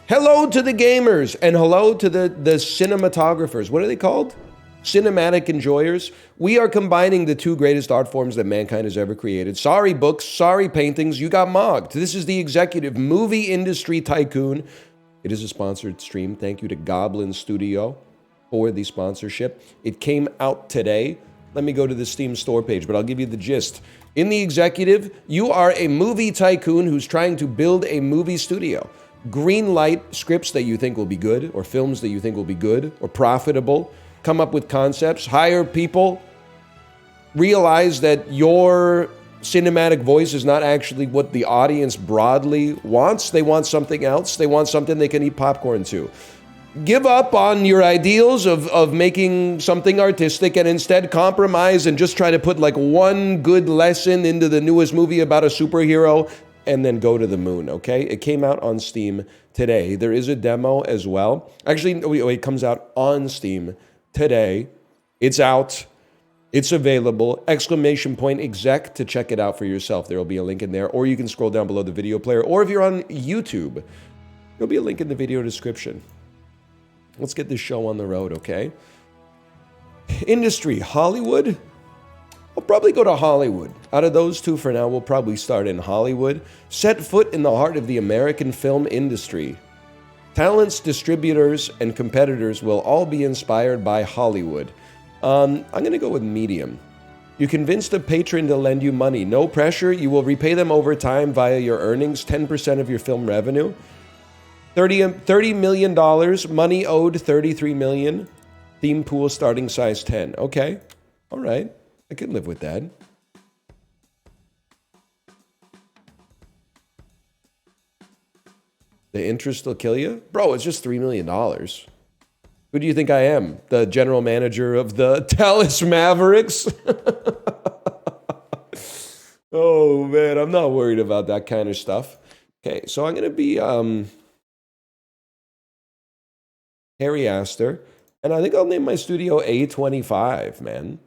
Hello to the gamers and hello to the cinematographers. What are they called? Cinematic enjoyers. We are combining the two greatest art forms that mankind has ever created. Sorry books, sorry paintings, you got mogged. This is the executive movie industry tycoon. It is a sponsored stream. Thank you to Goblin Studio for the sponsorship. It came out today. Let me go to the Steam store page, but I'll give you the gist. In the executive, you are a movie tycoon who's trying to build a movie studio. Green light scripts that you think will be good, or films that you think will be good or profitable. Come up with concepts, hire people, realize that your cinematic voice is not actually what the audience broadly wants. They want something else. They want something they can eat popcorn to. Give up on your ideals of making something artistic and instead compromise and just try to put like one good lesson into the newest movie about a superhero and then go to the moon, okay? It came out on Steam today. There is a demo as well. Actually, it comes out on Steam today. It's out. It's available. !exec to check it out for yourself. There will be a link in there, or you can scroll down below the video player, or if you're on YouTube, there'll be a link in the video description. Let's get this show on the road, okay? Industry, Hollywood. I'll probably go to Hollywood. Out of those two for now, we'll probably start in Hollywood. Set foot in the heart of the American film industry. Talents, distributors, and competitors will all be inspired by Hollywood. I'm going to go with medium. You convinced a patron to lend you money. No pressure. You will repay them over time via your earnings, 10% of your film revenue. $30 million. Money owed, $33 million. Theme pool starting size 10. Okay. All right. I can live with that. The interest will kill you? Bro, it's just $3 million. Who do you think I am? The general manager of the Dallas Mavericks? Oh, man, I'm not worried about that kind of stuff. Okay, so I'm going to be Harry Astor, and I think I'll name my studio A25, man.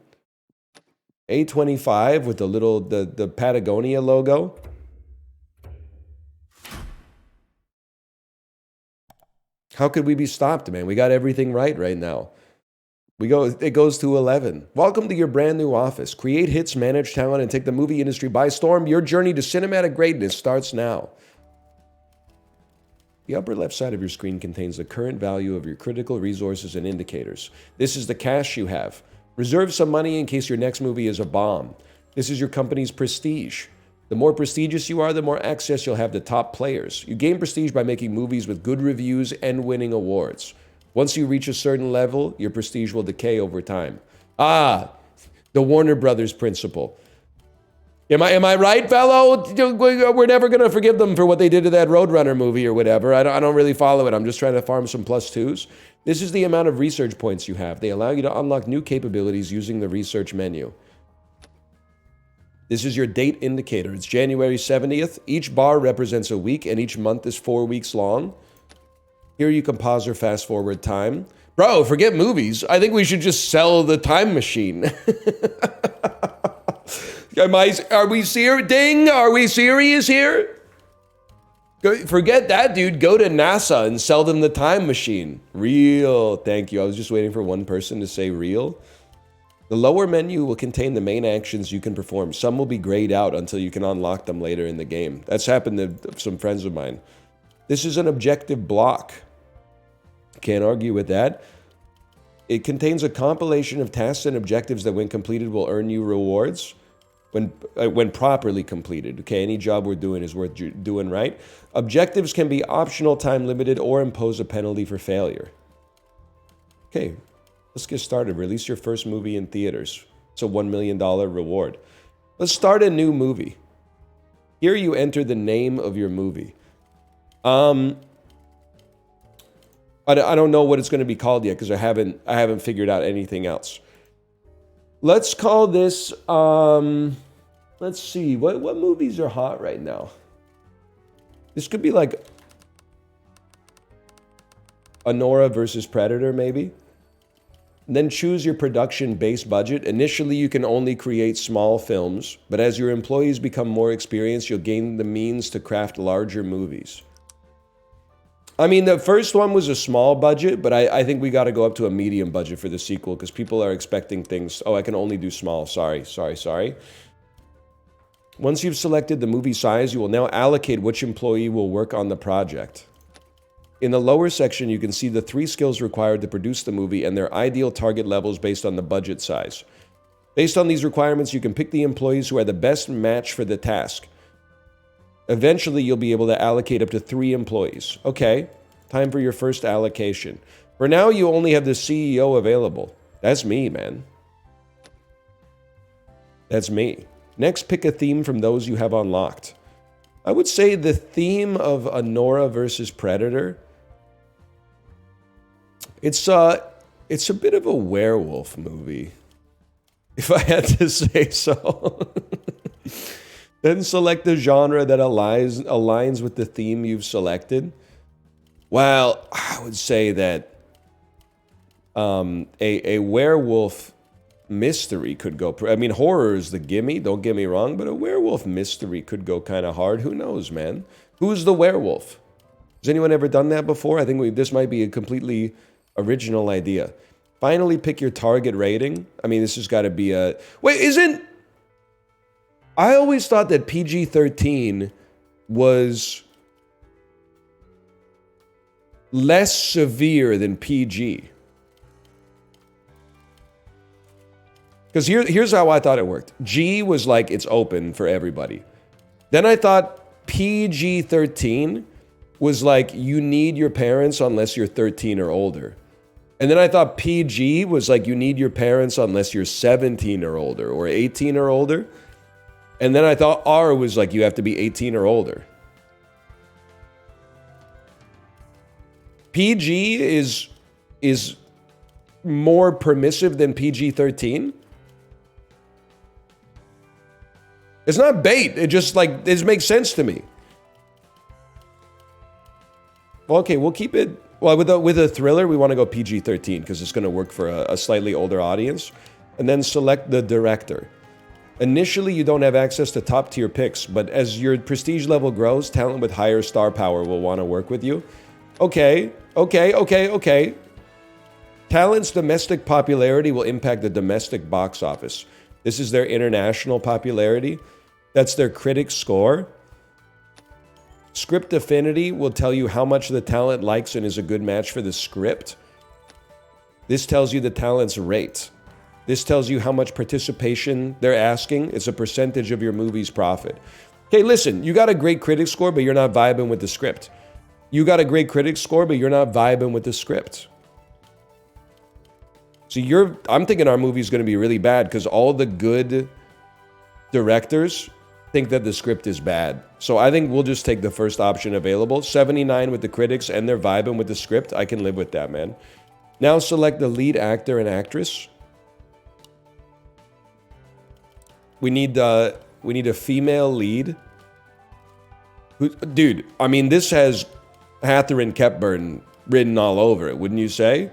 A25 with the little, the Patagonia logo. How could we be stopped, man? We got everything right now. It goes to 11. Welcome to your brand new office. Create hits, manage talent, and take the movie industry by storm. Your journey to cinematic greatness starts now. The upper left side of your screen contains the current value of your critical resources and indicators. This is the cash you have. Reserve some money in case your next movie is a bomb. This is your company's prestige. The more prestigious you are, the more access you'll have to top players. You gain prestige by making movies with good reviews and winning awards. Once you reach a certain level, your prestige will decay over time. Ah, the Warner Brothers principle. Am I right, fellow? We're never going to forgive them for what they did to that Roadrunner movie or whatever. I don't really follow it. I'm just trying to farm some +2s. This is the amount of research points you have. They allow you to unlock new capabilities using the research menu. This is your date indicator. It's January 70th. Each bar represents a week, and each month is 4 weeks long. Here you can pause or fast forward time. Bro, forget movies. I think we should just sell the time machine. Are we serious? Ding, are we serious here? Forget that, dude. Go to NASA and sell them the time machine. Real. Thank you. I was just waiting for one person to say real. The lower menu will contain the main actions you can perform. Some will be grayed out until you can unlock them later in the game. That's happened to some friends of mine. This is an objective block. Can't argue with that. It contains a compilation of tasks and objectives that when completed will earn you rewards. When properly completed. Okay, any job we're doing is worth doing, right? Objectives can be optional, time limited, or impose a penalty for failure. Okay, let's get started. Release your first movie in theaters. It's a $1 million reward. Let's start a new movie. Here you enter the name of your movie. I don't know what it's going to be called yet because I haven't figured out anything else. Let's call this, let's see, what movies are hot right now? This could be like Anora versus Predator, maybe. And then choose your production base budget. Initially, you can only create small films, but as your employees become more experienced, you'll gain the means to craft larger movies. I mean, the first one was a small budget, but I think we got to go up to a medium budget for the sequel because people are expecting things. Oh, I can only do small. Sorry. Once you've selected the movie size, you will now allocate which employee will work on the project. In the lower section, you can see the 3 skills required to produce the movie and their ideal target levels based on the budget size. Based on these requirements, you can pick the employees who are the best match for the task. Eventually, you'll be able to allocate up to 3 employees. Okay, time for your first allocation. For now, you only have the CEO available. That's me, man. That's me. Next, pick a theme from those you have unlocked. I would say the theme of Anora versus Predator. It's a bit of a werewolf movie, if I had to say so. Then select the genre that aligns with the theme you've selected. Well, I would say that a werewolf mystery could go... I mean, horror is the gimme, don't get me wrong, but a werewolf mystery could go kind of hard. Who knows, man? Who's the werewolf? Has anyone ever done that before? I think this might be a completely original idea. Finally, pick your target rating. I mean, this has got to be a... Wait, isn't... I always thought that PG-13 was less severe than PG. Because here's how I thought it worked. G was like, it's open for everybody. Then I thought PG-13 was like, you need your parents unless you're 13 or older. And then I thought PG was like, you need your parents unless you're 17 or older or 18 or older. And then I thought R was like, you have to be 18 or older. PG is more permissive than PG-13. It's not bait. It just like, this makes sense to me. Well, okay, we'll keep it. Well, with a thriller, we want to go PG-13 because it's going to work for a slightly older audience. And then select the director. Initially, you don't have access to top-tier picks, but as your prestige level grows, talent with higher star power will want to work with you. Okay. Talent's domestic popularity will impact the domestic box office. This is their international popularity. That's their critic score. Script affinity will tell you how much the talent likes and is a good match for the script. This tells you the talent's rate. This tells you how much participation they're asking. It's a percentage of your movie's profit. Okay, listen, you got a great critic score, but you're not vibing with the script. You got a great critic score, but you're not vibing with the script. So I'm thinking our movie's going to be really bad because all the good directors think that the script is bad. So I think we'll just take the first option available. 79 with the critics and they're vibing with the script. I can live with that, man. Now select the lead actor and actress. We need a female lead. Dude, I mean, this has Catherine Hepburn written all over it, wouldn't you say?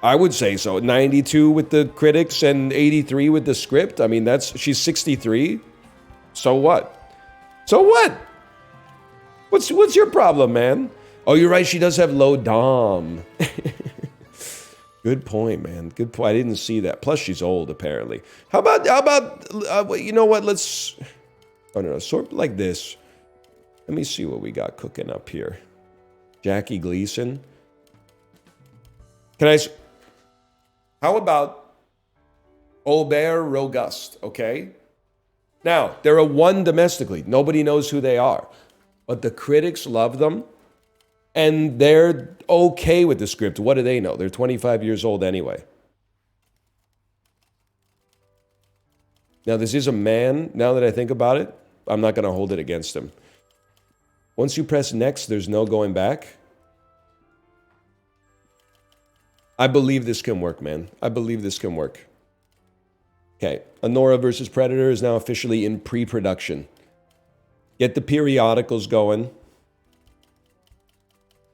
I would say so. 92 with the critics and 83 with the script. I mean, she's 63. So what? So what? What's your problem, man? Oh, you're right. She does have low dom. Good point, man. Good point. I didn't see that. Plus, she's old, apparently. How about you know what? Let's, oh, no, sort of like this. Let me see what we got cooking up here. Jackie Gleason. How about Aubert Roguste, okay? Now, they're a 1 domestically. Nobody knows who they are. But the critics love them. And they're okay with the script. What do they know? They're 25 years old anyway. Now, this is a man. Now that I think about it, I'm not going to hold it against him. Once you press next, there's no going back. I believe this can work, man. I believe this can work. Okay, Anora versus Predator is now officially in pre-production. Get the periodicals going.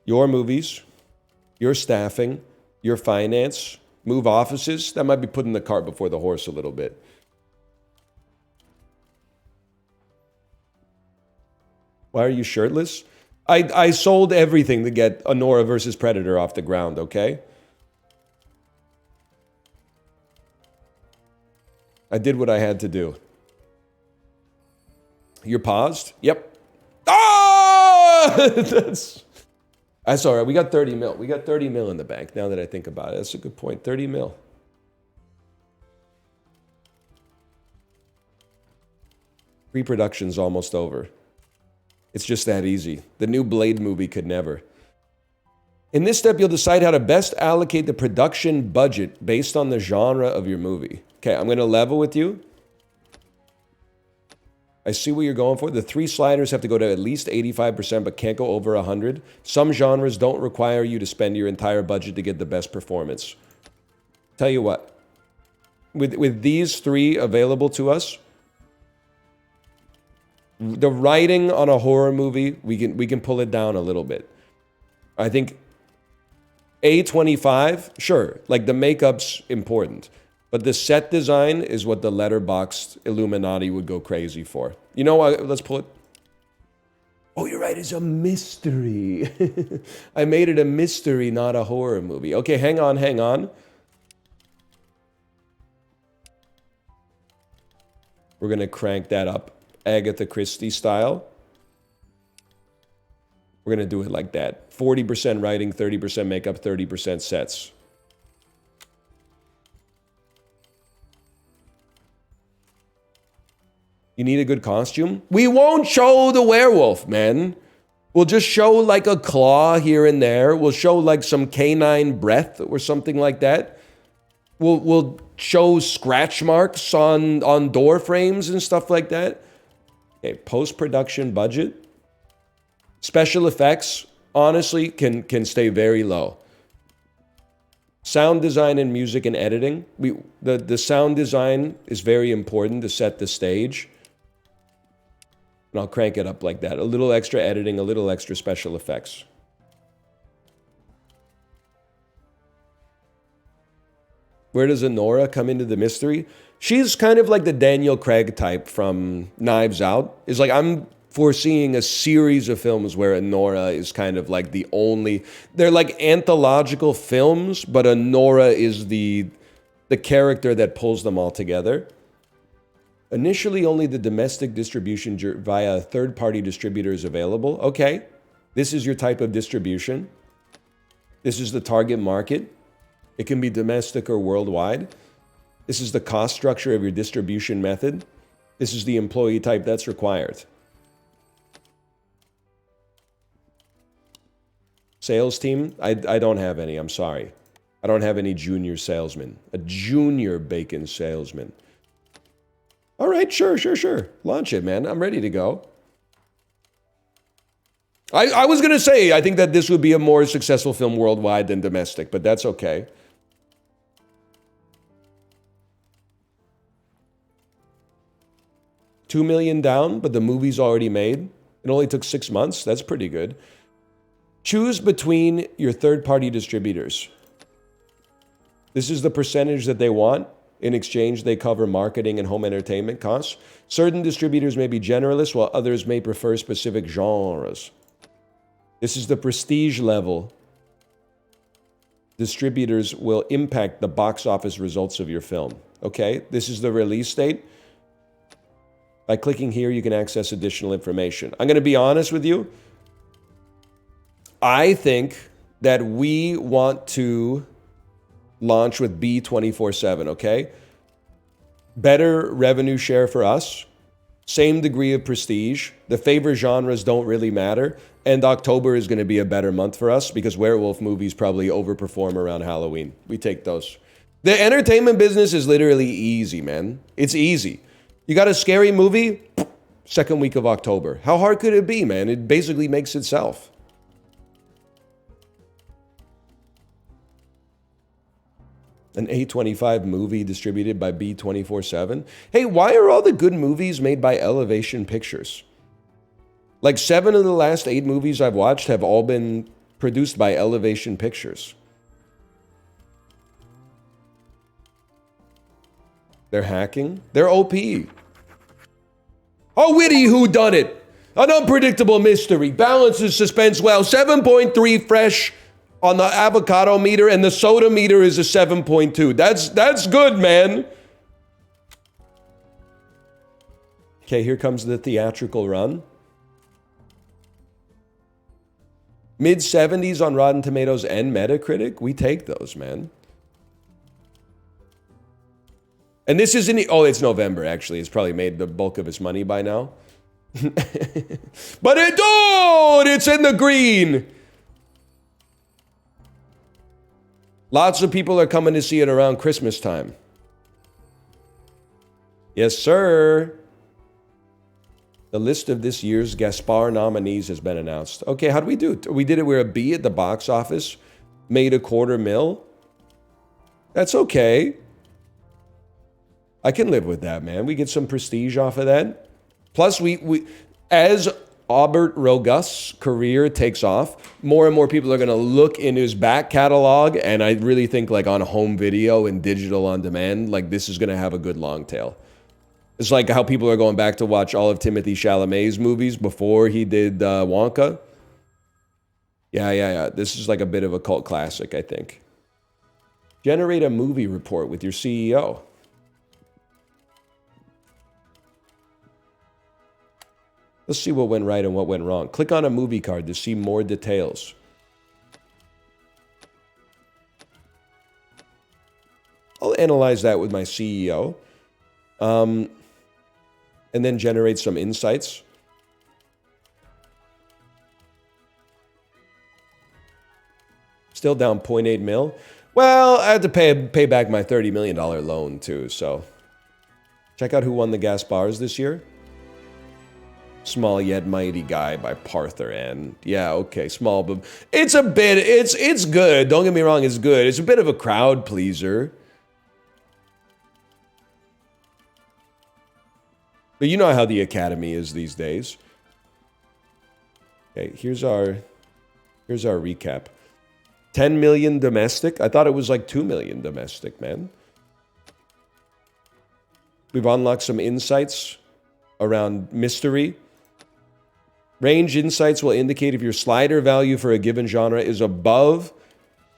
Your movies, your staffing, your finance, move offices. That might be putting the cart before the horse a little bit. Why are you shirtless? I sold everything to get Anora versus Predator off the ground, okay? I did what I had to do. You're paused? Yep. Ah! That's all right. We got 30 mil. We got 30 mil in the bank now that I think about it. That's a good point. 30 mil. Pre-production's almost over. It's just that easy. The new Blade movie could never. In this step, you'll decide how to best allocate the production budget based on the genre of your movie. Okay, I'm going to level with you. I see what you're going for. The 3 sliders have to go to at least 85%, but can't go over 100. Some genres don't require you to spend your entire budget to get the best performance. Tell you what, with these 3 available to us, the writing on a horror movie, we can pull it down a little bit. I think A25, sure, like the makeup's important. But the set design is what the letterboxed Illuminati would go crazy for. You know what? Let's pull it. Oh, you're right. It's a mystery. I made it a mystery, not a horror movie. Okay, hang on, hang on. We're going to crank that up. Agatha Christie style. We're going to do it like that. 40% writing, 30% makeup, 30% sets. You need a good costume? We won't show the werewolf, man. We'll just show like a claw here and there. We'll show like some canine breath or something like that. We'll show scratch marks on door frames and stuff like that. Okay, post-production budget. Special effects, honestly, can stay very low. Sound design and music and editing. The sound design is very important to set the stage. And I'll crank it up like that. A little extra editing, a little extra special effects. Where does Anora come into the mystery? She's kind of like the Daniel Craig type from Knives Out. It's like I'm foreseeing a series of films where Anora is kind of like the only... They're like anthological films, but Anora is the character that pulls them all together. Initially, only the domestic distribution via third-party distributor is available. Okay, this is your type of distribution. This is the target market. It can be domestic or worldwide. This is the cost structure of your distribution method. This is the employee type that's required. Sales team, I don't have any, I'm sorry. I don't have any junior salesmen. A junior bacon salesman. All right, sure. Launch it, man. I'm ready to go. I was going to say, I think that this would be a more successful film worldwide than domestic, but that's okay. $2 million down, but the movie's already made. It only took 6 months. That's pretty good. Choose between your third-party distributors. This is the percentage that they want. In exchange, they cover marketing and home entertainment costs. Certain distributors may be generalists, while others may prefer specific genres. This is the prestige level. Distributors will impact the box office results of your film. Okay, this is the release date. By clicking here, you can access additional information. I'm going to be honest with you. I think that we want to launch with B24/7, okay? Better revenue share for us. Same degree of prestige. The favorite genres don't really matter. And October is going to be a better month for us because werewolf movies probably overperform around Halloween. We take those. The entertainment business is literally easy, man. It's easy. You got a scary movie? Second week of October. How hard could it be, man? It basically makes itself. An A25 movie distributed by B24/7. Hey, why are all the good movies made by Elevation Pictures? Like 7 of the last 8 movies I've watched have all been produced by Elevation Pictures. They're hacking. They're OP. Oh, witty whodunit. An unpredictable mystery. Balances suspense well. 7.3 fresh on the avocado meter, and the soda meter is a 7.2. That's good, man. Okay, here comes the theatrical run. Mid-70s on Rotten Tomatoes and Metacritic. We take those, man. And this isn't... Oh, it's November, actually. It's probably made the bulk of its money by now. But it's in the green. Lots of people are coming to see it around Christmas time. Yes, sir. The list of this year's Gaspar nominees has been announced. Okay, how do we do it? We did it where a B at the box office made $250,000. That's okay. I can live with that, man. We get some prestige off of that. Plus, we as Albert Rogus' career takes off, more and more people are going to look in his back catalog, and I really think like on home video and digital on demand, like this is going to have a good long tail. It's like how people are going back to watch all of Timothée Chalamet's movies before he did Wonka. Yeah. This is like a bit of a cult classic, I think. Generate a movie report with your CEO. Let's see what went right and what went wrong. Click on a movie card to see more details. I'll analyze that with my CEO. And then generate some insights. Still down 0.8 mil. Well, I had to pay back my $30 million loan too, so. Check out who won the Gaspars this year. Small Yet Mighty Guy by Parther and yeah, okay, small, but it's a bit, it's good. Don't get me wrong, it's good. It's a bit of a crowd pleaser. But you know how the Academy is these days. Okay, here's our recap. 10 million domestic. I thought it was like 2 million domestic, man. We've unlocked some insights around mystery. Range insights will indicate if your slider value for a given genre is above,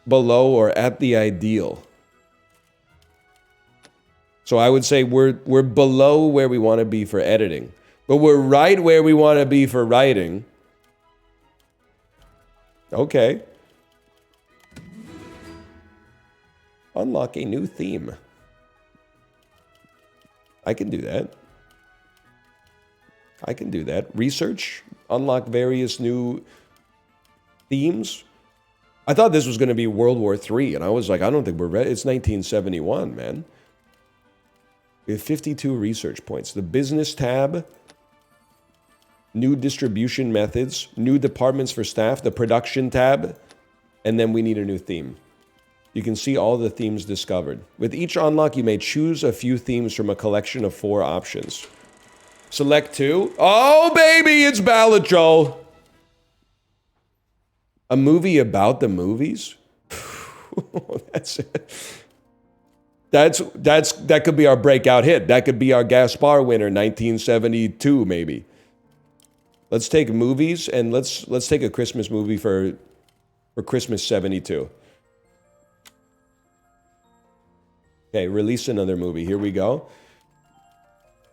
below, or at the ideal. So I would say we're below where we want to be for editing, but we're right where we want to be for writing. Okay. Unlock a new theme. I can do that. I can do that. Research. Unlock various new themes. I thought this was going to be World War III, and I was like, I don't think we're ready. It's 1971, man. We have 52 research points. The business tab, new distribution methods, new departments for staff, the production tab, and then we need a new theme. You can see all the themes discovered. With each unlock, you may choose a few themes from a collection of 4 options. Select 2. Oh, baby, it's Balatrol. A movie about the movies? That's it. That could be our breakout hit. That could be our Gaspar winner, 1972, maybe. Let's take movies and let's take a Christmas movie for Christmas 72. Okay, release another movie. Here we go.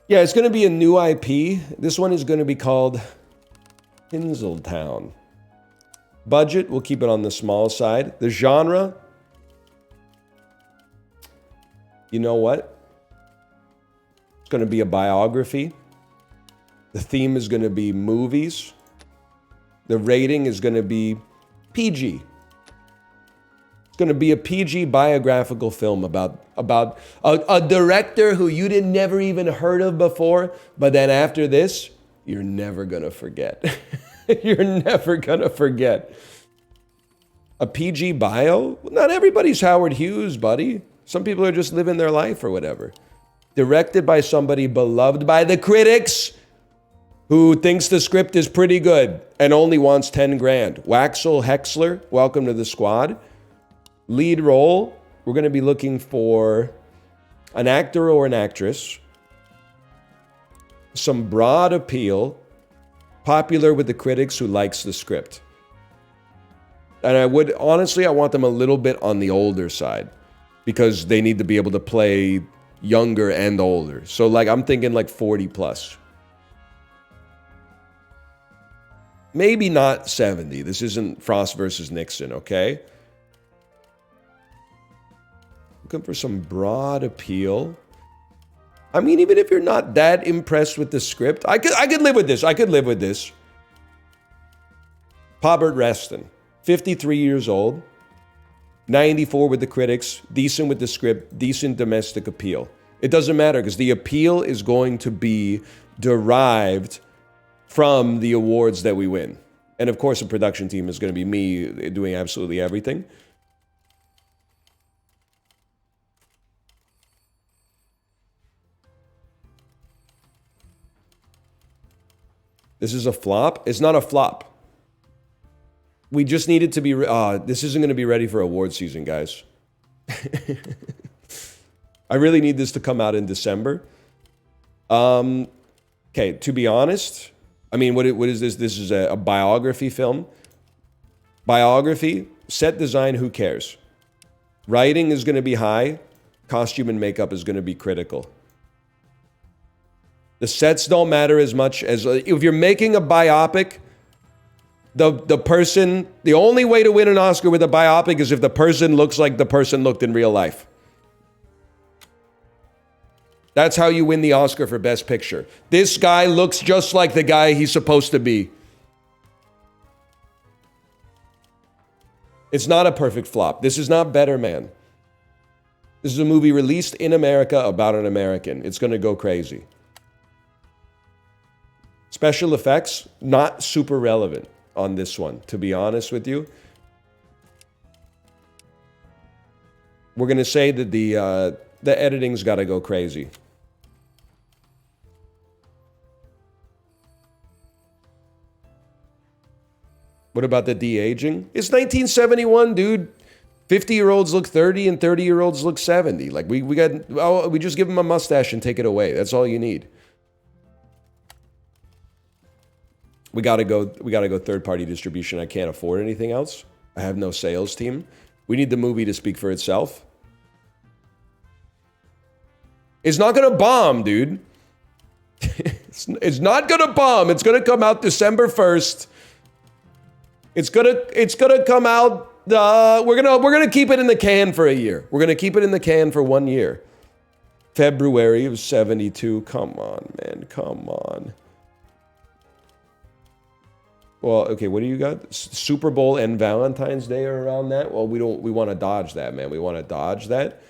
Yeah, it's going to be a new IP. This one is going to be called Tinseltown. Budget, we'll keep it on the small side. The genre, you know what? It's going to be a biography. The theme is going to be movies. The rating is going to be PG. It's going to be a PG biographical film about a director who you didn't never even heard of before, but then after this, you're never going to forget. You're never going to forget. A PG bio? Not everybody's Howard Hughes, buddy. Some people are just living their life or whatever. Directed by somebody beloved by the critics who thinks the script is pretty good and only wants 10 grand. Waxel Hexler, welcome to the squad. Lead role, we're going to be looking for an actor or an actress, some broad appeal, popular with the critics who likes the script. And I would, honestly, I want them a little bit on the older side because they need to be able to play younger and older. So like, I'm thinking like 40 plus. Maybe not 70. This isn't Frost versus Nixon, okay? Looking for some broad appeal. I mean, even if you're not that impressed with the script, I could live with this. I could live with this. Robert Reston, 53 years old, 94 with the critics, decent with the script, decent domestic appeal. It doesn't matter because the appeal is going to be derived from the awards that we win. And of course, the production team is going to be me doing absolutely everything. This is a flop. It's not a flop. We just need it to be... this isn't going to be ready for award season, guys. I really need this to come out in December. Okay, to be honest, I mean, what is this? This is a biography film. Biography, set design, who cares? Writing is going to be high. Costume and makeup is going to be critical. The sets don't matter as much as... if you're making a biopic, the only way to win an Oscar with a biopic is if the person looks like the person looked in real life. That's how you win the Oscar for Best Picture. This guy looks just like the guy he's supposed to be. It's not a perfect flop. This is not Better Man. This is a movie released in America about an American. It's going to go crazy. Special effects, not super relevant on this one, to be honest with you. We're going to say that the editing's got to go crazy. What about the de-aging? It's 1971, dude. 50-year-olds look 30 and 30-year-olds look 70. Like we just give them a mustache and take it away. That's all you need. We gotta go third-party distribution. I can't afford anything else. I have no sales team. We need the movie to speak for itself. It's not gonna bomb, dude. It's not gonna bomb. It's gonna come out December 1st. It's gonna come out. We're gonna keep it in the can for a year. We're gonna keep it in the can for 1 year. February of 72. Come on, man. Come on. Well, okay, what do you got? Super Bowl and Valentine's Day are around that? Well, we want to dodge that, man. We want to dodge that.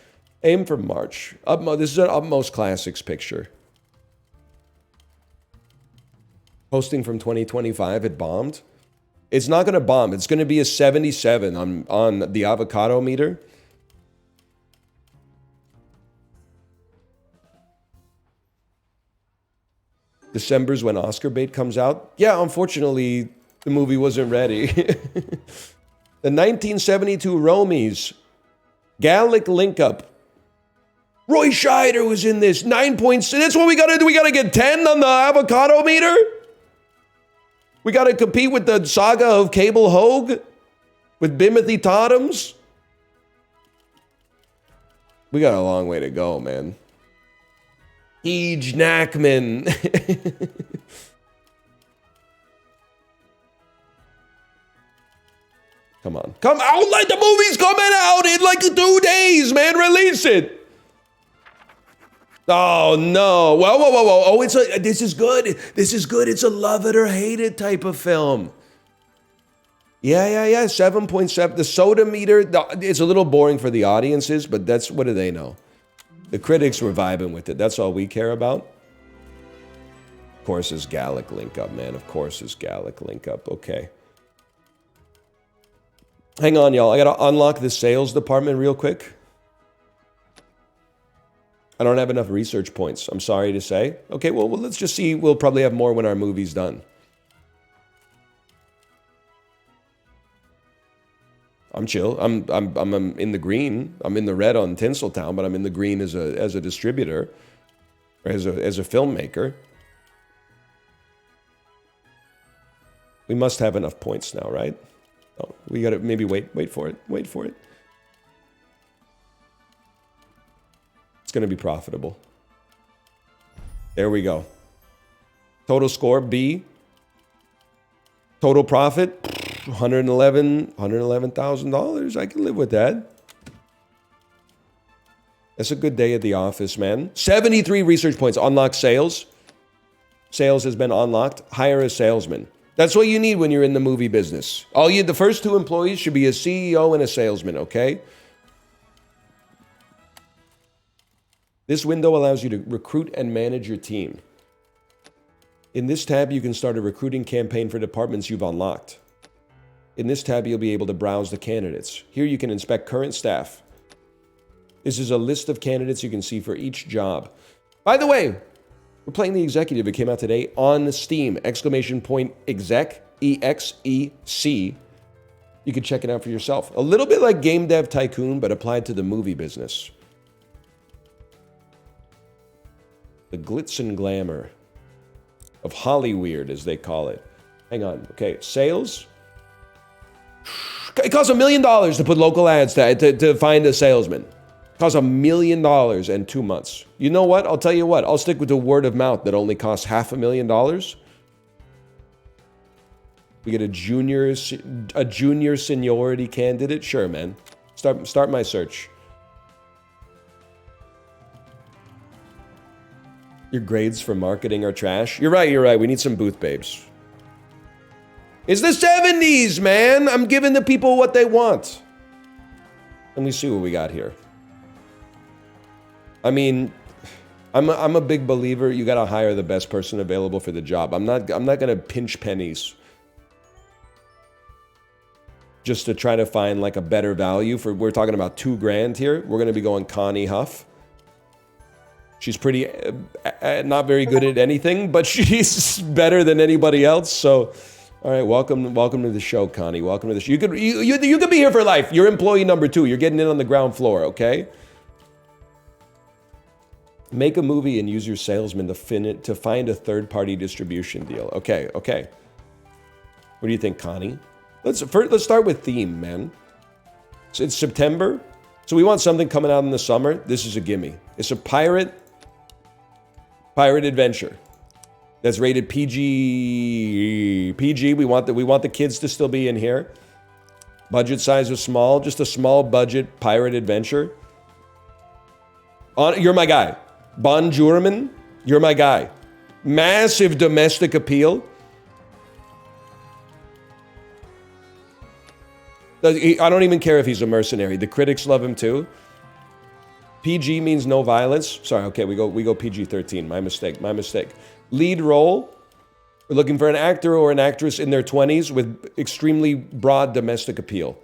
Aim for March. This is an Utmost Classics picture. Posting from 2025, it bombed. It's not going to bomb. It's going to be a 77 on the avocado meter. December's when Oscar bait comes out. Yeah, unfortunately, the movie wasn't ready. The 1972 Romies. Gallic link-up. Roy Scheider was in this. 9 points. That's what we got to do. We got to get 10 on the avocado meter? We got to compete with the saga of Cable Hogue? With Bimothy Totems? We got a long way to go, man. Heej Knackman. Come on. Come out like the movie's coming out in like 2 days, man. Release it. Oh, no. Whoa, whoa, whoa, whoa. Oh, this is good. This is good. It's a love it or hate it type of film. Yeah. 7.7. The soda meter, it's a little boring for the audiences, but what do they know? The critics were vibing with it. That's all we care about. Of course, it's Gallic link up, man. Of course, it's Gallic link up. Okay. Hang on, y'all. I got to unlock the sales department real quick. I don't have enough research points. I'm sorry to say. Okay, well, let's just see. We'll probably have more when our movie's done. I'm chill. I'm in the green. I'm in the red on Tinseltown, but I'm in the green as a distributor or as a filmmaker. We must have enough points now, right? Oh, we gotta maybe wait for it. Wait for it. It's gonna be profitable. There we go. Total score, B. Total profit, $111,000. I can live with that. That's a good day at the office, man. 73 research points. Unlock sales. Sales has been unlocked. Hire a salesman. That's what you need when you're in the movie business. The first 2 employees should be a CEO and a salesman, okay? This window allows you to recruit and manage your team. In this tab, you can start a recruiting campaign for departments you've unlocked. In this tab, you'll be able to browse the candidates. Here you can inspect current staff. This is a list of candidates you can see for each job. By the way, we're playing The Executive. It came out today on Steam. ! Exec, E-X-E-C. You can check it out for yourself. A little bit like Game Dev Tycoon, but applied to the movie business. The glitz and glamour of Hollyweird, as they call it. Hang on. Okay, sales. It costs $1 million to put local ads to find a salesman. It costs $1 million and 2 months. You know what? I'll tell you what. I'll stick with the word of mouth that only costs $500,000. We get a junior seniority candidate. Sure, man. Start my search. Your grades for marketing are trash. You're right. We need some booth babes. It's the 70s, man. I'm giving the people what they want. Let me see what we got here. I mean, I'm a big believer. You got to hire the best person available for the job. I'm not going to pinch pennies just to try to find like a better value for. We're talking about $2,000 here. We're going to be going Connie Huff. She's pretty, not very good at anything, but she's better than anybody else. So, all right, welcome to the show, Connie. Welcome to the show. You could be here for life. You're employee number 2. You're getting in on the ground floor, okay? Make a movie and use your salesman to find a third-party distribution deal. Okay. What do you think, Connie? Let's start with theme, man. So it's September, so we want something coming out in the summer. This is a gimme. It's a pirate adventure that's rated PG. We want the kids to still be in here. Budget size is small, just a small budget pirate adventure. You're my guy. Bon Jourman, you're my guy. Massive domestic appeal. I don't even care if he's a mercenary. The critics love him too. PG means no violence. Sorry, okay, we go PG-13. My mistake. Lead role. We're looking for an actor or an actress in their 20s with extremely broad domestic appeal.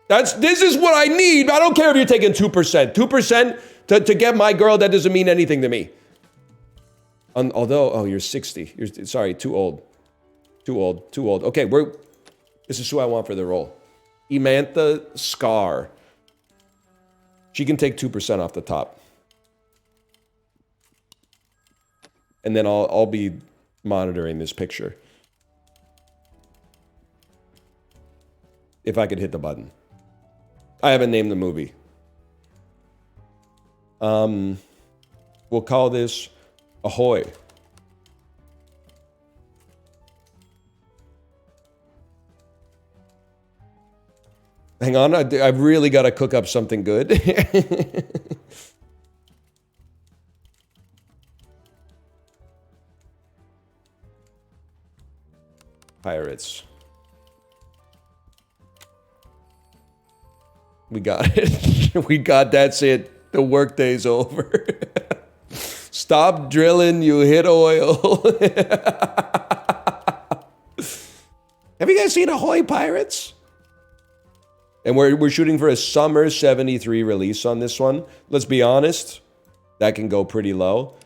This is what I need. I don't care if you're taking 2%. 2% to get my girl, that doesn't mean anything to me. Although, you're 60. Sorry, too old. Okay, this is who I want for the role. Emantha Scar. She can take 2% off the top. And then I'll be monitoring this picture. If I could hit the button. I haven't named the movie. We'll call this Ahoy. Hang on, I've really got to cook up something good. Pirates. We got it. That's it. The workday's over. Stop drilling, you hit oil. Have you guys seen Ahoy Pirates? And we're shooting for a summer 73 release on this one. Let's be honest, that can go pretty low.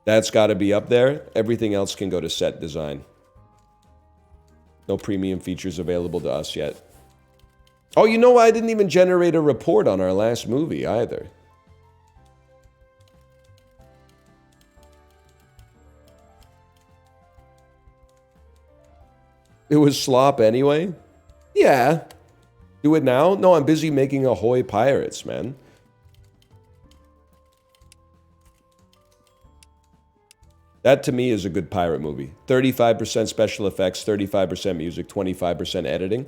That's got to be up there. Everything else can go to set design. No premium features available to us yet. Oh, you know what? I didn't even generate a report on our last movie either. It was slop anyway? Yeah. Do it now? No, I'm busy making Ahoy Pirates, man. That to me is a good pirate movie. 35% special effects, 35% music, 25% editing.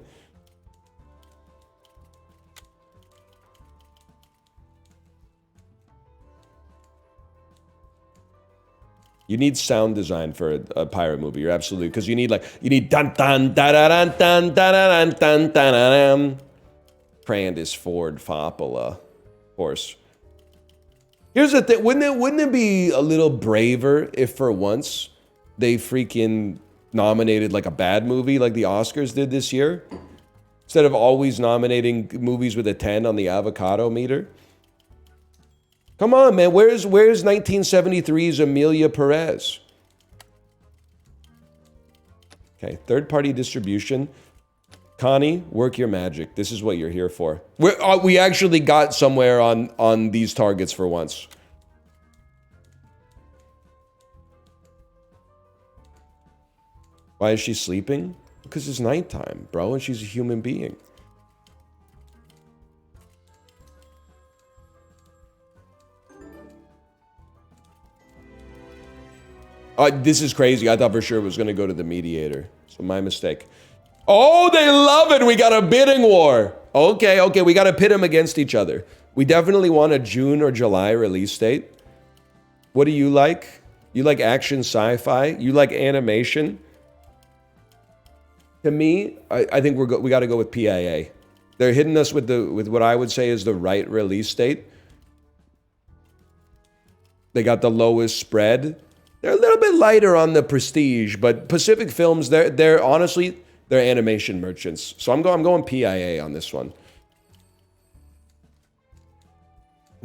You need sound design for a pirate movie. You're absolutely, because you need dun dun da da dun dun da da dun dun dun dun. Brandis Ford Foppola, of course. Here's the thing: wouldn't it be a little braver if for once they freaking nominated like a bad movie like the Oscars did this year, instead of always nominating movies with a 10 on the avocado meter? Come on, man. Where's 1973's Amelia Perez? Okay, third-party distribution. Connie, work your magic. This is what you're here for. We actually got somewhere on these targets for once. Why is she sleeping? Because it's nighttime, bro, and she's a human being. This is crazy. I thought for sure it was going to go to the mediator. So my mistake. Oh, they love it. We got a bidding war. Okay. We got to pit them against each other. We definitely want a June or July release date. What do you like? You like action sci-fi? You like animation? To me, I think we got to go with PIA. They're hitting us with what I would say is the right release date. They got the lowest spread. They're a little bit lighter on the prestige, but Pacific Films, they're honestly, they're animation merchants. So I'm going PIA on this one.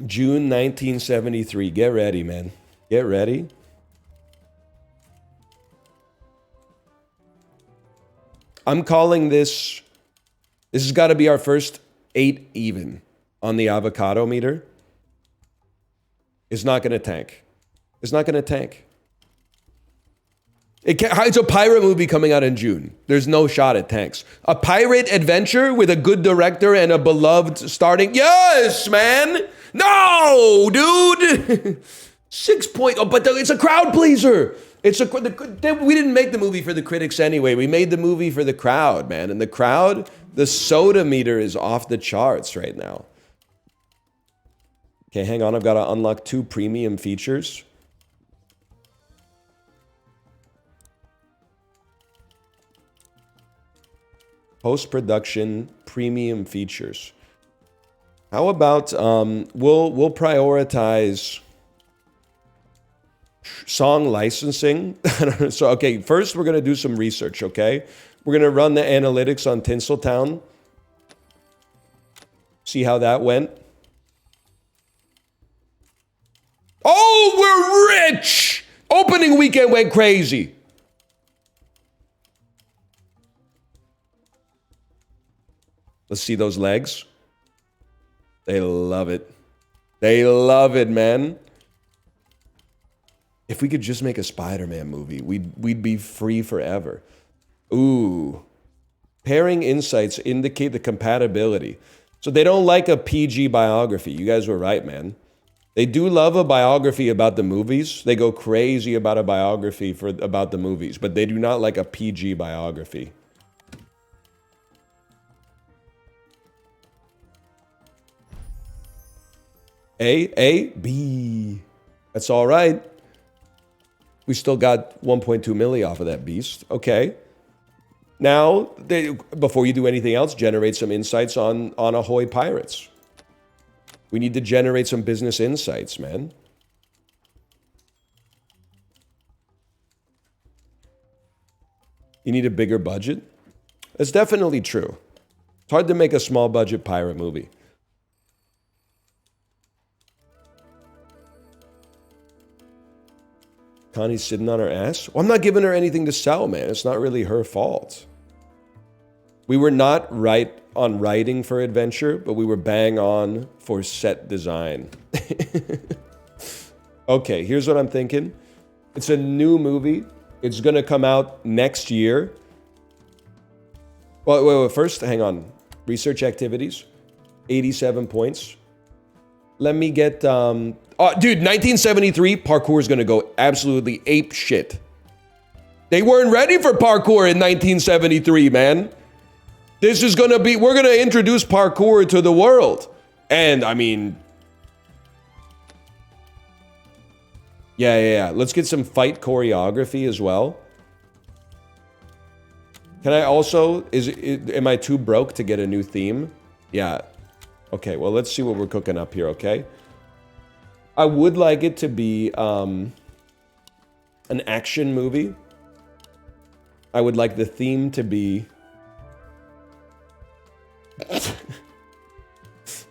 June 1973. Get ready, man. Get ready. I'm calling this has got to be our first 8 even on the avocado meter. It's not going to tank. It's not going to tank. It's a pirate movie coming out in June. There's no shot it tanks. A pirate adventure with a good director and a beloved starting. Yes, man. No, dude. 6 point. Oh, but it's a crowd pleaser. We didn't make the movie for the critics anyway. We made the movie for the crowd, man. And the crowd, the soda meter is off the charts right now. Okay, hang on. I've got to unlock 2 premium features. Post-production premium features. How about we'll prioritize song licensing. So okay, first we're gonna do some research. Okay, we're gonna run the analytics on Tinseltown. See how that went. Oh, we're rich! Opening weekend went crazy. Let's see those legs. They love it. They love it, man. If we could just make a Spider-Man movie, we'd be free forever. Ooh. Pairing insights indicate the compatibility. So they don't like a PG biography. You guys were right, man. They do love a biography about the movies. They go crazy about a biography about the movies, but they do not like a PG biography. A, B. That's all right. We still got 1.2 milli off of that beast. Okay. Now, before you do anything else, generate some insights on Ahoy Pirates. We need to generate some business insights, man. You need a bigger budget? That's definitely true. It's hard to make a small budget pirate movie. Connie's sitting on her ass? Well, I'm not giving her anything to sell, man. It's not really her fault. We were not right on writing for adventure, but we were bang on for set design. Okay, here's what I'm thinking. It's a new movie. It's going to come out next year. Well, wait, first, hang on. Research activities, 87 points. Let me get, oh, dude, 1973, parkour is gonna go absolutely ape shit. They weren't ready for parkour in 1973, man. This is gonna be, we're gonna introduce parkour to the world. And, I mean, yeah. Let's get some fight choreography as well. Can I also, am I too broke to get a new theme? Yeah. Okay, well, let's see what we're cooking up here, okay? I would like it to be an action movie. I would like the theme to be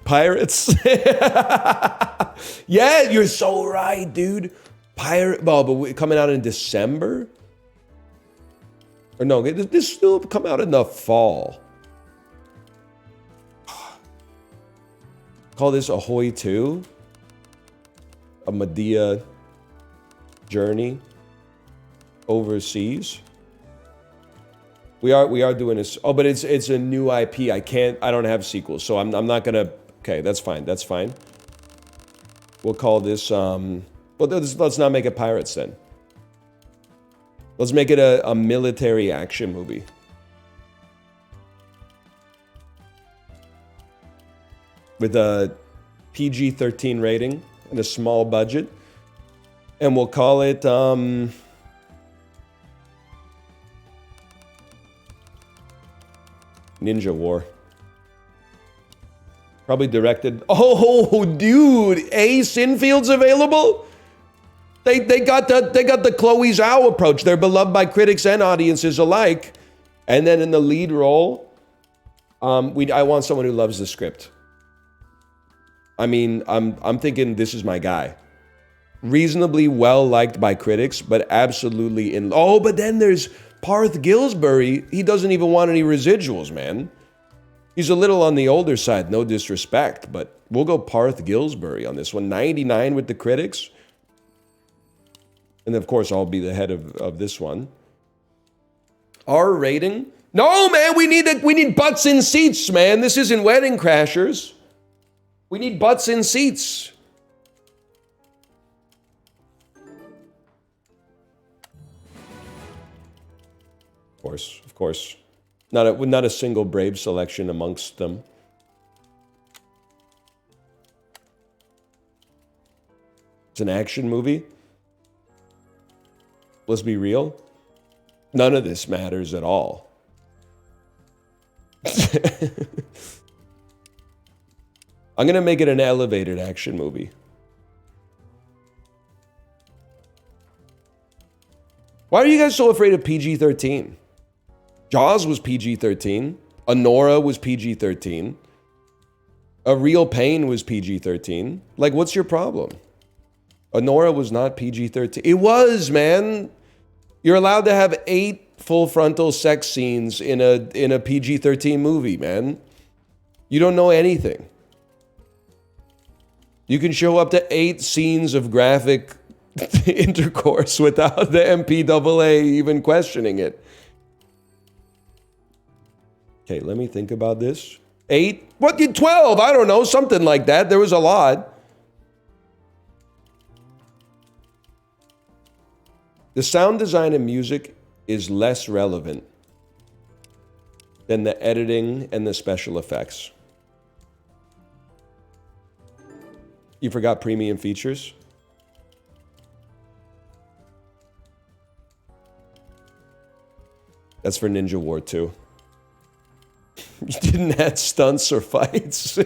pirates. Yeah, you're so right, dude. Pirate, well, but coming out in December? Or no, this still come out in the fall. Call this Ahoy 2. A Medea journey overseas. We are doing this. Oh, but it's a new IP. I don't have sequels, so I'm not gonna. Okay, that's fine. That's fine. We'll call this. Well, let's not make it pirates then. Let's make it a military action movie. With a PG-13 rating and a small budget. And we'll call it, Ninja War. Probably directed. Oh, dude, Sinfield's available? They got the Chloe Zhao approach. They're beloved by critics and audiences alike. And then in the lead role, I want someone who loves the script. I mean, I'm thinking this is my guy. Reasonably well liked by critics, but absolutely in. Oh, but then there's Parth Gilsbury. He doesn't even want any residuals, man. He's a little on the older side, no disrespect, but we'll go Parth Gilsbury on this one. 99 with the critics. And of course, I'll be the head of this one. R rating? No, man, we need butts in seats, man. This isn't Wedding Crashers. We need butts in seats. Of course. Not a single Brave selection amongst them. It's an action movie. Let's be real. None of this matters at all. I'm going to make it an elevated action movie. Why are you guys so afraid of PG-13? Jaws was PG-13. Anora was PG-13. A Real Pain was PG-13. Like, what's your problem? Anora was not PG-13. It was, man. You're allowed to have 8 full frontal sex scenes in a PG-13 movie, man. You don't know anything. You can show up to 8 scenes of graphic intercourse without the MPAA even questioning it. Okay, let me think about this. 8? What? 12? I don't know. Something like that. There was a lot. The sound design and music is less relevant than the editing and the special effects. You forgot premium features? That's for Ninja War 2. You didn't add stunts or fights.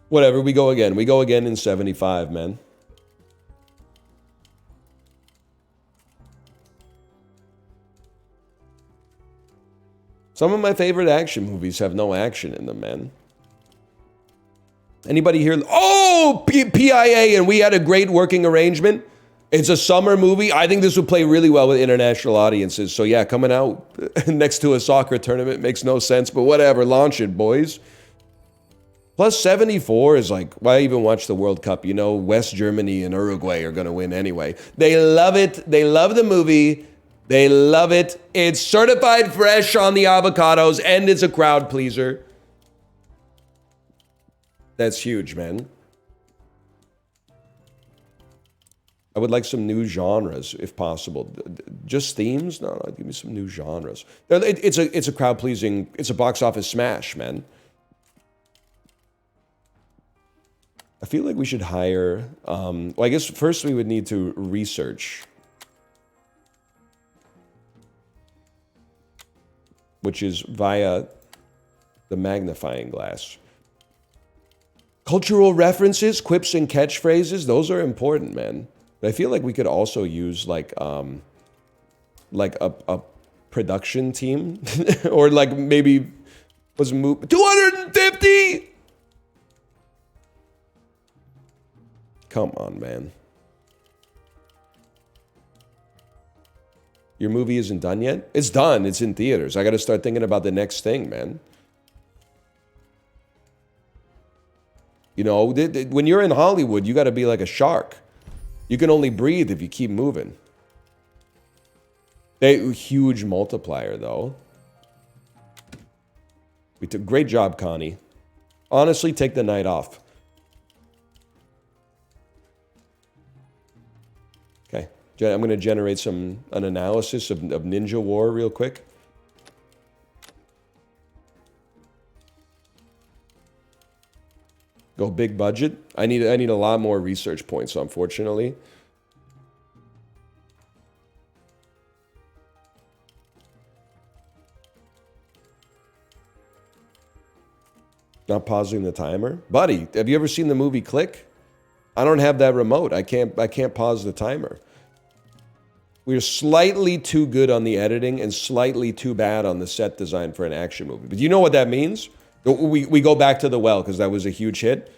Whatever, we go again. We go again in 75, man. Some of my favorite action movies have no action in them, man. Anybody here? Oh, PIA, and we had a great working arrangement. It's a summer movie. I think this would play really well with international audiences. So yeah, coming out next to a soccer tournament makes no sense, but whatever. Launch it, boys. Plus 74 is like, why even watch the World Cup? You know, West Germany and Uruguay are going to win anyway. They love it. They love the movie. They love it. It's certified fresh on the avocados, and it's a crowd pleaser. That's huge, man. I would like some new genres, if possible. Just themes? No, give me some new genres. It's a crowd pleasing. It's a box office smash, man. I feel like we should hire. Well, I guess first we would need to research, which is via the magnifying glass. Cultural references, quips, and catchphrases. Those are important, man. But I feel like we could also use like a production team or like maybe was move 250. Come on, man. Your movie isn't done yet? It's done. It's in theaters. I got to start thinking about the next thing, man. You know, when you're in Hollywood, you got to be like a shark. You can only breathe if you keep moving. Huge multiplier, though. We took great job, Connie. Honestly, take the night off. Okay, I'm going to generate an analysis of Ninja War real quick. Go big budget. I need a lot more research points, unfortunately. Not pausing the timer. Buddy, have you ever seen the movie Click? I don't have that remote. I can't pause the timer. We're slightly too good on the editing and slightly too bad on the set design for an action movie. But you know what that means? We go back to the well because that was a huge hit.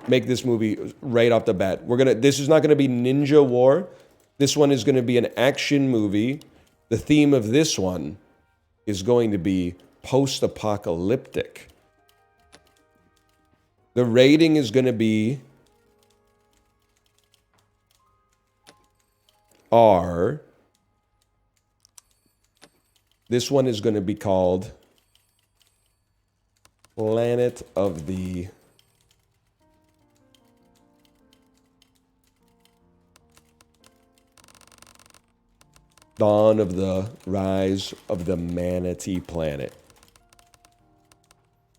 Make this movie right off the bat. This is not gonna be Ninja War. This one is gonna be an action movie. The theme of this one is going to be post-apocalyptic. The rating is gonna be R. This one is gonna be called Planet of the Dawn of the Rise of the Manatee Planet.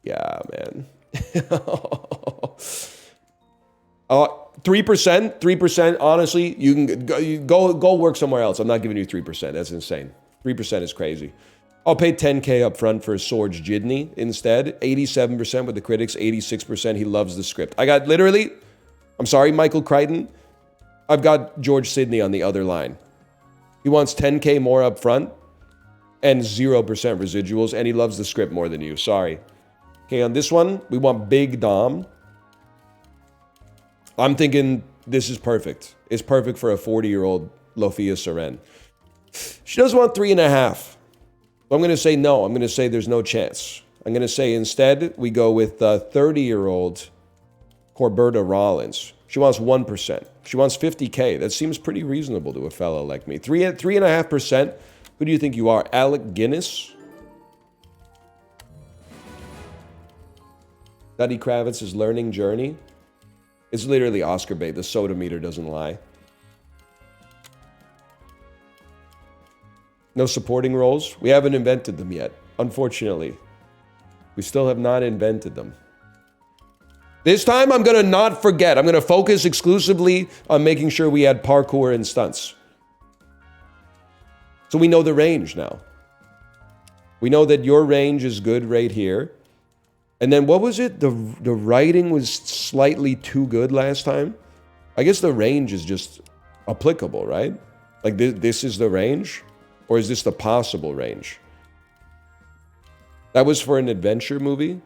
Yeah, man. 3%, honestly, you can go work somewhere else. I'm not giving you 3%. That's insane. 3% is crazy. I'll pay 10K up front for Swords Jidney instead. 87% with the critics, 86% he loves the script. I got literally, I'm sorry, Michael Crichton, I've got George Sidney on the other line. He wants 10K more up front and 0% residuals, and he loves the script more than you. Sorry. Okay, on this one, we want Big Dom. I'm thinking this is perfect. It's perfect for a 40-year-old Lofia Seren. She does want 3.5. I'm going to say no. I'm going to say there's no chance. I'm going to say instead we go with 30-year-old Corberta Rollins. She wants 1%. She wants 50K. That seems pretty reasonable to a fellow like me. 3.5%. Who do you think you are? Alec Guinness? Duddy Kravitz's learning journey? It's literally Oscar bait. The soda meter doesn't lie. No supporting roles? We haven't invented them yet, unfortunately. We still have not invented them. This time, I'm going to not forget. I'm going to focus exclusively on making sure we add parkour and stunts. So we know the range now. We know that your range is good right here. And then what was it? The writing was slightly too good last time. I guess the range is just applicable, right? Like this is the range? Or is this the possible range? That was for an adventure movie?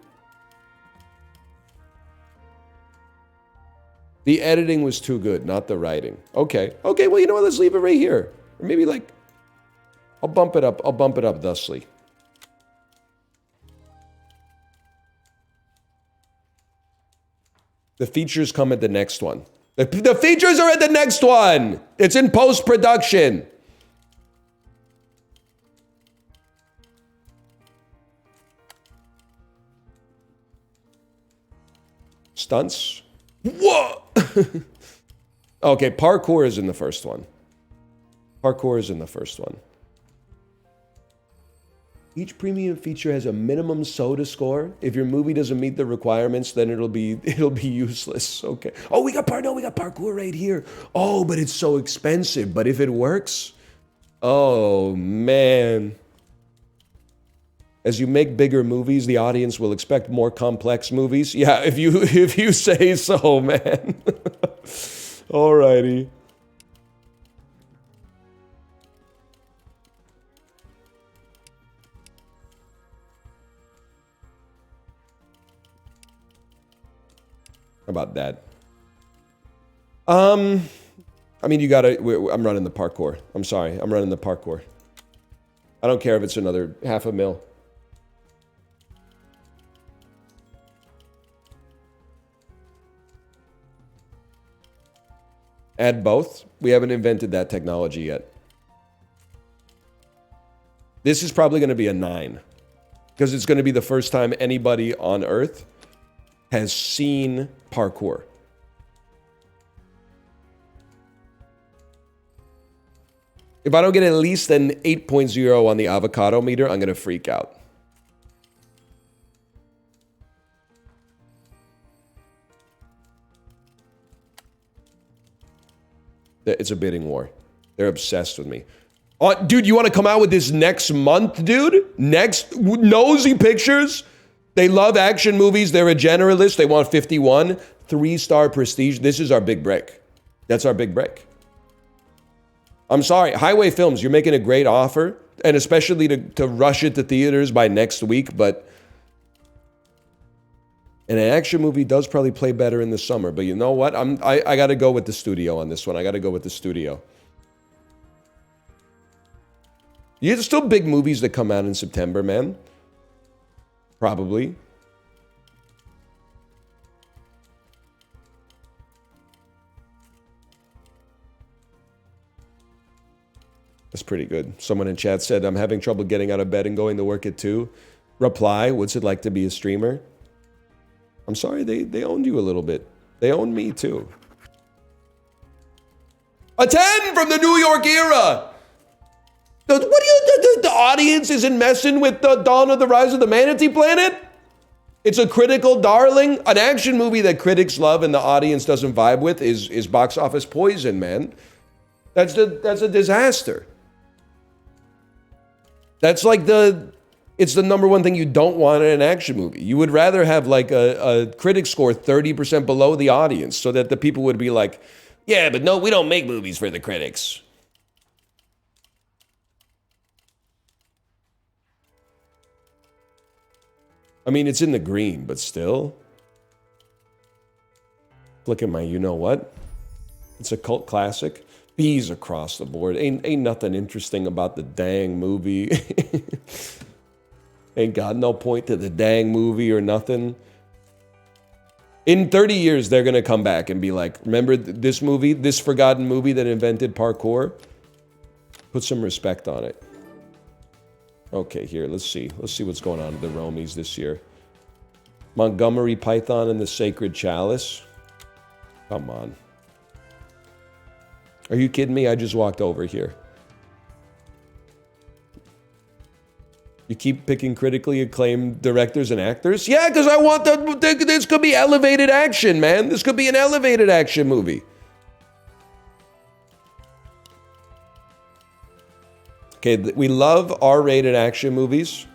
The editing was too good, not the writing. Okay, well, you know what? Let's leave it right here. Or maybe like, I'll bump it up thusly. The features come at the next one. The features are at the next one. It's in post-production. Stunts. Whoa! Okay, parkour is in the first one. Parkour is in the first one. Each premium feature has a minimum soda score. If your movie doesn't meet the requirements, then it'll be useless. Okay. Oh, we got parkour right here. Oh, but it's so expensive. But if it works, oh man. As you make bigger movies, the audience will expect more complex movies. Yeah, if you say so, man. Alrighty. How about that? I mean, you gotta, I'm running the parkour. I'm sorry, I'm running the parkour. I don't care if it's another $500,000. Add both? We haven't invented that technology yet. This is probably going to be a 9. Because it's going to be the first time anybody on Earth has seen parkour. If I don't get at least an 8.0 on the avocado meter, I'm going to freak out. It's a bidding war. They're obsessed with me. Oh, dude, you want to come out with this next month, dude? Next nosy pictures? They love action movies. They're a generalist. They want 51. 3-star prestige. This is our big break. That's our big break. I'm sorry. Highway Films, you're making a great offer. And especially to rush it to theaters by next week. But and an action movie does probably play better in the summer. But you know what? I got to go with the studio on this one. I got to go with the studio. Yeah, there's still big movies that come out in September, man. Probably. That's pretty good. Someone in chat said, I'm having trouble getting out of bed and going to work at 2. Reply, what's it like to be a streamer? I'm sorry, they owned you a little bit. They owned me too. A 10 from the New York Era. The audience isn't messing with the Dawn of the Rise of the Manatee Planet? It's a critical darling. An action movie that critics love and the audience doesn't vibe with is box office poison, man. That's a disaster. That's like it's the number one thing you don't want in an action movie. You would rather have like a critic score 30% below the audience so that the people would be like, yeah, but no, we don't make movies for the critics. I mean, it's in the green, but still. Look at my you-know-what. It's a cult classic. B's across the board. Ain't nothing interesting about the dang movie. Ain't got no point to the dang movie or nothing. In 30 years, they're going to come back and be like, remember this movie, this forgotten movie that invented parkour? Put some respect on it. Okay, here, let's see. Let's see what's going on with the Romies this year. Montgomery Python and the Sacred Chalice. Come on. Are you kidding me? I just walked over here. You keep picking critically acclaimed directors and actors? Yeah, because I want this could be elevated action, man. This could be an elevated action movie. Okay, we love R-rated action movies.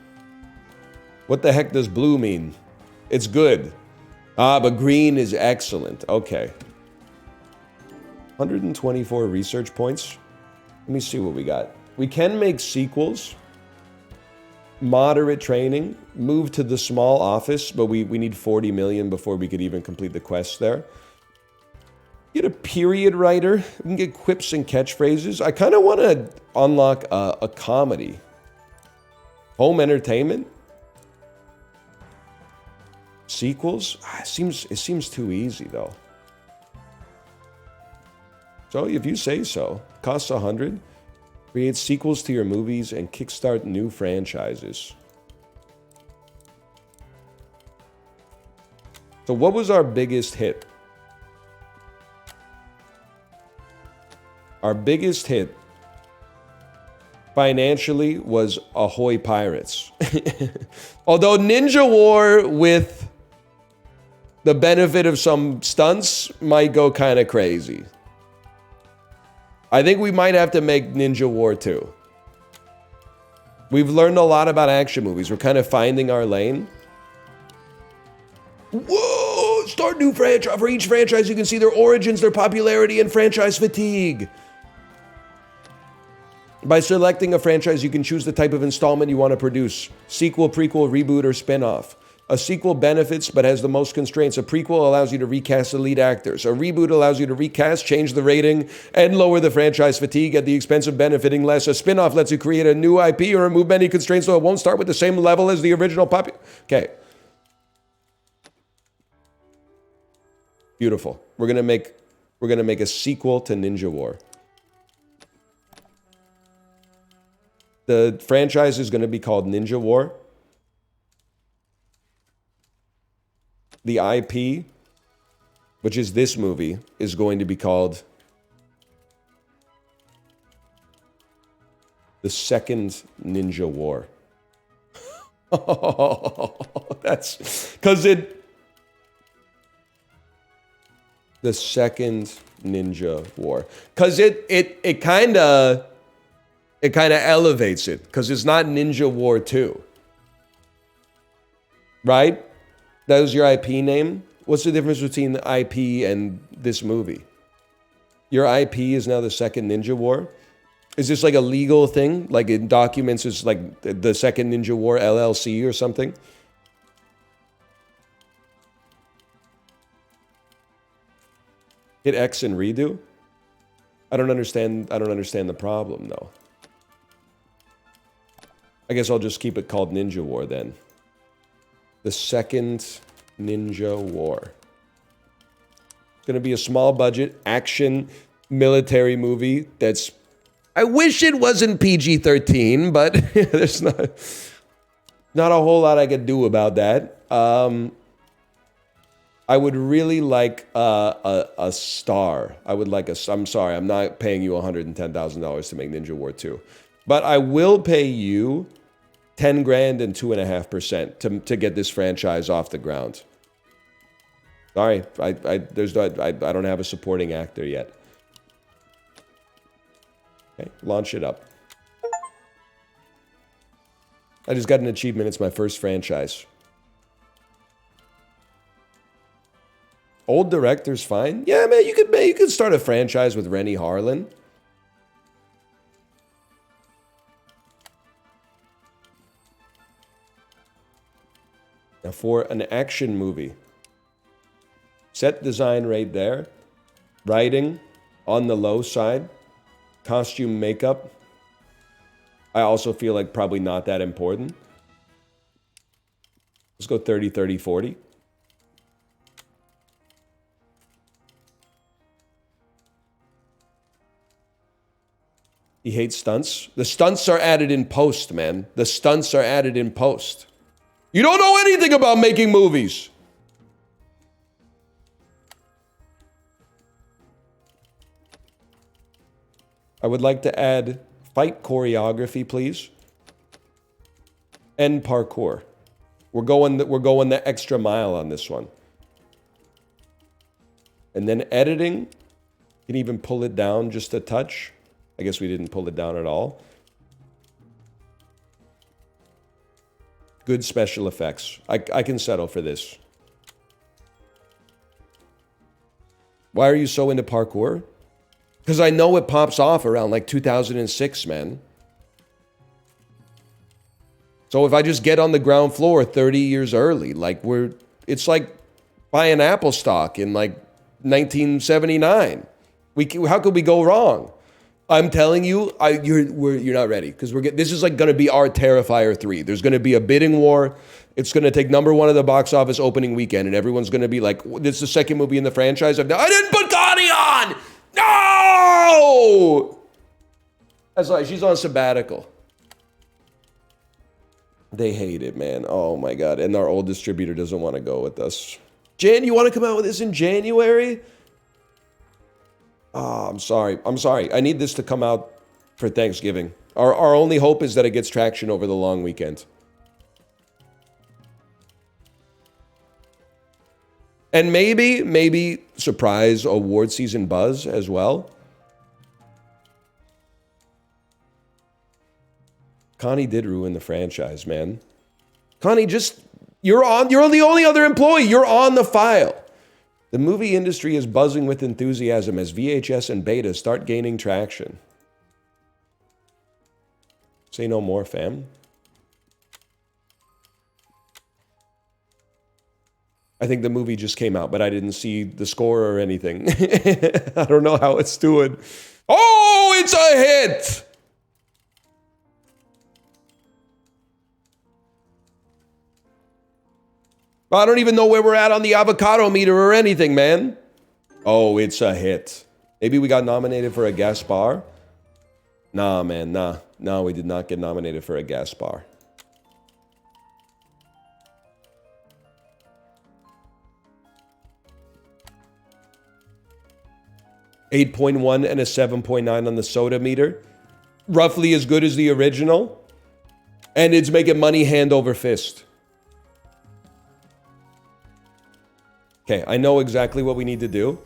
What the heck does blue mean? It's good. Ah, but green is excellent. Okay. 124 research points. Let me see what we got. We can make sequels. Moderate training. Move to the small office, but we need 40 million before we could even complete the quest there. Get a period writer. We can get quips and catchphrases. I kind of want to unlock a comedy. Home entertainment. Sequels? It seems too easy though. So if you say so, costs 100. Create sequels to your movies and kickstart new franchises. So what was our biggest hit? Our biggest hit financially was Ahoy Pirates. Although Ninja War with the benefit of some stunts might go kind of crazy. I think we might have to make Ninja War 2. We've learned a lot about action movies. We're kind of finding our lane. Whoa! Start new franchise. For each franchise, you can see their origins, their popularity, and franchise fatigue. By selecting a franchise, you can choose the type of installment you want to produce. Sequel, prequel, reboot, or spin-off. A sequel benefits but has the most constraints. A prequel allows you to recast the lead actors. A reboot allows you to recast, change the rating, and lower the franchise fatigue at the expense of benefiting less. A spin-off lets you create a new IP or remove many constraints so it won't start with the same level as the original Okay. Beautiful. We're gonna make a sequel to Ninja War. The franchise is gonna be called Ninja War. The IP, which is this movie, is going to be called The Second Ninja War. That's because The Second Ninja War. Because it kind of elevates it. Because it's not Ninja War 2. Right? That was your IP name? What's the difference between the IP and this movie? Your IP is now The Second Ninja War? Is this like a legal thing? Like in documents, it's like The Second Ninja War LLC or something? Hit X and redo? I don't understand the problem though. I guess I'll just keep it called Ninja War then. The Second Ninja War. It's going to be a small budget action military movie that's... I wish it wasn't PG-13, but there's not a whole lot I could do about that. I would really like a star. I would like a... I'm sorry, I'm not paying you $110,000 to make Ninja War 2. But I will pay you 10 grand and 2.5% to get this franchise off the ground. Sorry, I don't have a supporting actor yet. Okay, launch it up. I just got an achievement. It's my first franchise. Old director's fine. Yeah, man, you could start a franchise with Rennie Harlan. Now for an action movie, set design right there, writing on the low side, costume makeup, I also feel like probably not that important. Let's go 30, 30, 40. He hates stunts. The stunts are added in post, man. The stunts are added in post. You don't know anything about making movies. I would like to add fight choreography, please. And parkour. We're going the extra mile on this one. And then editing, you can even pull it down just a touch. I guess we didn't pull it down at all. Good special effects. I can settle for this. Why are you so into parkour? Because I know it pops off around like 2006, man. So if I just get on the ground floor 30 years early, like it's like buying Apple stock in like 1979. How could we go wrong? I'm telling you, you're not ready because this is like going to be our Terrifier 3. There's going to be a bidding war. It's going to take #1 of the box office opening weekend, and everyone's going to be like, "This is the second movie in the franchise." I didn't put Connie on. No. That's like she's on sabbatical. They hate it, man. Oh my god! And our old distributor doesn't want to go with us. Jan, you want to come out with this in January? Oh, I'm sorry. I'm sorry. I need this to come out for Thanksgiving. Our only hope is that it gets traction over the long weekend. And maybe surprise award season buzz as well. Connie did ruin the franchise, man. Connie, you're the only other employee. You're on the file. The movie industry is buzzing with enthusiasm as VHS and beta start gaining traction. Say no more, fam. I think the movie just came out, but I didn't see the score or anything. I don't know how it's doing. Oh, it's a hit! I don't even know where we're at on the avocado meter or anything, man. Oh, it's a hit. Maybe we got nominated for a Gaspar? Nah, man, nah. No, we did not get nominated for a Gaspar. $8.1 and a 7.9 on the soda meter. Roughly as good as the original. And it's making money hand over fist. Okay, I know exactly what we need to do.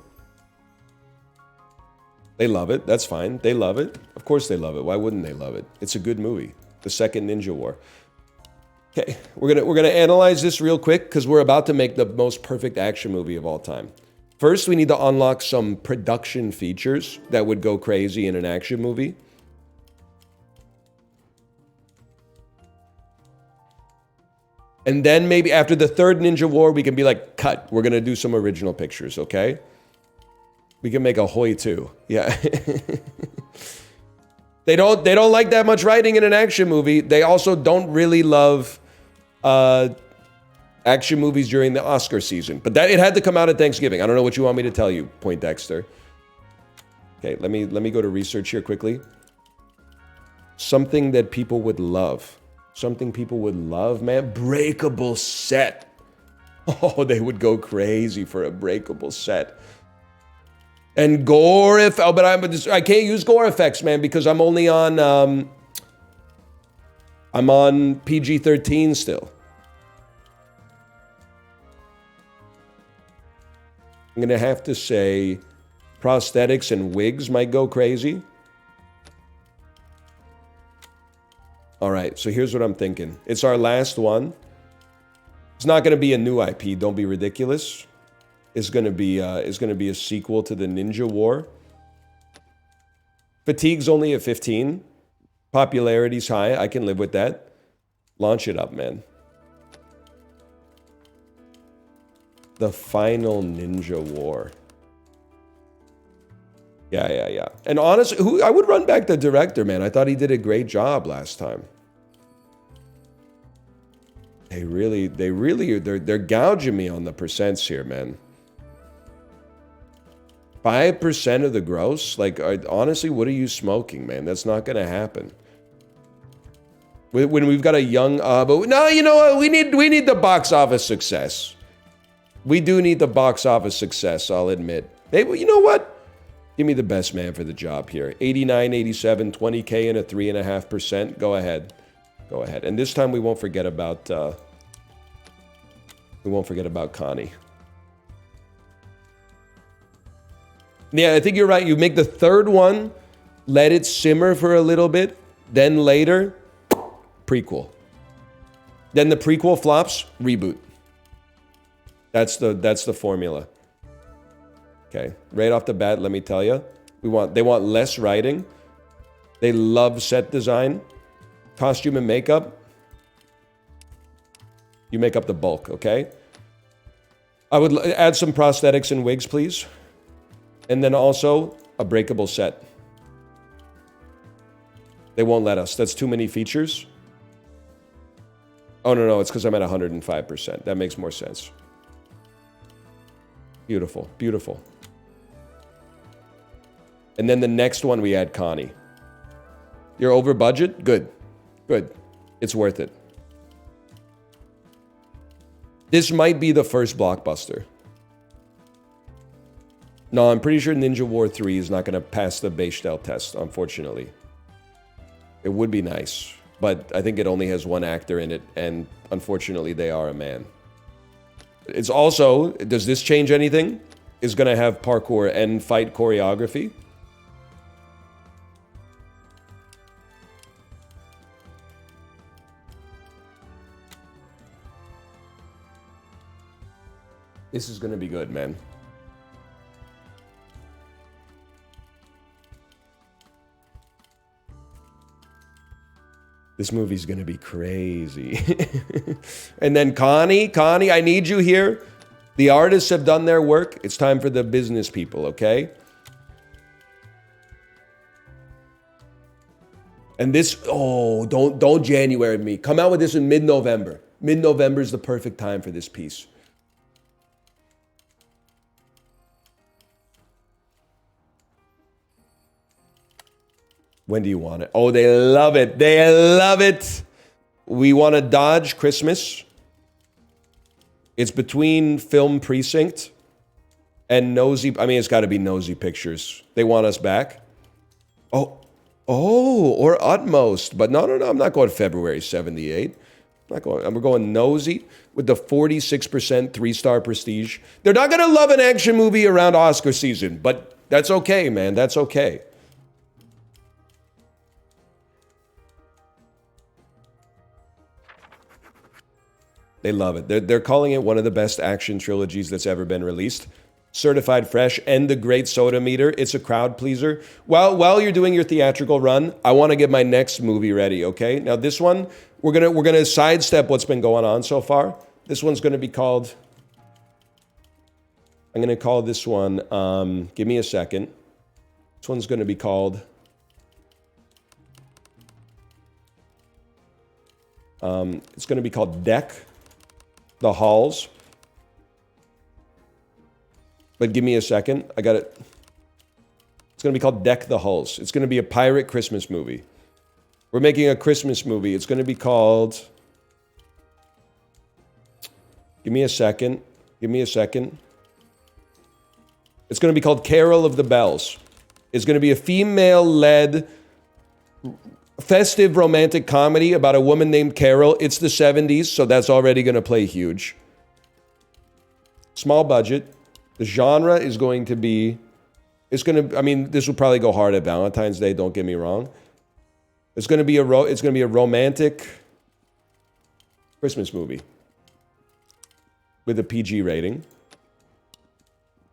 They love it. That's fine. They love it. Of course they love it. Why wouldn't they love it? It's a good movie. The second Ninja War. Okay, we're gonna analyze this real quick because we're about to make the most perfect action movie of all time. First, we need to unlock some production features that would go crazy in an action movie. And then maybe after the third Ninja War, we can be like, cut. We're going to do some original pictures, okay? We can make a Hoi too. Yeah. They don't like that much writing in an action movie. They also don't really love action movies during the Oscar season. But it had to come out at Thanksgiving. I don't know what you want me to tell you, Poindexter. Okay, let me go to research here quickly. Something that people would love. Something people would love, man. Breakable set. Oh, they would go crazy for a breakable set. And gore but I can't use gore effects, man, because I'm only on I'm on PG-13 still. I'm gonna have to say prosthetics and wigs might go crazy. All right, so here's what I'm thinking. It's our last one. It's not going to be a new IP. Don't be ridiculous. It's going to be a sequel to the Ninja War. Fatigue's only at 15. Popularity's high. I can live with that. Launch it up, man. The final Ninja War. Yeah. And honestly, I would run back the director, man. I thought he did a great job last time. They're gouging me on the percents here, man. 5% of the gross? Like, honestly, what are you smoking, man? That's not going to happen. When we've got a young, but no, you know what? We need the box office success. We do need the box office success, I'll admit. Hey, well, you know what? Give me the best man for the job here. 89, 87, 20K and a 3.5%. Go ahead. Go ahead. And this time we won't forget about Connie. Yeah, I think you're right. You make the third one, let it simmer for a little bit, then later, prequel. Then the prequel flops, reboot. That's the formula. Okay, right off the bat, let me tell you, they want less writing. They love set design, costume and makeup. You make up the bulk, okay? I would add some prosthetics and wigs, please. And then also a breakable set. They won't let us. That's too many features. Oh, no, it's because I'm at 105%. That makes more sense. Beautiful, beautiful. And then the next one we add Connie. You're over budget? Good. Good. It's worth it. This might be the first blockbuster. No, I'm pretty sure Ninja War 3 is not going to pass the Bechdel test, unfortunately. It would be nice, but I think it only has one actor in it, and unfortunately they are a man. It's also, does this change anything? Is going to have parkour and fight choreography. This is going to be good, man. This movie's going to be crazy. And then Connie, I need you here. The artists have done their work. It's time for the business people, okay? And this, oh, don't January me. Come out with this in mid-November. Mid-November is the perfect time for this piece. When do you want it? Oh, they love it. They love it. We want to dodge Christmas. It's between Film Precinct and Nosy. I mean, it's got to be Nosy Pictures. They want us back. Oh, or Utmost. But no. I'm not going February 78. We're going Nosy with the 46% 3-star prestige. They're not going to love an action movie around Oscar season, but that's okay, man. That's okay. They love it. They're calling it one of the best action trilogies that's ever been released. Certified fresh and the great soda meter. It's a crowd pleaser. While you're doing your theatrical run, I want to get my next movie ready, okay? Now this one, we're gonna sidestep what's been going on so far. This one's gonna be called, I'm gonna call this one, give me a second. This one's gonna be called, it's gonna be called Deck the Halls. But give me a second. I got it. It's going to be called Deck the Hulls. It's going to be a pirate Christmas movie. We're making a Christmas movie. It's going to be called... Give me a second. Give me a second. It's going to be called Carol of the Bells. It's going to be a female-led festive romantic comedy about a woman named Carol. It's the 70s, so that's already going to play huge. Small budget. The genre is going to be, I mean, this will probably go hard at Valentine's Day, don't get me wrong. It's going to be a romantic Christmas movie with a PG rating.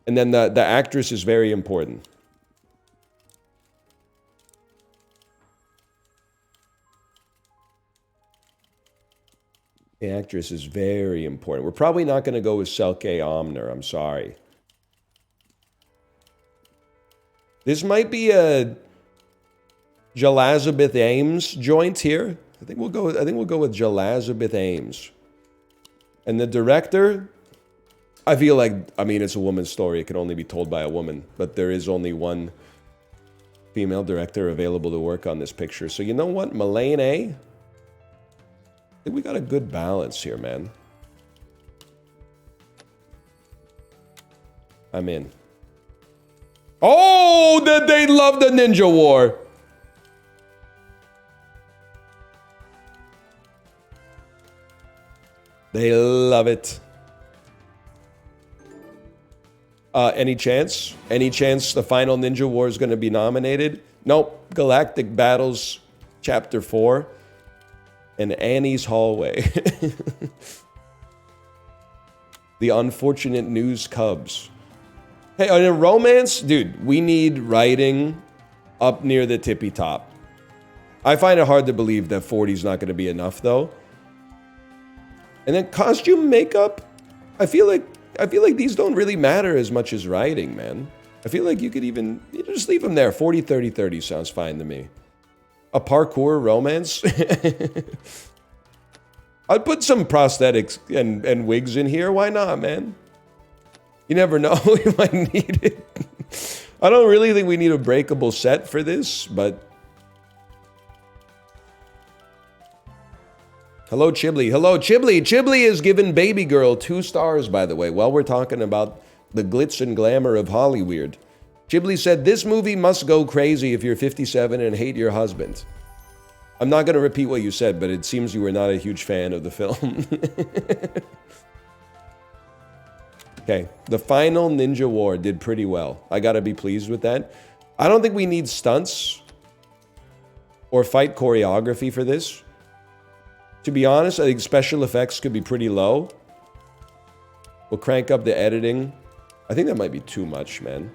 And then the actress is very important. The actress is very important. We're probably not going to go with Selke Omner. I'm sorry. This might be a Jalazabeth Ames joint here. I think we'll go with Jalazabeth Ames. And the director, I feel like, I mean, it's a woman's story. It can only be told by a woman. But there is only one female director available to work on this picture. So you know what? Melaine A? I think we got a good balance here, man. I'm in. Oh, that they love the Ninja War. They love it. Any chance? Any chance the final Ninja War is going to be nominated? Nope. Galactic Battles, Chapter 4. And Annie's Hallway. The Unfortunate News Cubs. Hey, in a romance, dude, we need writing up near the tippy top. I find it hard to believe that 40 is not going to be enough, though. And then costume makeup, I feel like these don't really matter as much as writing, man. I feel like you could even just leave them there. 40, 30, 30 sounds fine to me. A parkour romance? I'd put some prosthetics and wigs in here. Why not, man? You never know. We might need it. I don't really think we need a breakable set for this, but... Hello, Chibli. Hello, Chibli. Chibli is giving Baby Girl 2 stars, by the way, while we're talking about the glitz and glamour of Hollyweird. Chibli said, this movie must go crazy if you're 57 and hate your husband. I'm not going to repeat what you said, but it seems you were not a huge fan of the film. Okay, the final Ninja War did pretty well. I got to be pleased with that. I don't think we need stunts or fight choreography for this. To be honest, I think special effects could be pretty low. We'll crank up the editing. I think that might be too much, man.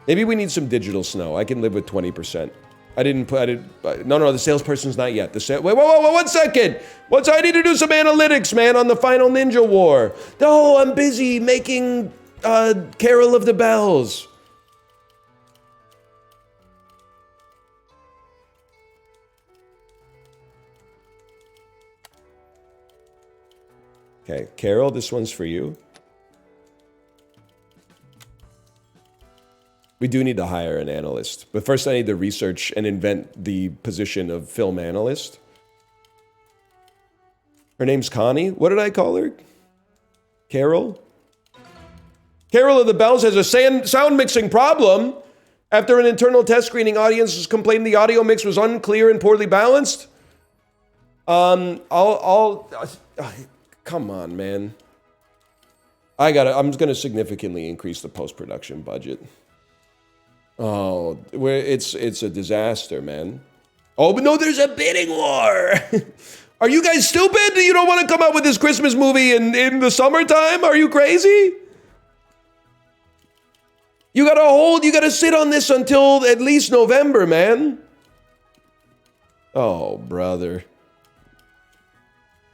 Maybe we need some digital snow. I can live with 20%. No, the salesperson's not yet. Wait, whoa, 1 second. I need to do some analytics, man, on the final Ninja War. No, I'm busy making Carol of the Bells. Okay, Carol, this one's for you. We do need to hire an analyst. But first I need to research and invent the position of film analyst. Her name's Connie. What did I call her? Carol? Carol of the Bells has a sound mixing problem. After an internal test screening, audiences complained the audio mix was unclear and poorly balanced. Come on, man. I'm gonna significantly increase the post-production budget. Oh, it's a disaster, man. Oh, but no, there's a bidding war. Are you guys stupid? You don't want to come out with this Christmas movie in the summertime? Are you crazy? You gotta sit on this until at least November, man. Oh, brother.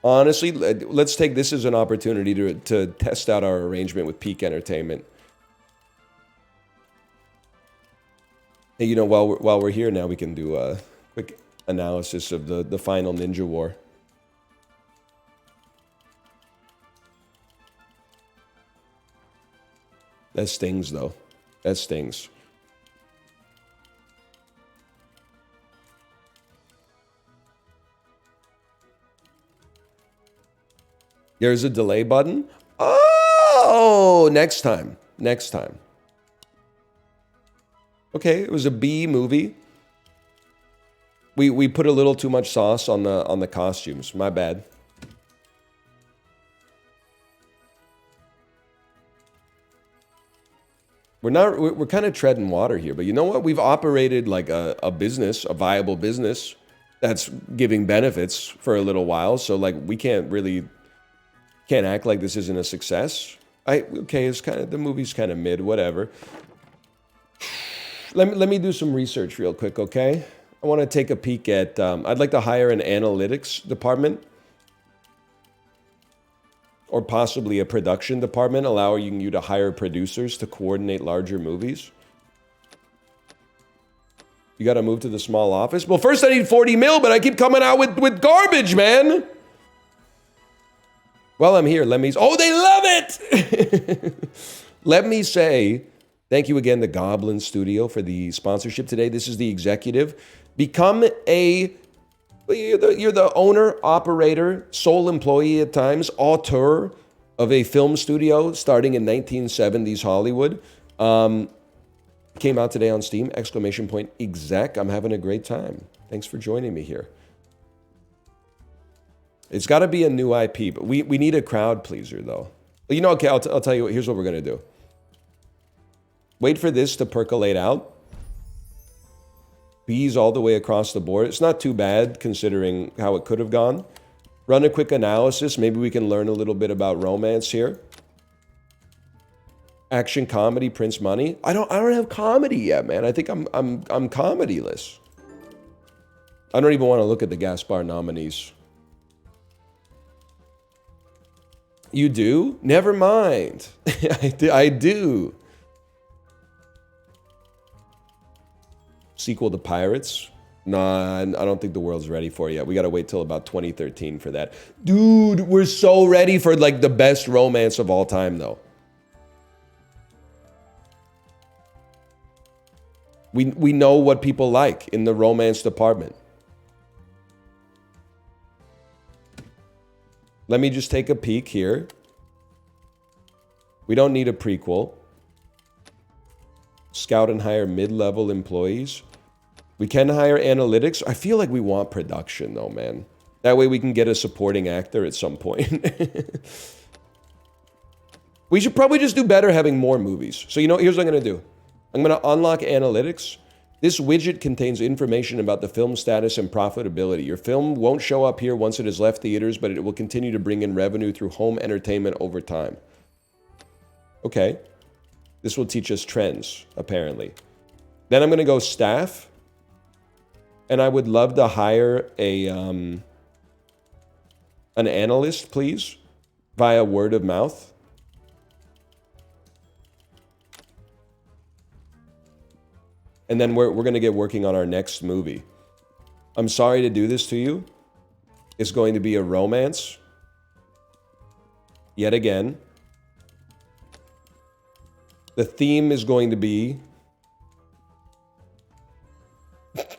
Honestly, let's take this as an opportunity to test out our arrangement with Peak Entertainment. Hey, you know, while we're here now, we can do a quick analysis of the final Ninja War. That stings, though. That stings. There's a delay button. Oh, next time. Next time. Okay, it was a B movie. We put a little too much sauce on the costumes. My bad. We're kind of treading water here, but you know what? We've operated like a business, a viable business that's giving benefits for a little while. So like we can't act like this isn't a success. Okay, it's kind of, the movie's kind of mid, whatever. Let me do some research real quick, okay? I want to take a peek at, I'd like to hire an analytics department or possibly a production department, allowing you to hire producers to coordinate larger movies. You got to move to the small office? Well, first I need 40 mil, but I keep coming out with garbage, man. Well, I'm here. Oh, they love it! Let me say, thank you again to Goblin Studio for the sponsorship today. This is the executive. Become you're the owner, operator, sole employee at times, auteur of a film studio starting in 1970s Hollywood. Came out today on Steam, ! Exec. I'm having a great time. Thanks for joining me here. It's got to be a new IP, but we need a crowd pleaser, though. You know, okay, I'll tell you, here's what we're going to do. Wait for this to percolate out. B's all the way across the board. It's not too bad, considering how it could have gone. Run a quick analysis. Maybe we can learn a little bit about romance here. Action, comedy, Prince Money. I don't have comedy yet, man. I think I'm comedyless. I don't even want to look at the Gaspar nominees. You do? Never mind. I do. Sequel to Pirates. Nah, I don't think the world's ready for it yet. We gotta wait till about 2013 for that. Dude, we're so ready for like the best romance of all time though. We know what people like in the romance department. Let me just take a peek here. We don't need a prequel. Scout and hire mid-level employees. We can hire analytics. I feel like we want production though, man. That way we can get a supporting actor at some point. We should probably just do better having more movies. So here's what I'm gonna do. I'm gonna unlock analytics. This widget contains information about the film status and profitability. Your film won't show up here once it has left theaters, but it will continue to bring in revenue through home entertainment over time. Okay. This will teach us trends, apparently. Then I'm gonna go staff. And I would love to hire an analyst, please, via word of mouth. And then we're going to get working on our next movie. I'm sorry to do this to you. It's going to be a romance. Yet again. The theme is going to be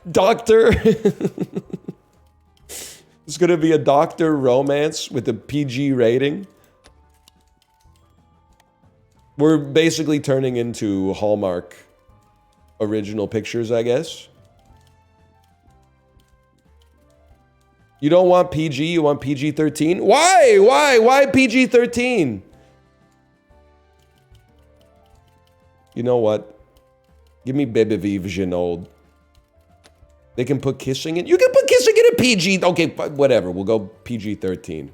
doctor. It's going to be a doctor romance with a PG rating. We're basically turning into Hallmark original pictures, I guess. You don't want PG, you want PG-13? Why? Why PG-13? You know what? Give me Bebe Vive Genold. They can put kissing in. You can put kissing in a PG. Okay, whatever. We'll go PG-13.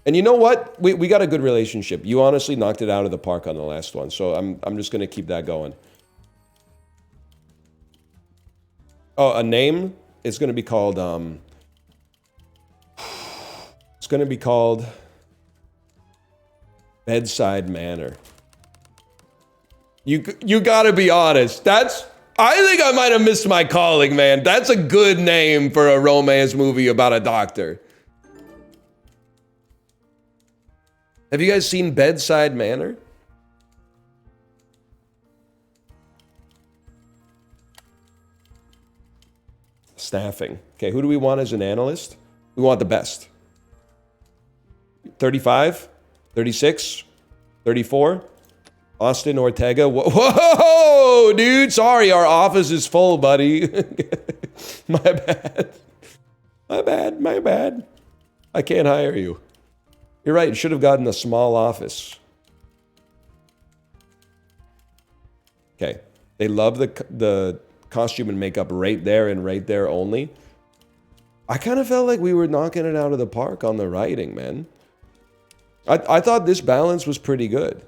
And you know what? We got a good relationship. You honestly knocked it out of the park on the last one. So I'm just going to keep that going. Oh, a name? It's going to be called... It's going to be called... Bedside Manor. You got to be honest. I think I might have missed my calling, man. That's a good name for a romance movie about a doctor. Have you guys seen Bedside Manor? Staffing. Okay, who do we want as an analyst? We want the best. 35? 36? 34? Austin Ortega. Whoa, dude. Sorry, our office is full, buddy. My bad. My bad. I can't hire you. You're right. You should have gotten a small office. Okay. They love the costume and makeup right there and right there only. I kind of felt like we were knocking it out of the park on the writing, man. I thought this balance was pretty good.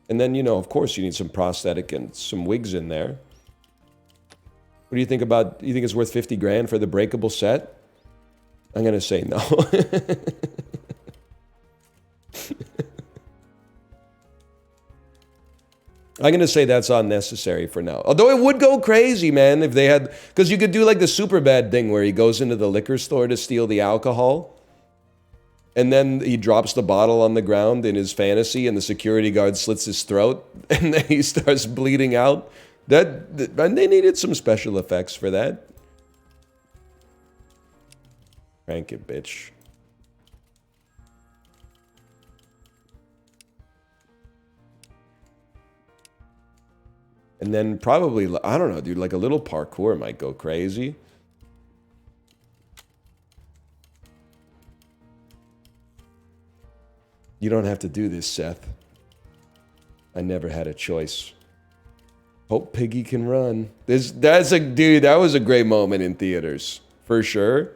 And then, of course, you need some prosthetic and some wigs in there. What do you think about, you think it's worth 50 grand for the breakable set? I'm going to say no. I'm going to say that's unnecessary for now. Although it would go crazy, man, if they had, because you could do like the Superbad thing where he goes into the liquor store to steal the alcohol. And then he drops the bottle on the ground in his fantasy and the security guard slits his throat and then he starts bleeding out. And they needed some special effects for that. Crank it, bitch. And then probably, I don't know, dude, like a little parkour might go crazy. You don't have to do this, Seth. I never had a choice. Hope Piggy can run. That's a dude, that was a great moment in theaters. For sure.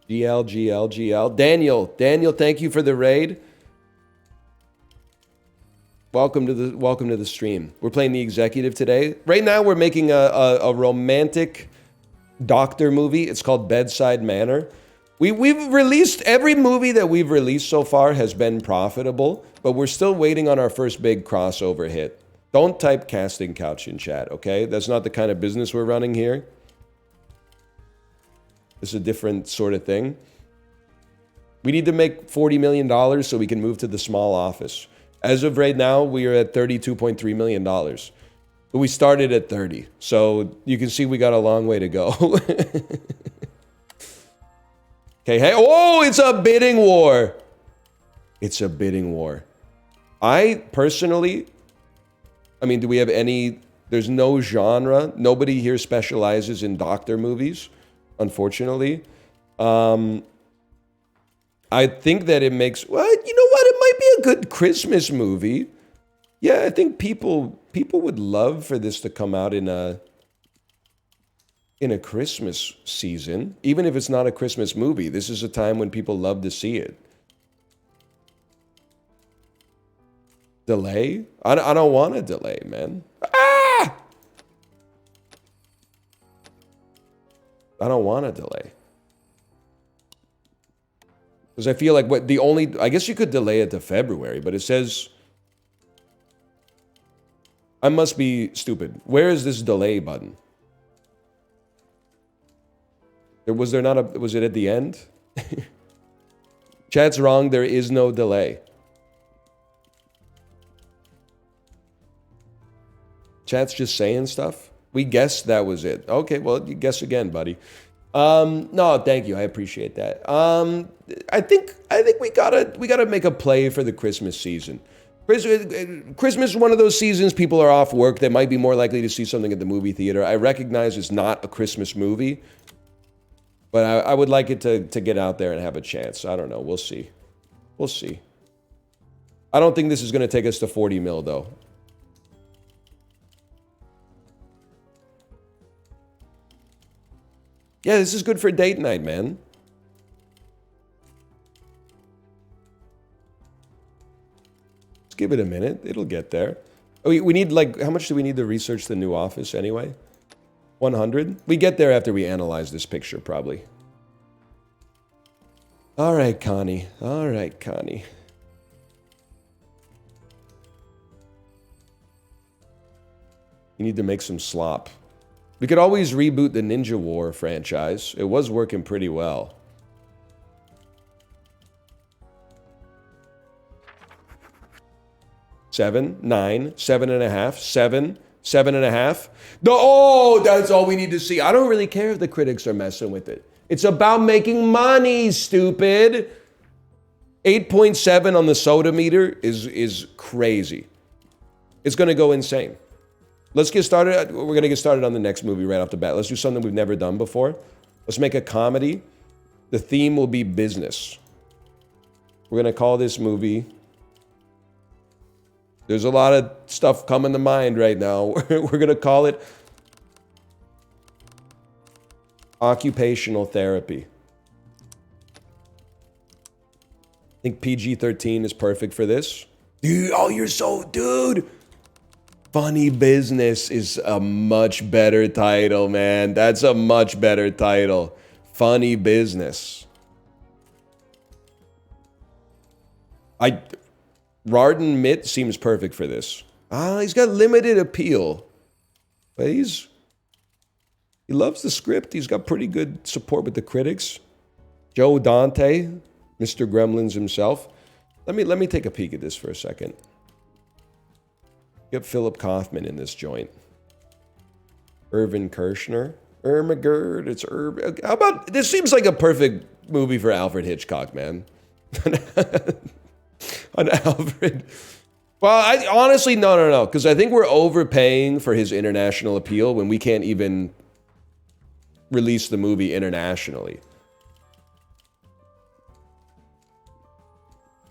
GL. Daniel, thank you for the raid. Welcome to the stream. We're playing The Executive today. Right now we're making a romantic doctor movie. It's called Bedside Manor. We've released, every movie that we've released so far has been profitable, but we're still waiting on our first big crossover hit. Don't type casting couch in chat, okay? That's not the kind of business we're running here. It's a different sort of thing. We need to make $40 million so we can move to the small office. As of right now, we are at $32.3 million. But we started at 30. So you can see we got a long way to go. Okay, hey, oh, it's a bidding war. It's a bidding war. I personally, I mean, do we have any, there's no genre. Nobody here specializes in doctor movies, unfortunately. I think that it makes, well, you know what? It might be a good Christmas movie. Yeah, I think people would love for this to come out in a Christmas season. Even if it's not a Christmas movie, this is a time when people love to see it. Delay? I don't want to delay, man. Ah! I don't want to delay. Because I feel like what the only, I guess you could delay it to February, but it says, I must be stupid. Where is this delay button? Was there not a, was it at the end? Chat's wrong, there is no delay. Chat's just saying stuff. We guessed that was it. Okay, well, you guess again, buddy. No, thank you. I appreciate that. I think we gotta make a play for the Christmas season. Christmas is one of those seasons people are off work. They might be more likely to see something at the movie theater. I recognize it's not a Christmas movie, but I would like it to get out there and have a chance. I don't know. We'll see. We'll see. I don't think this is going to take us to 40 mil, though. Yeah, this is good for date night, man. Let's give it a minute. It'll get there. We need, like, how much do we need to research the new office anyway? 100? We get there after we analyze this picture, probably. All right, Connie. All right, Connie. You need to make some slop. We could always reboot the Ninja War franchise. It was working pretty well. Seven, 9, 7.5, 7, 7.5. Oh, that's all we need to see. I don't really care if the critics are messing with it. It's about making money, stupid. 8.7 on the soda meter is crazy. It's going to go insane. Let's get started. We're going to get started on the next movie right off the bat. Let's do something we've never done before. Let's make a comedy. The theme will be business. We're going to call this movie... There's a lot of stuff coming to mind right now. We're going to call it occupational therapy. I think PG-13 is perfect for this. Dude, oh, you're so... Dude! Funny Business is a much better title, man. That's a much better title. Funny Business. Rarden Mitt seems perfect for this. He's got limited appeal. But he loves the script. He's got pretty good support with the critics. Joe Dante, Mr. Gremlins himself. Let me take a peek at this for a second. Get Philip Kaufman in this joint. Irvin Kershner. Ermagerd. It's Irvin. How about, this seems like a perfect movie for Alfred Hitchcock, man. On Alfred. Well, honestly, no. Because I think we're overpaying for his international appeal when we can't even release the movie internationally.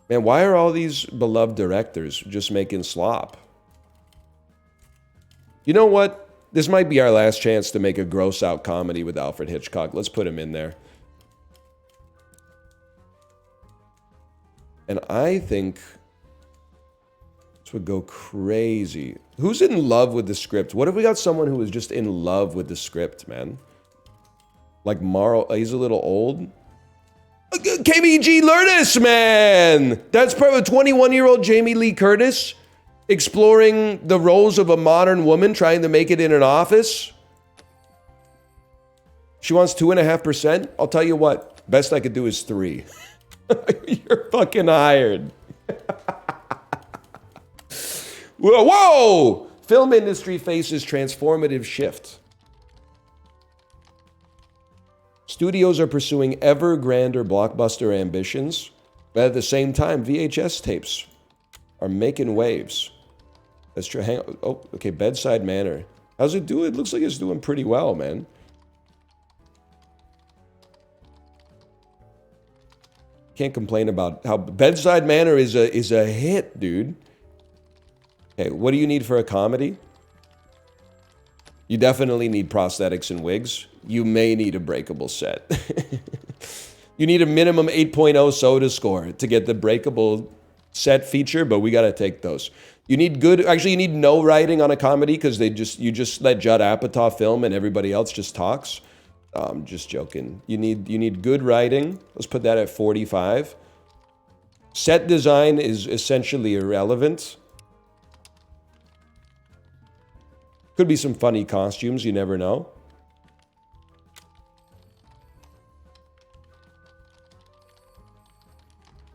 Man, why are all these beloved directors just making slop? You know what? This might be our last chance to make a gross out comedy with Alfred Hitchcock. Let's put him in there. And I think this would go crazy. Who's in love with the script? What if we got someone who was just in love with the script, man? Like Marl, he's a little old. KBG Curtis, man. That's probably 21-year-old Jamie Lee Curtis exploring the roles of a modern woman trying to make it in an office. She wants 2.5%. I'll tell you what, best I could do is 3. You're fucking hired. Whoa! Film industry faces transformative shift. Studios are pursuing ever grander blockbuster ambitions, but at the same time, VHS tapes are making waves. That's true. Okay, Bedside Manor. How's it doing? It looks like it's doing pretty well, man. Can't complain about how Bedside Manor is a hit, dude. Okay, what do you need for a comedy? You definitely need prosthetics and wigs. You may need a breakable set. You need a minimum 8.0 soda score to get the breakable set feature, but we gotta take those. You need actually you need no writing on a comedy because you just let Judd Apatow film and everybody else just talks. I'm just joking. You need good writing. Let's put that at 45. Set design is essentially irrelevant. Could be some funny costumes, you never know.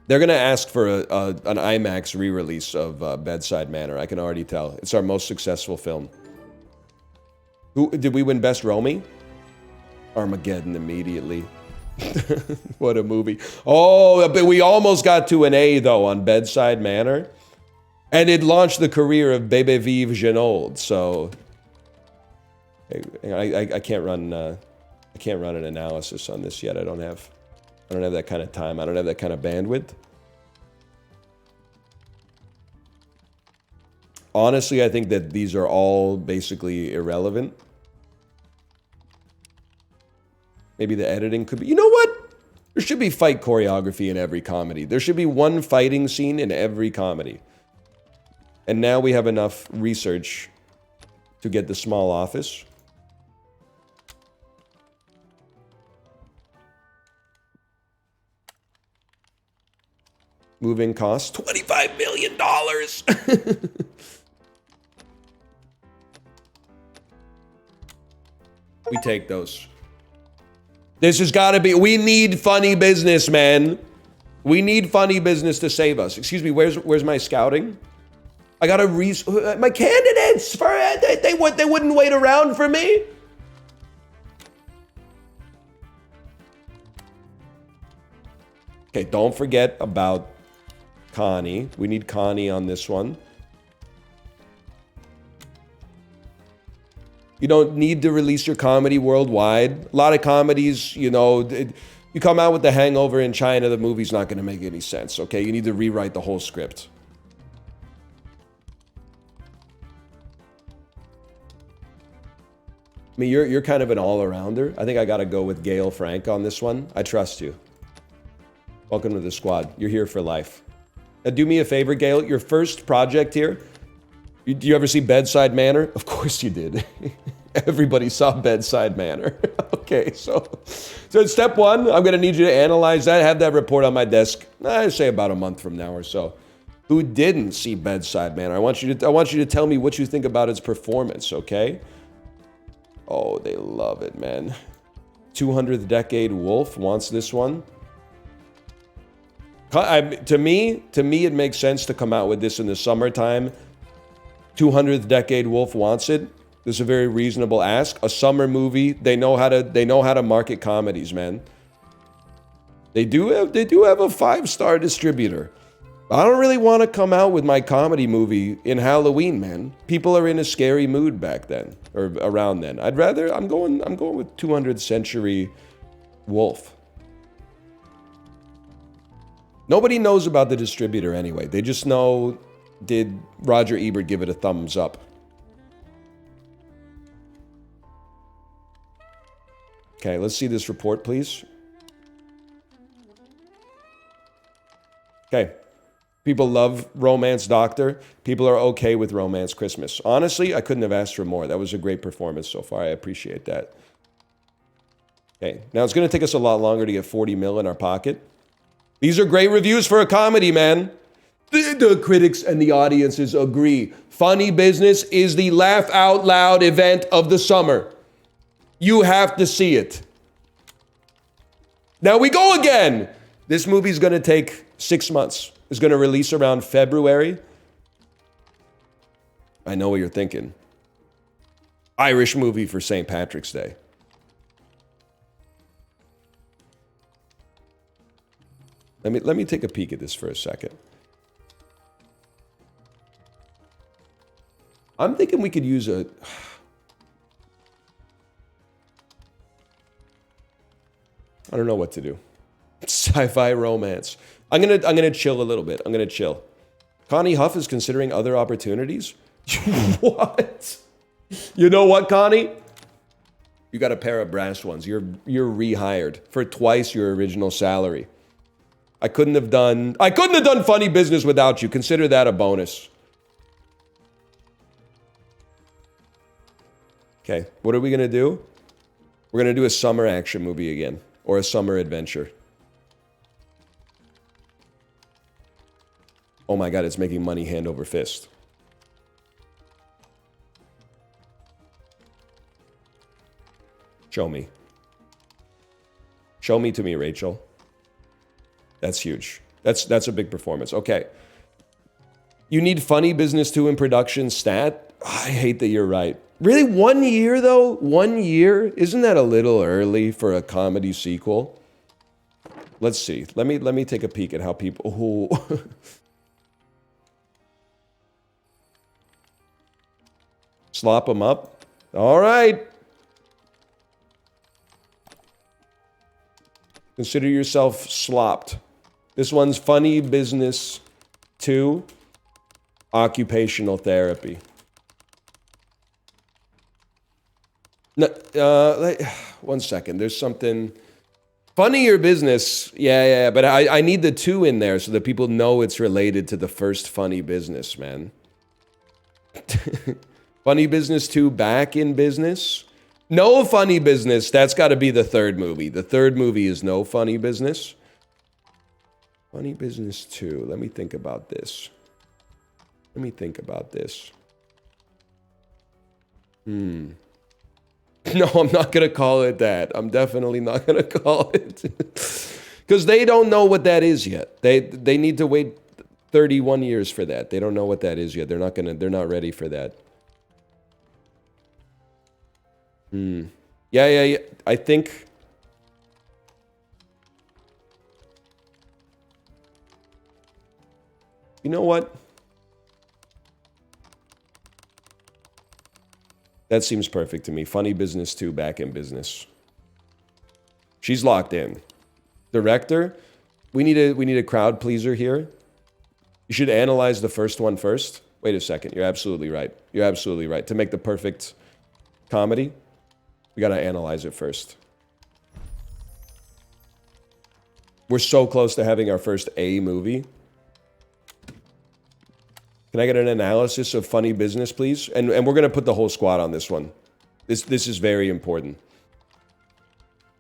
They're going to ask for an IMAX re-release of Bedside Manor. I can already tell. It's our most successful film. Did we win Best Romy? Armageddon immediately. What a movie. Oh, but we almost got to an A, though, on Bedside Manor. And it launched the career of Bebe Vive Genold, so... I can't run an analysis on this yet. I don't have that kind of time. I don't have that kind of bandwidth. Honestly, I think that these are all basically irrelevant. Maybe the editing could be... You know what? There should be fight choreography in every comedy. There should be one fighting scene in every comedy. And now we have enough research to get the small office. Moving costs, $25 million. We take those. This has got to be, we need funny business, man. We need funny business to save us. Excuse me, where's my scouting? I got to my candidates for they wouldn't wait around for me. Okay, don't forget about Connie. We need Connie on this one. You don't need to release your comedy worldwide. A lot of comedies, you know, you come out with The Hangover in China, the movie's not going to make any sense, okay? You need to rewrite the whole script. I mean, you're kind of an all-arounder. I think I got to go with Gail Frank on this one. I trust you. Welcome to the squad. You're here for life. Now, do me a favor, Gail. Your first project here, do you ever see Bedside Manor? Of course you did. Everybody saw Bedside Manor. Okay, so step one, I'm going to need you to analyze that, have that report on my desk, I'd say about a month from now or so. Who didn't see Bedside Manor? I want you to tell me what you think about its performance, okay? Oh, they love it, man. 200th Decade Wolf wants this one. To me, it makes sense to come out with this in the summertime. 200th Decade Wolf wants it. This is a very reasonable ask. A summer movie. They know how to market comedies, man. They do have a 5-star distributor. I don't really want to come out with my comedy movie in Halloween, man. People are in a scary mood back then or around then. I'm going with 200th Century Wolf. Nobody knows about the distributor anyway. They just know, did Roger Ebert give it a thumbs up? Okay, let's see this report, please. Okay. People love Romance Doctor. People are okay with Romance Christmas. Honestly, I couldn't have asked for more. That was a great performance so far. I appreciate that. Okay, now it's going to take us a lot longer to get 40 mil in our pocket. These are great reviews for a comedy, man. The critics and the audiences agree. Funny Business is the laugh out loud event of the summer. You have to see it. Now we go again. This movie's going to take 6 months. It's going to release around February. I know what you're thinking. Irish movie for St. Patrick's Day. Let me take a peek at this for a second. I'm thinking we could use a... I don't know what to do. Sci-fi romance. I'm gonna chill a little bit. I'm gonna chill. Connie Huff is considering other opportunities? What? You know what, Connie? You got a pair of brass ones. You're rehired for twice your original salary. I couldn't have done Funny Business without you. Consider that a bonus. Okay, what are we gonna do? We're gonna do a summer action movie again, or a summer adventure. Oh my God, it's making money hand over fist. Show me. Show me to me, Rachel. That's huge. That's a big performance. Okay. You need Funny Business 2 in production stat? I hate that you're right. Really? 1 year though? 1 year? Isn't that a little early for a comedy sequel? Let's see. Let me take a peek at how people who slop them up. All right. Consider yourself slopped. This one's Funny Business 2, occupational therapy. No, 1 second. There's something. Funnier Business. Yeah. But I need the 2 in there so that people know it's related to the first Funny Business, man. Funny Business 2, back in business. No Funny Business. That's got to be the third movie. The third movie is No Funny Business. Funny Business 2. Let me think about this. No, I'm not going to call it that. I'm definitely not going to call it. Because they don't know what that is yet. They need to wait 31 years for that. They don't know what that is yet. They're not ready for that. Yeah. I think... You know what? That seems perfect to me. Funny Business 2, back in business. She's locked in. Director, we need a crowd pleaser here. You should analyze the first one first. Wait a second. You're absolutely right. To make the perfect comedy, we got to analyze it first. We're so close to having our first A movie. Can I get an analysis of Funny Business, please? And we're going to put the whole squad on this one. This is very important.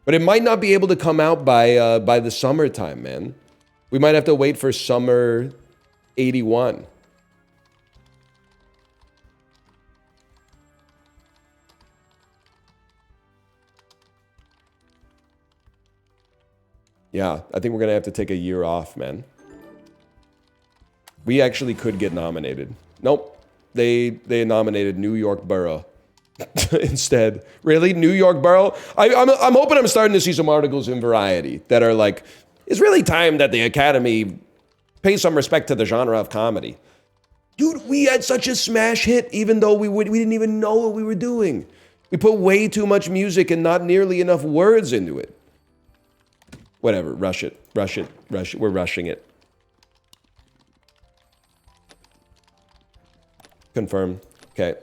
But it might not be able to come out by the summertime, man. We might have to wait for summer 81. Yeah, I think we're going to have to take a year off, man. We actually could get nominated. Nope. They nominated New York Borough instead. Really? New York Borough? I'm hoping I'm starting to see some articles in Variety that are like, it's really time that the Academy pay some respect to the genre of comedy. Dude, we had such a smash hit even though we didn't even know what we were doing. We put way too much music and not nearly enough words into it. Whatever, rush it. We're rushing it. Confirm. Okay.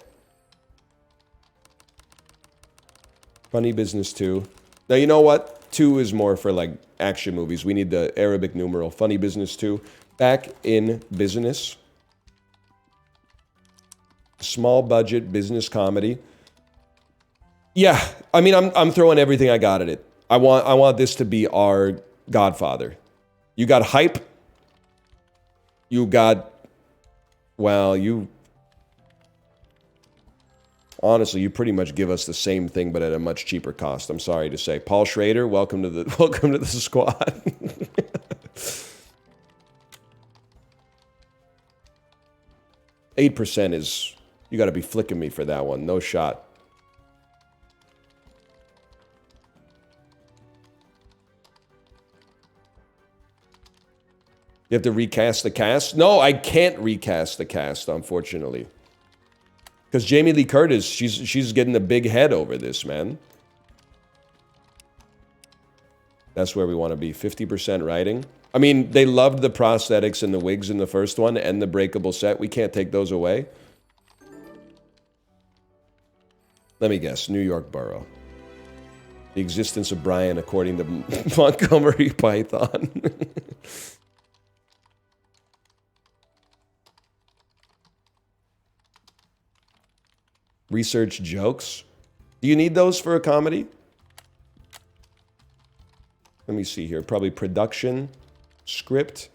Funny Business 2. Now, you know what? 2 is more for, like, action movies. We need the Arabic numeral. Funny Business 2. Back in business. Small budget business comedy. Yeah. I mean, I'm throwing everything I got at it. I want this to be our Godfather. You got hype. You got, well, you, honestly, you pretty much give us the same thing, but at a much cheaper cost. I'm sorry to say. Paul Schrader, welcome to the squad. 8% is, you got to be flicking me for that one. No shot. You have to recast the cast? No, I can't recast the cast, unfortunately. Because Jamie Lee Curtis, she's getting a big head over this, man. That's where we want to be. 50% writing. I mean, they loved the prosthetics and the wigs in the first one and the breakable set. We can't take those away. Let me guess. New York Borough. The existence of Brian according to Montgomery Python. Research jokes. Do you need those for a comedy? Let me see here. Probably production, script.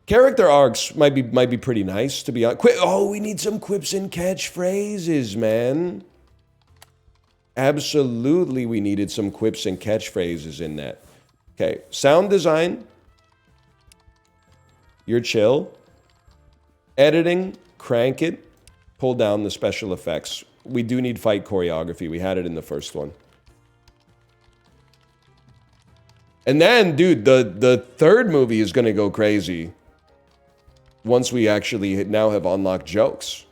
Character arcs might be pretty nice, to be honest. Oh, we need some quips and catchphrases, man. Absolutely, we needed some quips and catchphrases in that. Okay, sound design. You're chill. Editing, crank it. Pull down the special effects. We do need fight choreography. We had it in the first one. And then, dude, the third movie is going to go crazy once we actually now have unlocked jokes.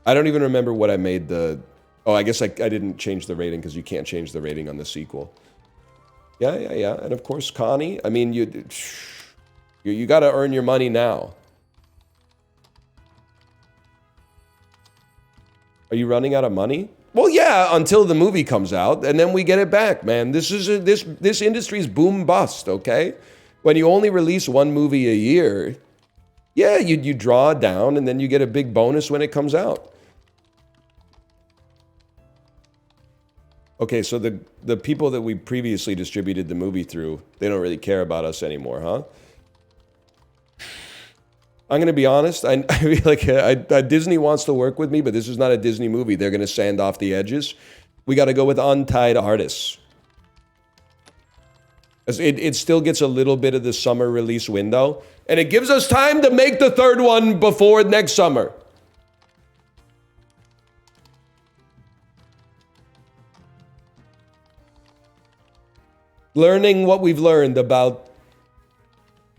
I don't even remember what I made the... Oh, I guess I didn't change the rating because you can't change the rating on the sequel. Yeah. And of course, Connie. I mean, you got to earn your money now. Are you running out of money? Well, yeah, until the movie comes out, and then we get it back, man. This industry's boom bust, okay? When you only release one movie a year, yeah, you draw it down, and then you get a big bonus when it comes out. Okay, so the people that we previously distributed the movie through, they don't really care about us anymore, huh? I'm going to be honest. I feel like Disney wants to work with me, but this is not a Disney movie. They're going to sand off the edges. We got to go with untied artists. It still gets a little bit of the summer release window, and it gives us time to make the third one before next summer. Learning what we've learned about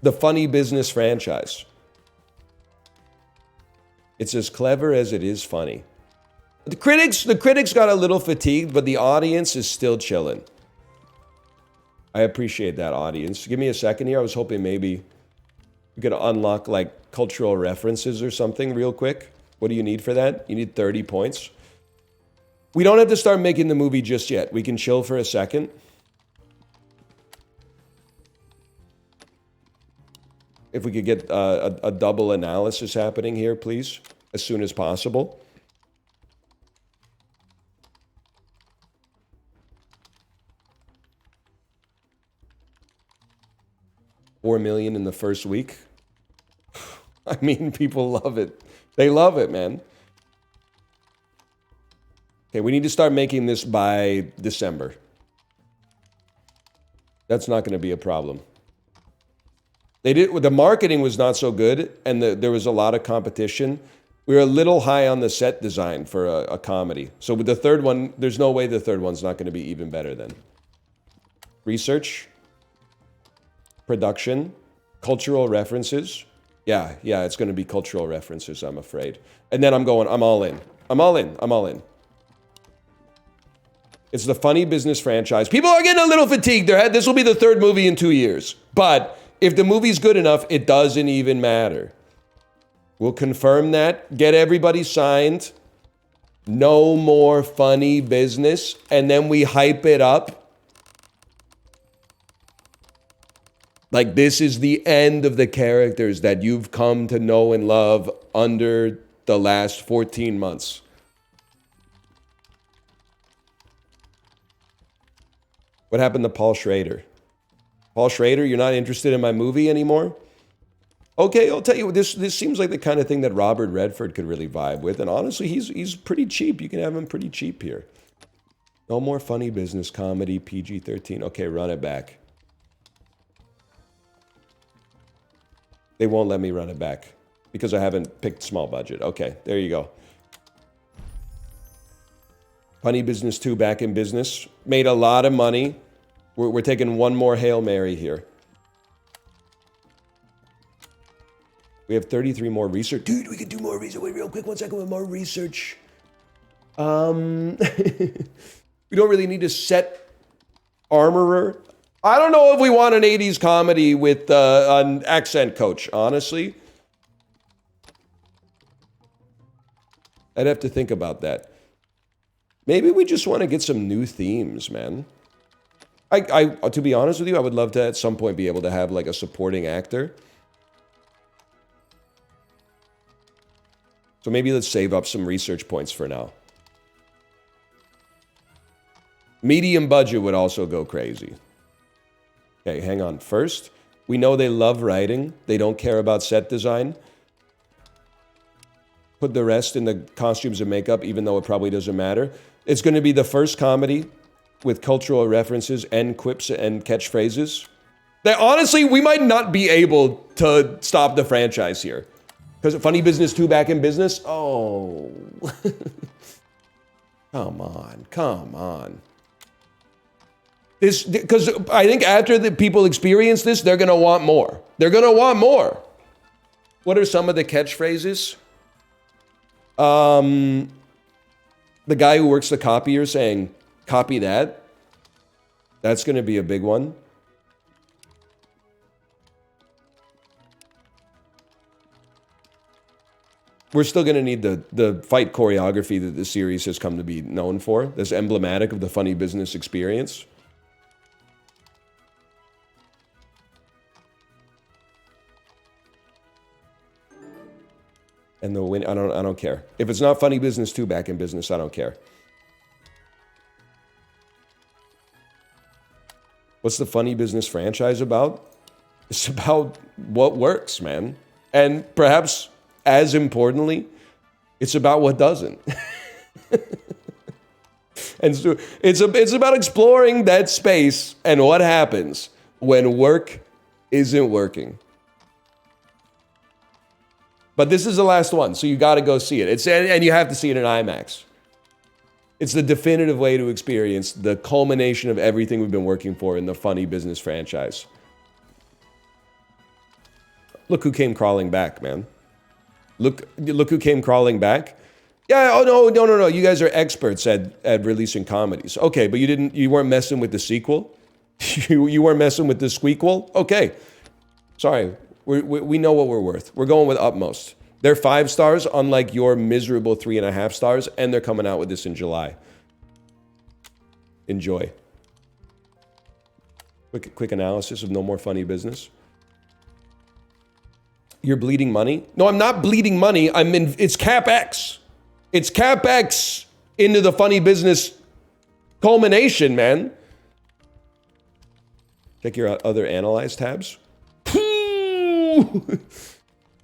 the funny business franchise. It's as clever as it is funny. The critics got a little fatigued, but the audience is still chilling. I appreciate that, audience. Give me a second here. I was hoping maybe we could unlock like cultural references or something real quick. What do you need for that? You need 30 points. We don't have to start making the movie just yet. We can chill for a second. If we could get a double analysis happening here, please, as soon as possible. $4 million in the first week. I mean, people love it. They love it, man. Okay, we need to start making this by December. That's not going to be a problem. The marketing was not so good, and there was a lot of competition. We were a little high on the set design for a comedy. So with the third one, there's no way the third one's not going to be even better then. Research, production, cultural references. Yeah, it's going to be cultural references, I'm afraid. And then I'm all in. I'm all in. It's the funny business franchise. People are getting a little fatigued. This will be the third movie in 2 years. But if the movie's good enough, it doesn't even matter. We'll confirm that, get everybody signed. No more funny business. And then we hype it up. Like this is the end of the characters that you've come to know and love under the last 14 months. What happened to Paul Schrader? Paul Schrader, you're not interested in my movie anymore? Okay, I'll tell you, this seems like the kind of thing that Robert Redford could really vibe with. And honestly, he's pretty cheap. You can have him pretty cheap here. No more funny business comedy, PG-13. Okay, run it back. They won't let me run it back because I haven't picked small budget. Okay, there you go. Funny Business 2 back in business. Made a lot of money. We're taking one more Hail Mary here. We have 33 more research. Dude, we could do more research. Wait, real quick, 1 second with more research. We don't really need a set armorer. I don't know if we want an 80s comedy with an accent coach, honestly. I'd have to think about that. Maybe we just want to get some new themes, man. To be honest with you, I would love to at some point be able to have like a supporting actor. So maybe let's save up some research points for now. Medium budget would also go crazy. Okay, hang on. First, we know they love writing. They don't care about set design. Put the rest in the costumes and makeup, even though it probably doesn't matter. It's going to be the first comedy with cultural references and quips and catchphrases. That honestly, we might not be able to stop the franchise here. Because Funny Business 2 back in business? Oh. Come on. Because I think after the people experience this, they're going to want more. They're going to want more. What are some of the catchphrases? The guy who works the copier saying, copy that. That's going to be a big one. We're still going to need the fight choreography that the series has come to be known for. That's emblematic of the Funny Business experience. And the win, I don't care. If it's not Funny Business 2 back in business, I don't care. What's the Funny Business franchise about? It's about what works, man. And perhaps, as importantly, it's about what doesn't. And so it's about exploring that space and what happens when work isn't working. But this is the last one, so you got to go see it. And you have to see it in IMAX. It's the definitive way to experience the culmination of everything we've been working for in the Funny Business franchise. Look who came crawling back, man. Look who came crawling back. Yeah, oh no. You guys are experts at releasing comedies. Okay, but you weren't messing with the sequel? you weren't messing with the squeakquel? Okay. Sorry. We know what we're worth. We're going with Utmost. They're 5 stars, unlike your miserable 3.5 stars, and they're coming out with this in July. Enjoy. Quick analysis of No More Funny Business. You're bleeding money? No, I'm not bleeding money. It's CapEx. It's CapEx into the Funny Business culmination, man. Check your other analyze tabs.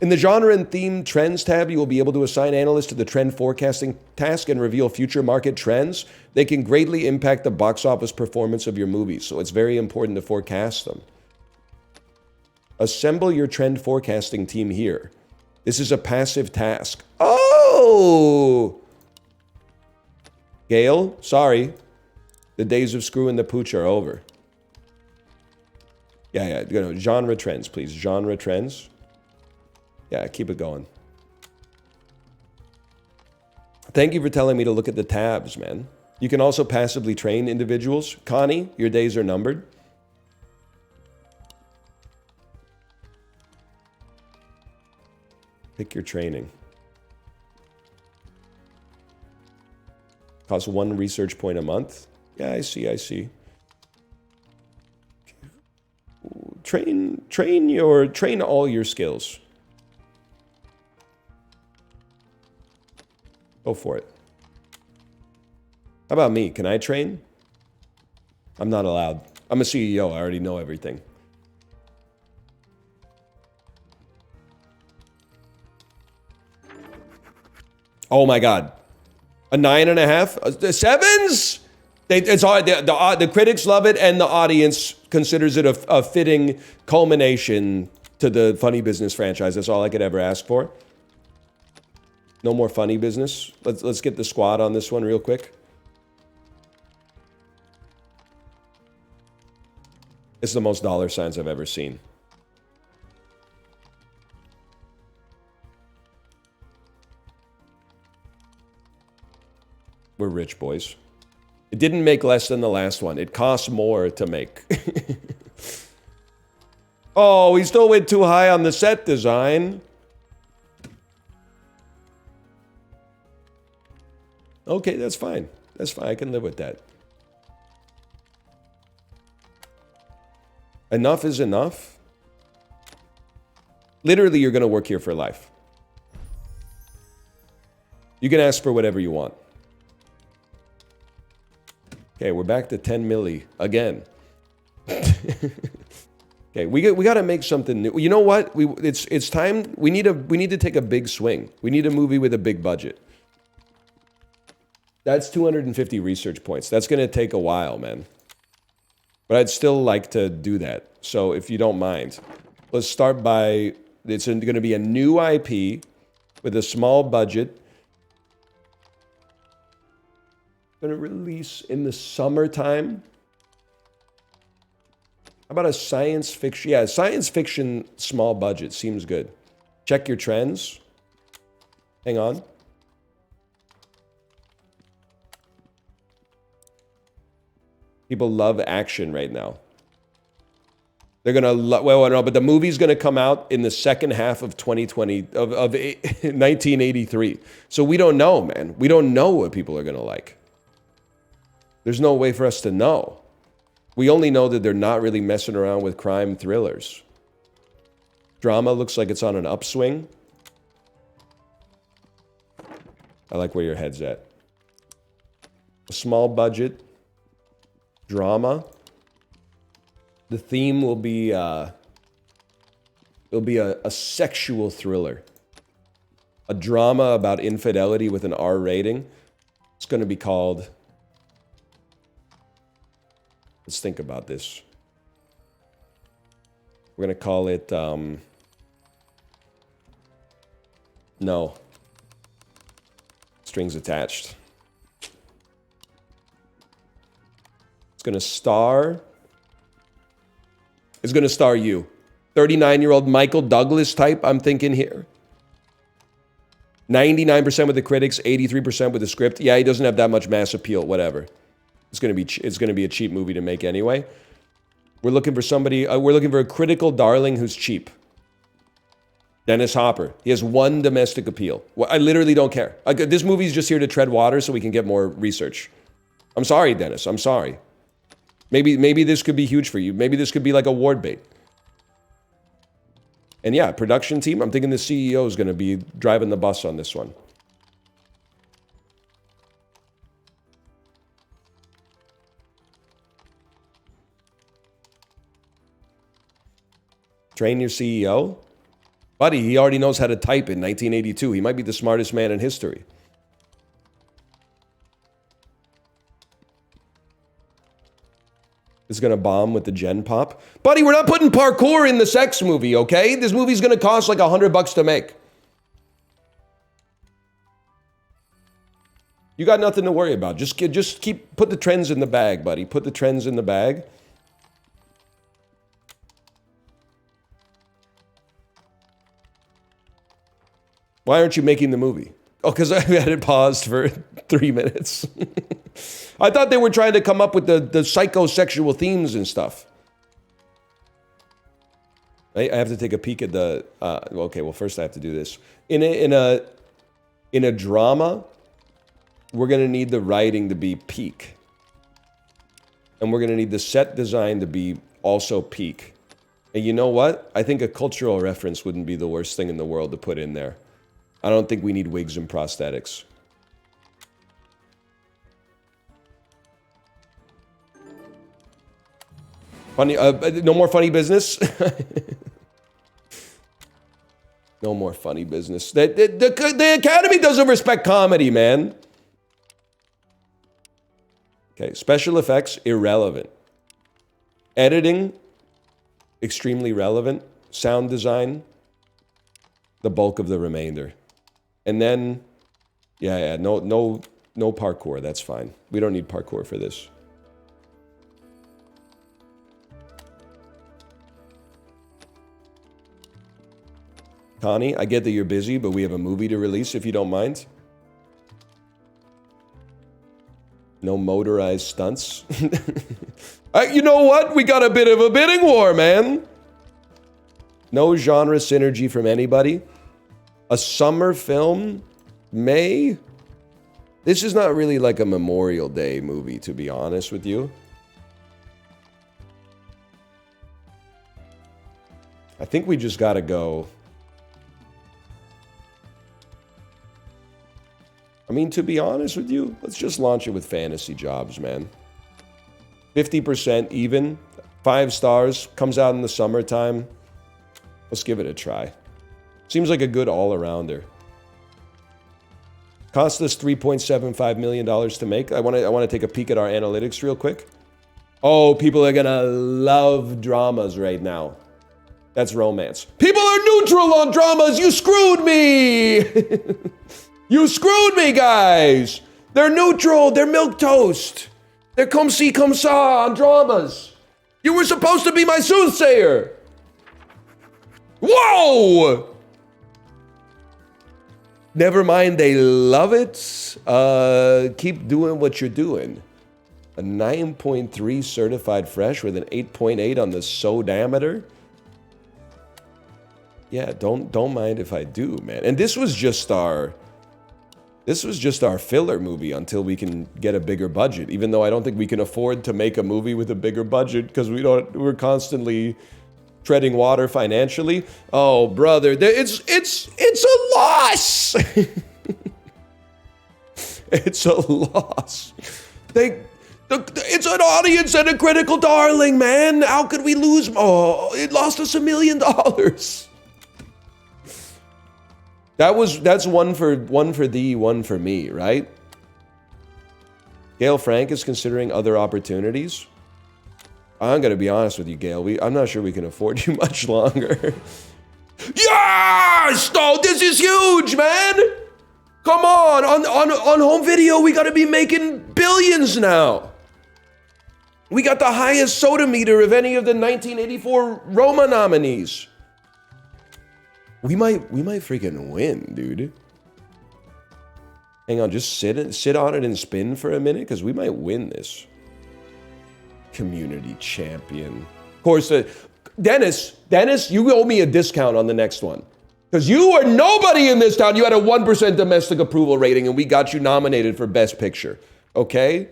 In the genre and theme trends tab, you will be able to assign analysts to the trend forecasting task and reveal future market trends. They can greatly impact the box office performance of your movies, so it's very important to forecast them. Assemble your trend forecasting team here. This is a passive task. Oh! Gail, sorry. The days of screwing the pooch are over. Yeah. Genre trends, please. Genre trends. Yeah, keep it going. Thank you for telling me to look at the tabs, man. You can also passively train individuals. Connie, your days are numbered. Pick your training. Costs 1 research point a month. Yeah, I see. Train all your skills. Go for it. How about me? Can I train? I'm not allowed. I'm a CEO. I already know everything. Oh my God. A 9.5? Sevens? It's hard. The critics love it, and the audience considers it a fitting culmination to the Funny Business franchise. That's all I could ever ask for. No more Funny Business. Let's get the squad on this one real quick. It's the most dollar signs I've ever seen. We're rich, boys. It didn't make less than the last one. It costs more to make. Oh, we still went too high on the set design. Okay, that's fine. That's fine. I can live with that. Enough is enough. Literally, you're going to work here for life. You can ask for whatever you want. Okay, we're back to 10 milli again. Okay, we got to make something new. You know what? It's time. We need to take a big swing. We need a movie with a big budget. That's 250 research points. That's going to take a while, man. But I'd still like to do that. So if you don't mind, let's start by, it's going to be a new IP with a small budget. Going to release in the summertime. How about a science fiction? Yeah, science fiction small budget seems good. Check your trends. Hang on. People love action right now. They're gonna well, no, but the movie's gonna come out in the second half of 2020 of 1983. So we don't know, man. We don't know what people are gonna like. There's no way for us to know. We only know that they're not really messing around with crime thrillers. Drama looks like it's on an upswing. I like where your head's at. A small budget drama. The theme will be it'll be a sexual thriller. A drama about infidelity with an R rating. It's going to be called, let's think about this. We're going to call it no. Strings attached. It's going to star you. 39-year-old Michael Douglas type, I'm thinking here. 99% with the critics, 83% with the script. Yeah, he doesn't have that much mass appeal, whatever. It's going to be a cheap movie to make anyway. We're looking for somebody, we're looking for a critical darling who's cheap. Dennis Hopper. He has one domestic appeal. Well, I literally don't care. This movie's just here to tread water so we can get more research. I'm sorry, Dennis. I'm sorry. Maybe this could be huge for you. Maybe this could be like award bait. And yeah, production team, I'm thinking the CEO is going to be driving the bus on this one. Train your CEO? Buddy, he already knows how to type in 1982. He might be the smartest man in history. Is going to bomb with the Gen Pop. Buddy, we're not putting parkour in the sex movie, okay? This movie's going to cost like $100 to make. You got nothing to worry about. Just put the trends in the bag, buddy. Put the trends in the bag. Why aren't you making the movie? Oh, because I had it paused for 3 minutes. I thought they were trying to come up with the psychosexual themes and stuff. I have to take a peek at the... okay, well, first I have to do this. In a drama, we're going to need the writing to be peak. And we're going to need the set design to be also peak. And you know what? I think a cultural reference wouldn't be the worst thing in the world to put in there. I don't think we need wigs and prosthetics. Funny, no more funny business. No more funny business. The Academy doesn't respect comedy, man. Okay, special effects, irrelevant. Editing, extremely relevant. Sound design, the bulk of the remainder. And then, yeah, no parkour, that's fine. We don't need parkour for this. Connie, I get that you're busy, but we have a movie to release if you don't mind. No motorized stunts. You know what? We got a bit of a bidding war, man. No genre synergy from anybody. A summer film? May? This is not really like a Memorial Day movie, to be honest with you. I think we just gotta go. I mean, to be honest with you, let's just launch it with Fantasy Jobs, man. 50% even. 5 stars. Comes out in the summertime. Let's give it a try. Seems like a good all-arounder. Cost us $3.75 million to make. I want to take a peek at our analytics real quick. Oh, people are gonna love dramas right now. That's romance. People are neutral on dramas. You screwed me. You screwed me, guys. They're neutral. They're milquetoast. They're comme ci, comme ça on dramas. You were supposed to be my soothsayer. Whoa! Never mind, they love it. Keep doing what you're doing. A 9.3 certified fresh with an 8.8 on the sodometer. Yeah, don't mind if I do, man. And this was just our filler movie until we can get a bigger budget. Even though I don't think we can afford to make a movie with a bigger budget because we're constantly treading water financially. Oh, brother, it's a loss. It's a loss. It's an audience and a critical darling, man. How could we lose? Oh, it lost us $1 million. That's one for thee, one for me, right? Gail Frank is considering other opportunities. I'm gonna be honest with you, Gail. I'm not sure we can afford you much longer. Yes! Oh, this is huge, man! Come on home video, we gotta be making billions now. We got the highest soda meter of any of the 1984 Roma nominees. We might freaking win, dude. Hang on, just sit on it and spin for a minute, because we might win this. Community champion. Of course, Dennis, you owe me a discount on the next one. Because you were nobody in this town. You had a 1% domestic approval rating, and we got you nominated for Best Picture. Okay?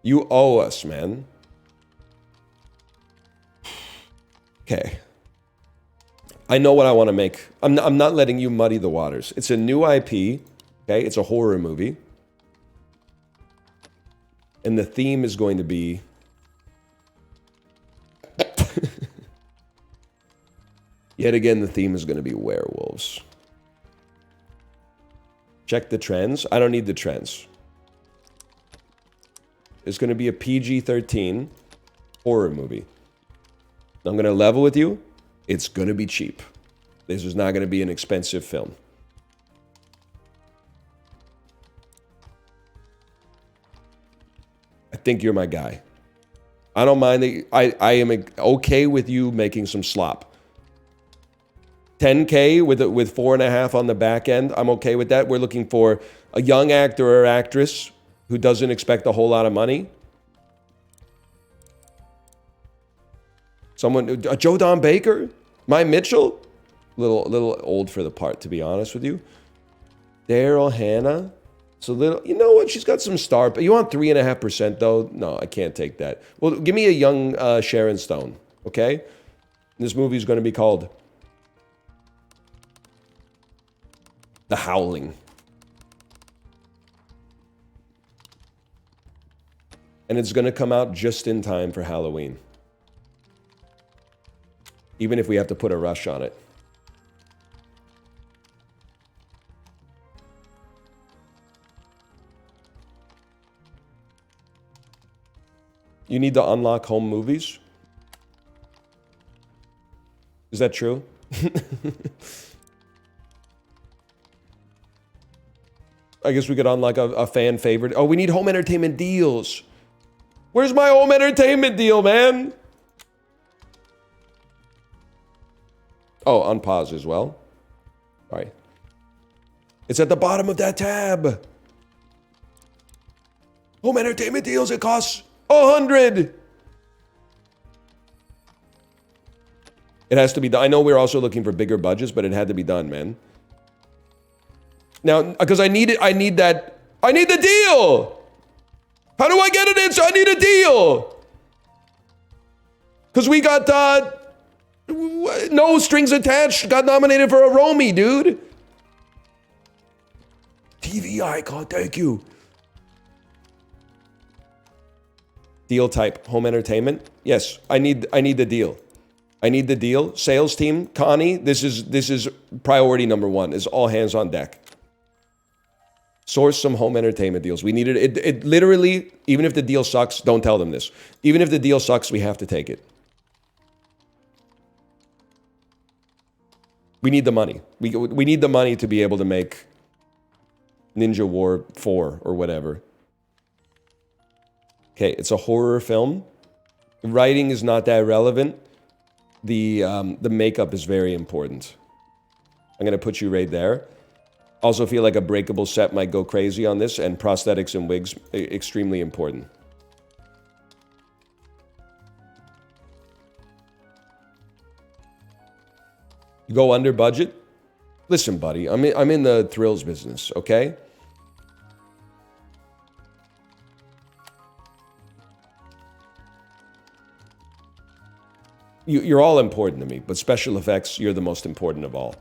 You owe us, man. Okay. I know what I want to make. I'm not letting you muddy the waters. It's a new IP. Okay? It's a horror movie. And the theme is going to be... Yet again, the theme is going to be werewolves. Check the trends. I don't need the trends. It's going to be a PG-13 horror movie. I'm going to level with you. It's going to be cheap. This is not going to be an expensive film. I think you're my guy. I don't mind that. I am okay with you making some slop. 10K with 4.5 on the back end. I'm okay with that. We're looking for a young actor or actress who doesn't expect a whole lot of money. Someone, Joe Don Baker, Mai Mitchell, little old for the part, to be honest with you. Daryl Hannah, it's a little. You know what? She's got some star. But you want 3.5% though? No, I can't take that. Well, give me a young Sharon Stone, okay? This movie is going to be called The Howling. And it's going to come out just in time for Halloween. Even if we have to put a rush on it. You need to unlock home movies? Is that true? I guess we could unlock a fan favorite. Oh, we need home entertainment deals. Where's my home entertainment deal, man? Oh, unpause as well. All right. It's at the bottom of that tab. Home entertainment deals, it costs 100. It has to be done. I know we're also looking for bigger budgets, but it had to be done, man. Now, because I need it, I need the deal. How do I get it in? So I need a deal. Because we got, No Strings Attached got nominated for a Romy, dude. TV icon, thank you. Deal type, home entertainment. Yes, I need the deal. I need the deal. Sales team, Connie, this is priority number one. Is all hands on deck. Source some home entertainment deals. We needed it. It literally, even if the deal sucks, don't tell them this. Even if the deal sucks, we have to take it. We need the money. We need the money to be able to make Ninja War 4 or whatever. Okay, it's a horror film. Writing is not that relevant. The makeup is very important. I'm gonna put you right there. Also feel like a breakable set might go crazy on this, and prosthetics and wigs, extremely important. You go under budget? Listen, buddy, I'm in the thrills business, okay? You're all important to me, but special effects, you're the most important of all.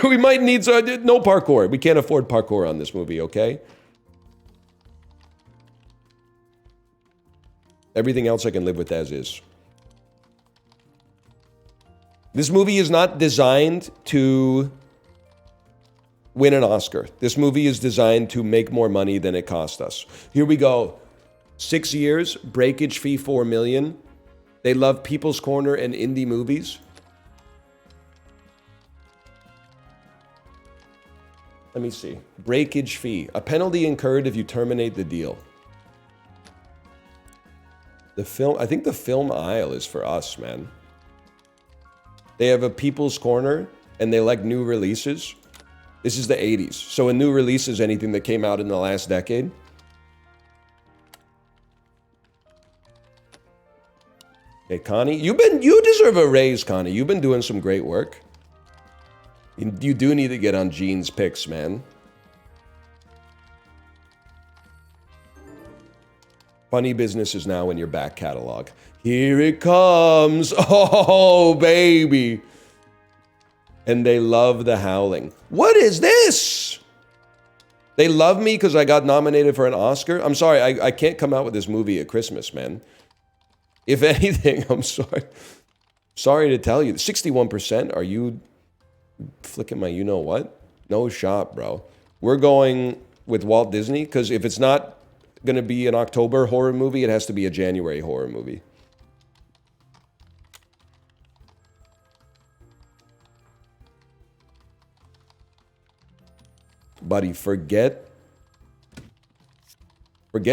We might need no parkour. We can't afford parkour on this movie, okay? Everything else I can live with as is. This movie is not designed to win an Oscar. This movie is designed to make more money than it cost us. Here we go. 6 years, breakage fee $4 million. They love People's Corner and indie movies. Let me see. Breakage fee. A penalty incurred if you terminate the deal. I think the film aisle is for us, man. They have a People's Corner, and they like new releases. This is the 80s. So a new release is anything that came out in the last decade. Hey, Connie, you deserve a raise, Connie. You've been doing some great work. You do need to get on Gene's picks, man. Funny Business is now in your back catalog. Here it comes. Oh, baby. And they love The Howling. What is this? They love me because I got nominated for an Oscar? I'm sorry, I can't come out with this movie at Christmas, man. If anything, I'm sorry. Sorry to tell you. 61%? Are you flicking my you-know-what? No shot, bro. We're going with Walt Disney because if it's not going to be an October horror movie, it has to be a January horror movie. Buddy, forget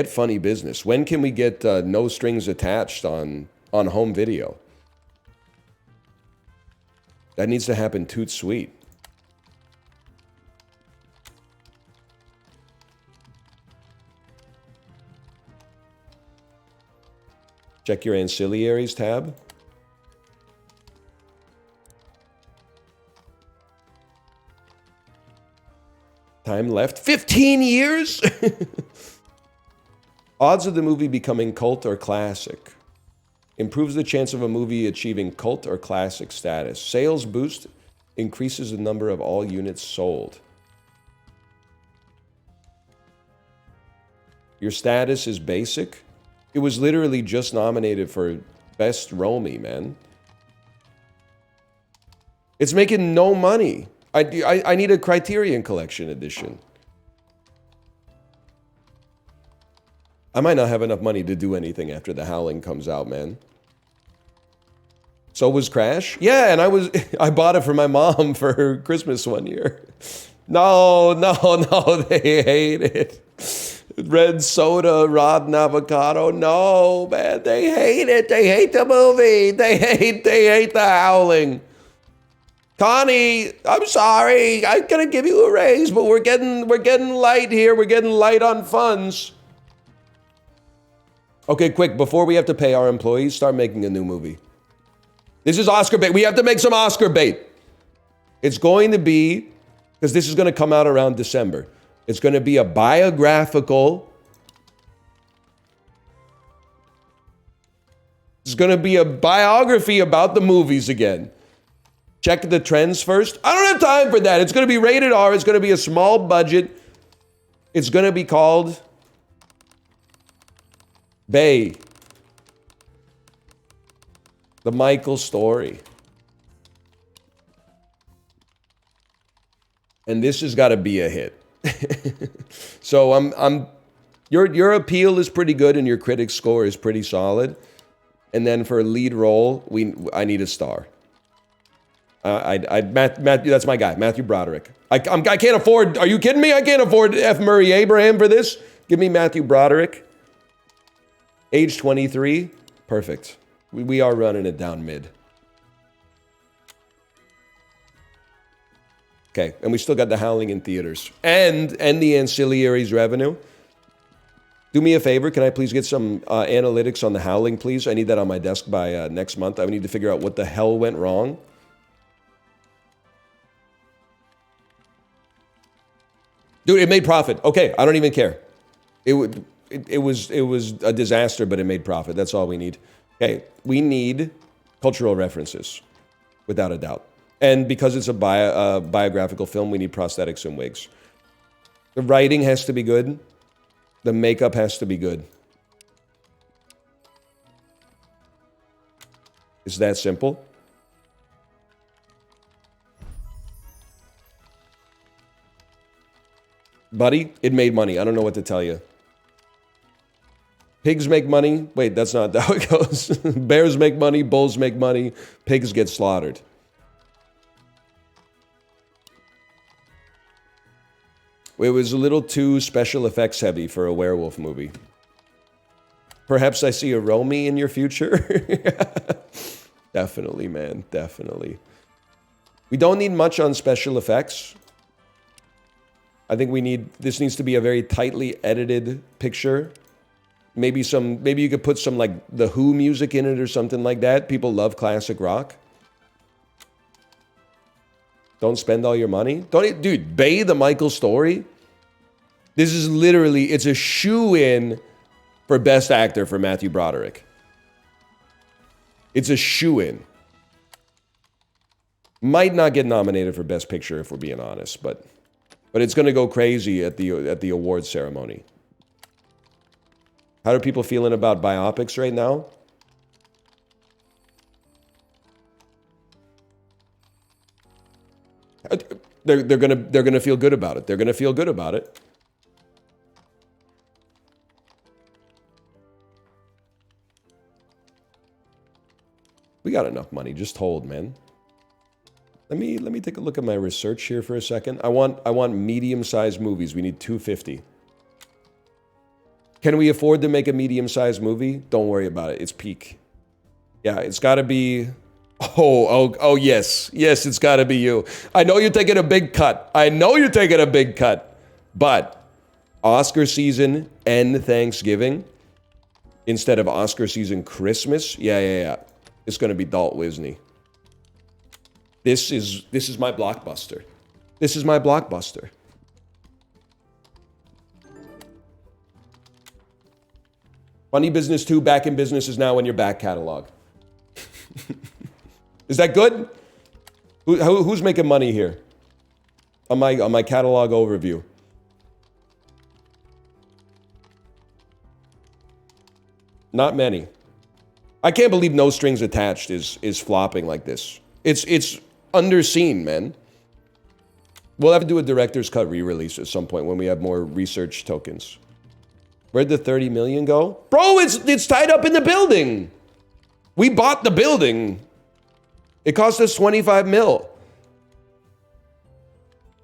Funny Business. When can we get No Strings Attached on home video? That needs to happen toot sweet. Check your ancillaries tab. Time left, 15 years? Odds of the movie becoming cult or classic. Improves the chance of a movie achieving cult or classic status. Sales boost increases the number of all units sold. Your status is basic. It was literally just nominated for Best Romy, man. It's making no money. I need a Criterion Collection edition. I might not have enough money to do anything after The Howling comes out, man. So was Crash? Yeah, and I bought it for my mom for her Christmas one year. No, they hate it. Red soda, rotten avocado. No, man, they hate it. They hate the movie. They hate The Howling. Connie, I'm sorry. I'm gonna give you a raise, but we're getting light here. We're getting light on funds. Okay, quick, before we have to pay our employees, start making a new movie. This is Oscar bait. We have to make some Oscar bait. It's going to be, because this is going to come out around December. It's going to be a biographical. It's going to be a biography about the movies again. Check the trends first. I don't have time for that. It's going to be rated R. It's going to be a small budget. It's going to be called Bay. The Michael story. And this has got to be a hit. So your appeal is pretty good and your critic score is pretty solid. And then for a lead role, I need a star. Matthew, that's my guy, Matthew Broderick. I can't afford, are you kidding me? I can't afford F. Murray Abraham for this. Give me Matthew Broderick. Age 23, perfect. We are running it down mid. Okay, and we still got The Howling in theaters. And the ancillaries revenue. Do me a favor, can I please get some analytics on The Howling, please? I need that on my desk by next month. I need to figure out what the hell went wrong. Dude, it made profit. Okay, I don't even care. It was a disaster, but it made profit. That's all we need. Okay, we need cultural references, without a doubt. And because it's a biographical film, we need prosthetics and wigs. The writing has to be good. The makeup has to be good. It's that simple. Buddy, it made money. I don't know what to tell you. Pigs make money. Wait, that's not how it goes. Bears make money. Bulls make money. Pigs get slaughtered. It was a little too special effects heavy for a werewolf movie. Perhaps I see a Romy in your future. Definitely, man. Definitely. We don't need much on special effects. I think this needs to be a very tightly edited picture. Maybe you could put some like The Who music in it or something like that. People love classic rock. Don't spend all your money. Dude, Bay the Michael story. This is literally, it's a shoe-in for Best Actor for Matthew Broderick. It's a shoe-in. Might not get nominated for Best Picture if we're being honest, but it's going to go crazy at the awards ceremony. How are people feeling about biopics right now? They're gonna feel good about it. They're gonna feel good about it. We got enough money. Just hold, man. Let me take a look at my research here for a second. I want medium-sized movies. We need 250. Can we afford to make a medium-sized movie? Don't worry about it. It's peak. Yeah, it's got to be. Oh, yes. Yes, it's got to be you. I know you're taking a big cut. But Oscar season and Thanksgiving instead of Oscar season Christmas. Yeah. It's going to be Dalt Wisney. This is my blockbuster. This is my blockbuster. Funny Business 2 back in business is now in your back catalog. Is that good? Who's making money here? On my catalog overview. Not many. I can't believe No Strings Attached is flopping like this. It's underseen, man. We'll have to do a director's cut re-release at some point when we have more research tokens. Where'd the 30 million go? Bro, it's tied up in the building. We bought the building. It cost us 25 mil.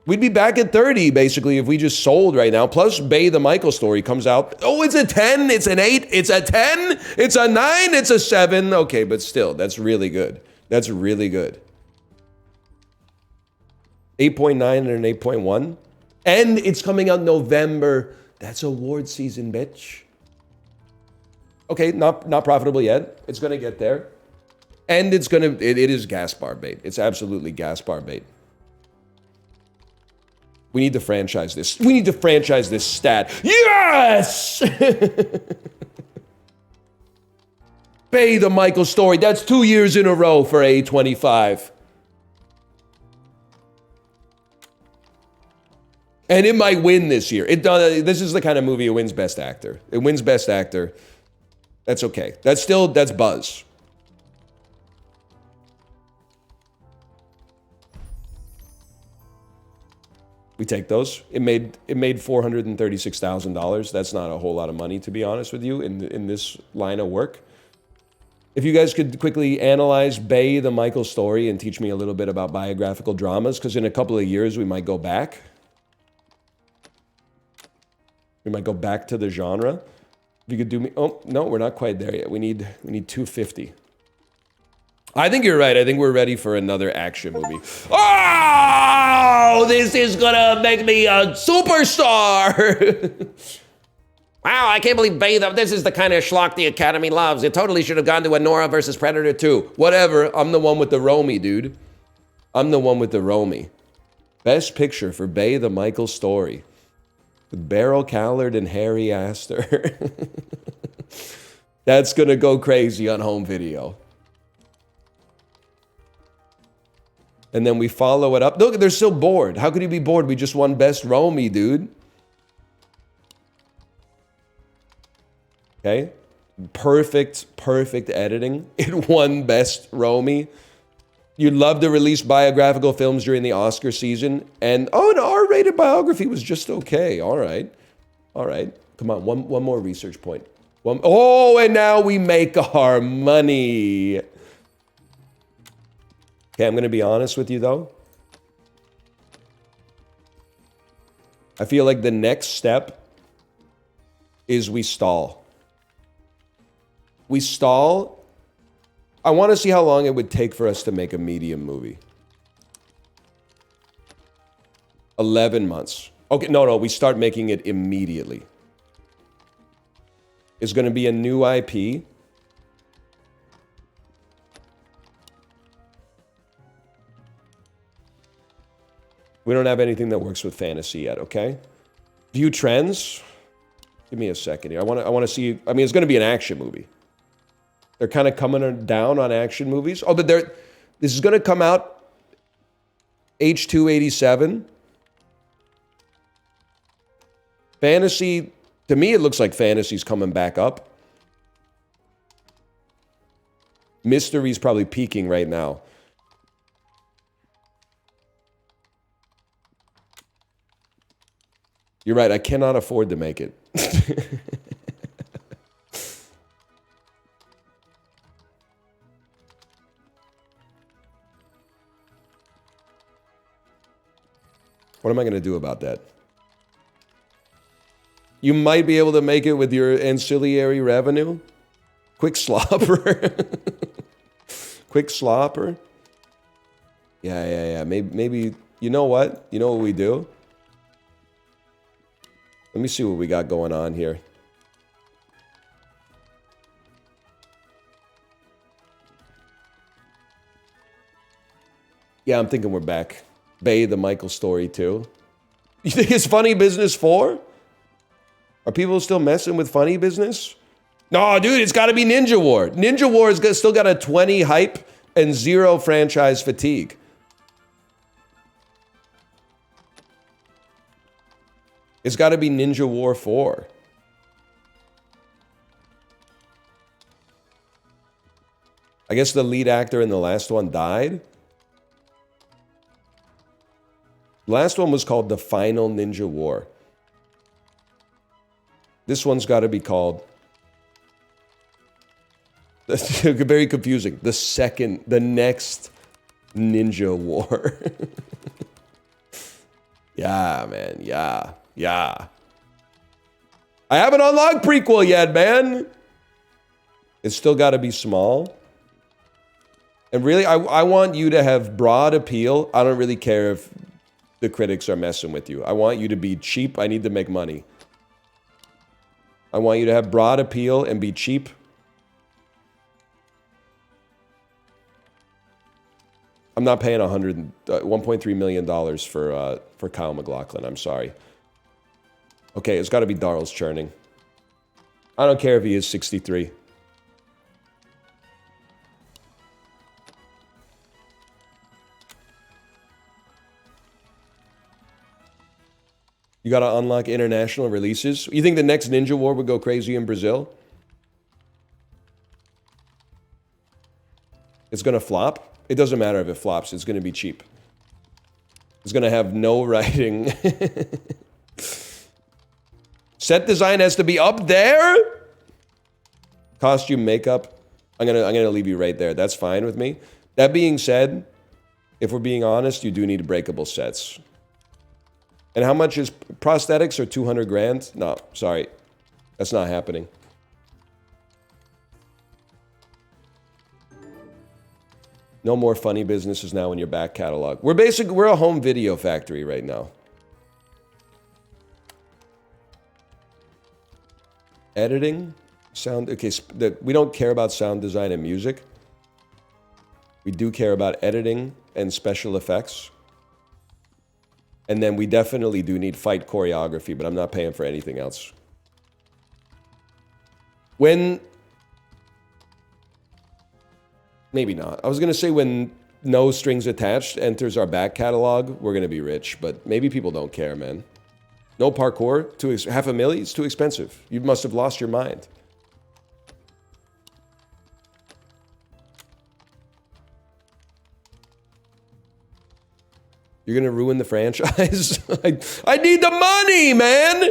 We'd be back at 30, basically, if we just sold right now. Plus, Bay the Michael story comes out. Oh, it's a 10, it's an 8, it's a 10, it's a 9, it's a 7. Okay, but still, that's really good. That's really good. 8.9 and an 8.1. And it's coming out November. That's award season, bitch. Okay, not profitable yet. It's gonna get there. And it is gas bar bait. It's absolutely gas bar bait. We need to franchise this. We need to franchise this stat. Yes! Bay the Michael story. That's 2 years in a row for A25. And it might win this year. This is the kind of movie it wins Best Actor. It wins Best Actor. That's okay. That's buzz. We take those. It made $436,000. That's not a whole lot of money, to be honest with you, in this line of work. If you guys could quickly analyze Bay the Michael story and teach me a little bit about biographical dramas, because in a couple of years we might go back. We might go back to the genre. If you could do me, oh no, we're not quite there yet. We need 250. I think you're right. I think we're ready for another action movie. Oh, this is gonna make me a superstar. Wow, I can't believe this is the kind of schlock the Academy loves. It totally should have gone to a Nora versus Predator 2. Whatever, I'm the one with the Romy, dude. I'm the one with the Romy. Best picture for Bay the Michael story. With Beryl Callard and Harry Astor. That's gonna go crazy on home video. And then we follow it up. Look, they're still bored. How could you be bored? We just won Best Romy, dude. Okay. Perfect editing. It won Best Romy. You'd love to release biographical films during the Oscar season. And, oh, an R-rated biography was just okay. All right. All right. Come on, one more research point. Oh, and now we make our money. Okay, I'm going to be honest with you, though. I feel like the next step is we stall. We stall. I want to see how long it would take for us to make a medium movie. 11 months. Okay, no, we start making it immediately. It's going to be a new IP. We don't have anything that works with fantasy yet, okay? View trends. Give me a second here. I want to see. I mean, it's going to be an action movie. They're kind of coming down on action movies. Oh, but this is going to come out H287. Fantasy, to me, it looks like fantasy's coming back up. Mystery's probably peaking right now. You're right, I cannot afford to make it. What am I going to do about that? You might be able to make it with your ancillary revenue. Quick slopper. Quick slopper. Yeah. Maybe, you know what? You know what we do? Let me see what we got going on here. Yeah, I'm thinking we're back. Bay the Michael story too. You think it's Funny Business 4? Are people still messing with Funny Business? No, dude, it's got to be Ninja War. Ninja War has still got a 20 hype and 0 franchise fatigue. It's got to be Ninja War 4. I guess the lead actor in the last one died. The last one was called The Final Ninja War. This one's got to be called... That's very confusing. The next Ninja War. Yeah, man. Yeah. I haven't unlocked prequel yet, man. It's still got to be small. And really, I want you to have broad appeal. I don't really care if the critics are messing with you. I want you to be cheap. I need to make money. I want you to have broad appeal and be cheap. I'm not paying $1.3 million for Kyle MacLachlan. I'm sorry. Okay, it's got to be Darl's churning. I don't care if he is 63. You got to unlock international releases. You think the next Ninja War would go crazy in Brazil? It's going to flop? It doesn't matter if it flops. It's going to be cheap. It's going to have no writing. Set design has to be up there? Costume, makeup. I'm gonna leave you right there. That's fine with me. That being said, if we're being honest, you do need breakable sets. And how much is prosthetics or 200 grand? No, sorry. That's not happening. No more funny businesses now in your back catalog. We're a home video factory right now. Editing, sound, okay, we don't care about sound design and music. We do care about editing and special effects. And then we definitely do need fight choreography, but I'm not paying for anything else. Maybe not. I was going to say when No Strings Attached enters our back catalog, we're going to be rich, but maybe people don't care, man. No parkour, $500,000, it's too expensive. You must have lost your mind. You're going to ruin the franchise? I need the money, man!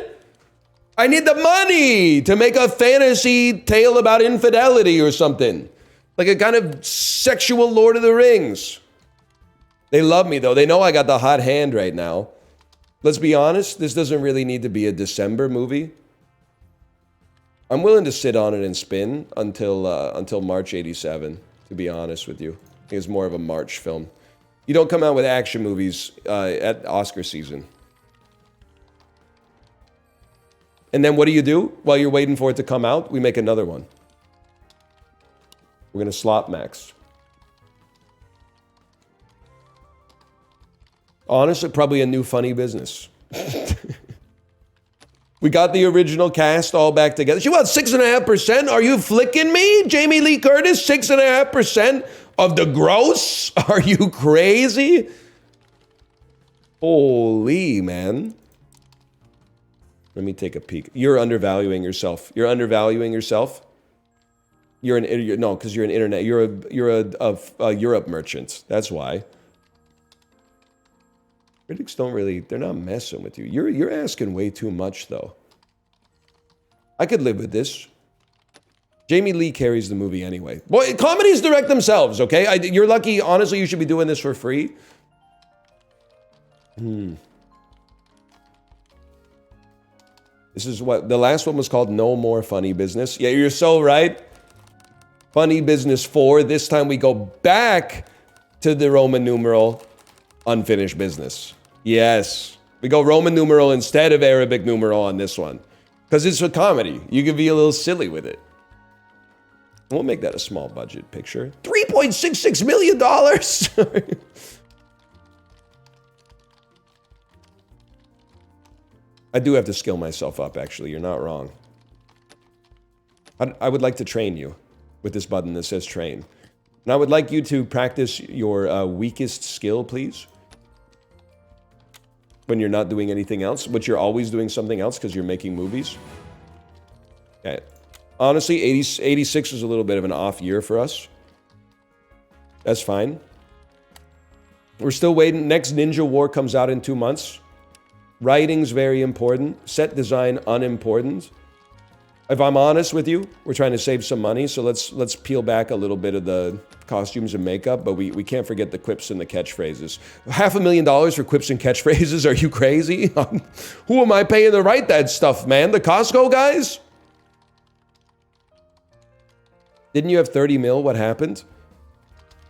I need the money to make a fantasy tale about infidelity or something. Like a kind of sexual Lord of the Rings. They love me, though. They know I got the hot hand right now. Let's be honest, this doesn't really need to be a December movie. I'm willing to sit on it and spin until March 87, to be honest with you. I think it's more of a March film. You don't come out with action movies at Oscar season. And then what do? While you're waiting for it to come out, we make another one. We're going to slot max. Honestly, probably a new funny business. We got the original cast all back together. She wants 6.5%? Are you flicking me? Jamie Lee Curtis, 6.5% of the gross? Are you crazy? Holy, man. Let me take a peek. You're undervaluing yourself. You're undervaluing yourself? No, because you're an internet. You're a Europe merchant. That's why. Critics don't really. They're not messing with you. You're asking way too much, though. I could live with this. Jamie Lee carries the movie anyway. Boy, comedies direct themselves. Okay, you're lucky. Honestly, you should be doing this for free. This is what the last one was called. No More Funny Business. Yeah, you're so right. Funny Business 4. This time we go back to the Roman numeral unfinished business. Yes. We go Roman numeral instead of Arabic numeral on this one. Because it's a comedy. You can be a little silly with it. We'll make that a small budget picture. $3.66 million! I do have to skill myself up, actually. You're not wrong. I would like to train you with this button that says train. And I would like you to practice your weakest skill, please. When you're not doing anything else, but you're always doing something else because you're making movies. Okay. Honestly, 86 was a little bit of an off year for us. That's fine. We're still waiting. Next Ninja War comes out in 2 months. Writing's very important. Set design, unimportant. If I'm honest with you, we're trying to save some money, so let's peel back a little bit of the costumes and makeup, but we can't forget the quips and the catchphrases. $500,000 for quips and catchphrases? Are you crazy? Who am I paying to write that stuff, man? The Costco guys? Didn't you have 30 mil? What happened?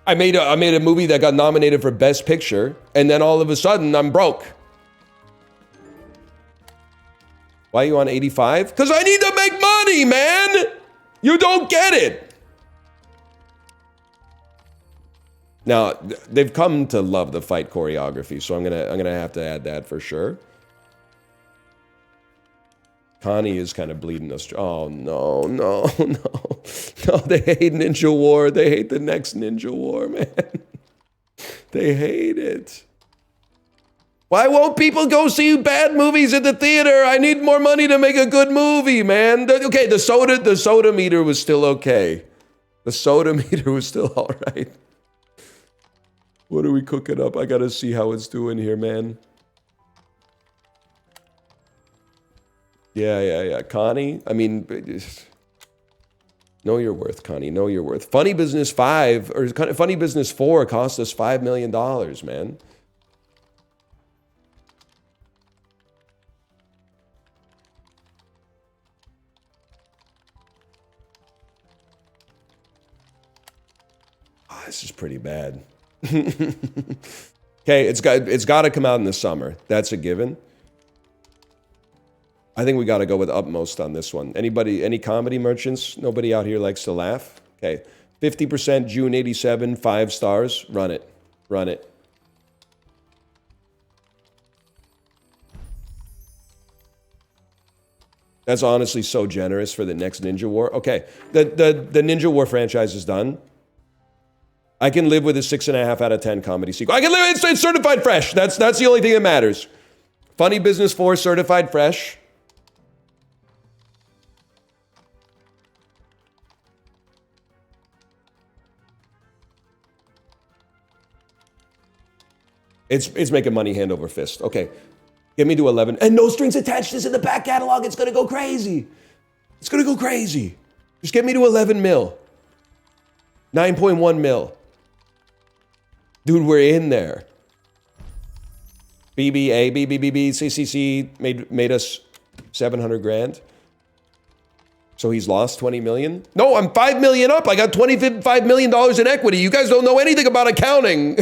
I made a movie that got nominated for Best Picture, and then all of a sudden, I'm broke. Why are you on 85? Because I need to make money, man! You don't get it! Now, they've come to love the fight choreography, so I'm gonna have to add that for sure. Connie is kind of bleeding us. Oh, no. No, they hate Ninja War. They hate the next Ninja War, man. They hate it. Why won't people go see bad movies at the theater? I need more money to make a good movie, man. Okay, the soda meter was still okay. The soda meter was still all right. What are we cooking up? I gotta see how it's doing here, man. Yeah. Connie, I mean, know your worth, Connie. Know your worth. Funny Business 5, or Funny Business 4 cost us $5 million, man. Oh, this is pretty bad. Okay, it's got to come out in the summer. That's a given. I think we got to go with Utmost on this one. Anybody, any comedy merchants? Nobody out here likes to laugh? Okay. 50% June 87, 5 stars. Run it. Run it. That's honestly so generous for the next Ninja War. Okay. The Ninja War franchise is done. I can live with a 6.5 out of 10 comedy sequel. I can live, it's certified fresh. That's the only thing that matters. Funny Business 4 certified fresh. It's making money hand over fist. Okay, get me to 11. And no strings attached is in the back catalog. It's gonna go crazy. It's gonna go crazy. Just get me to 11 mil. 9.1 mil. Dude, we're in there. BBA, BBBB, CCC made us 700 grand. So he's lost 20 million? No, I'm 5 million up. I got $25 million in equity. You guys don't know anything about accounting.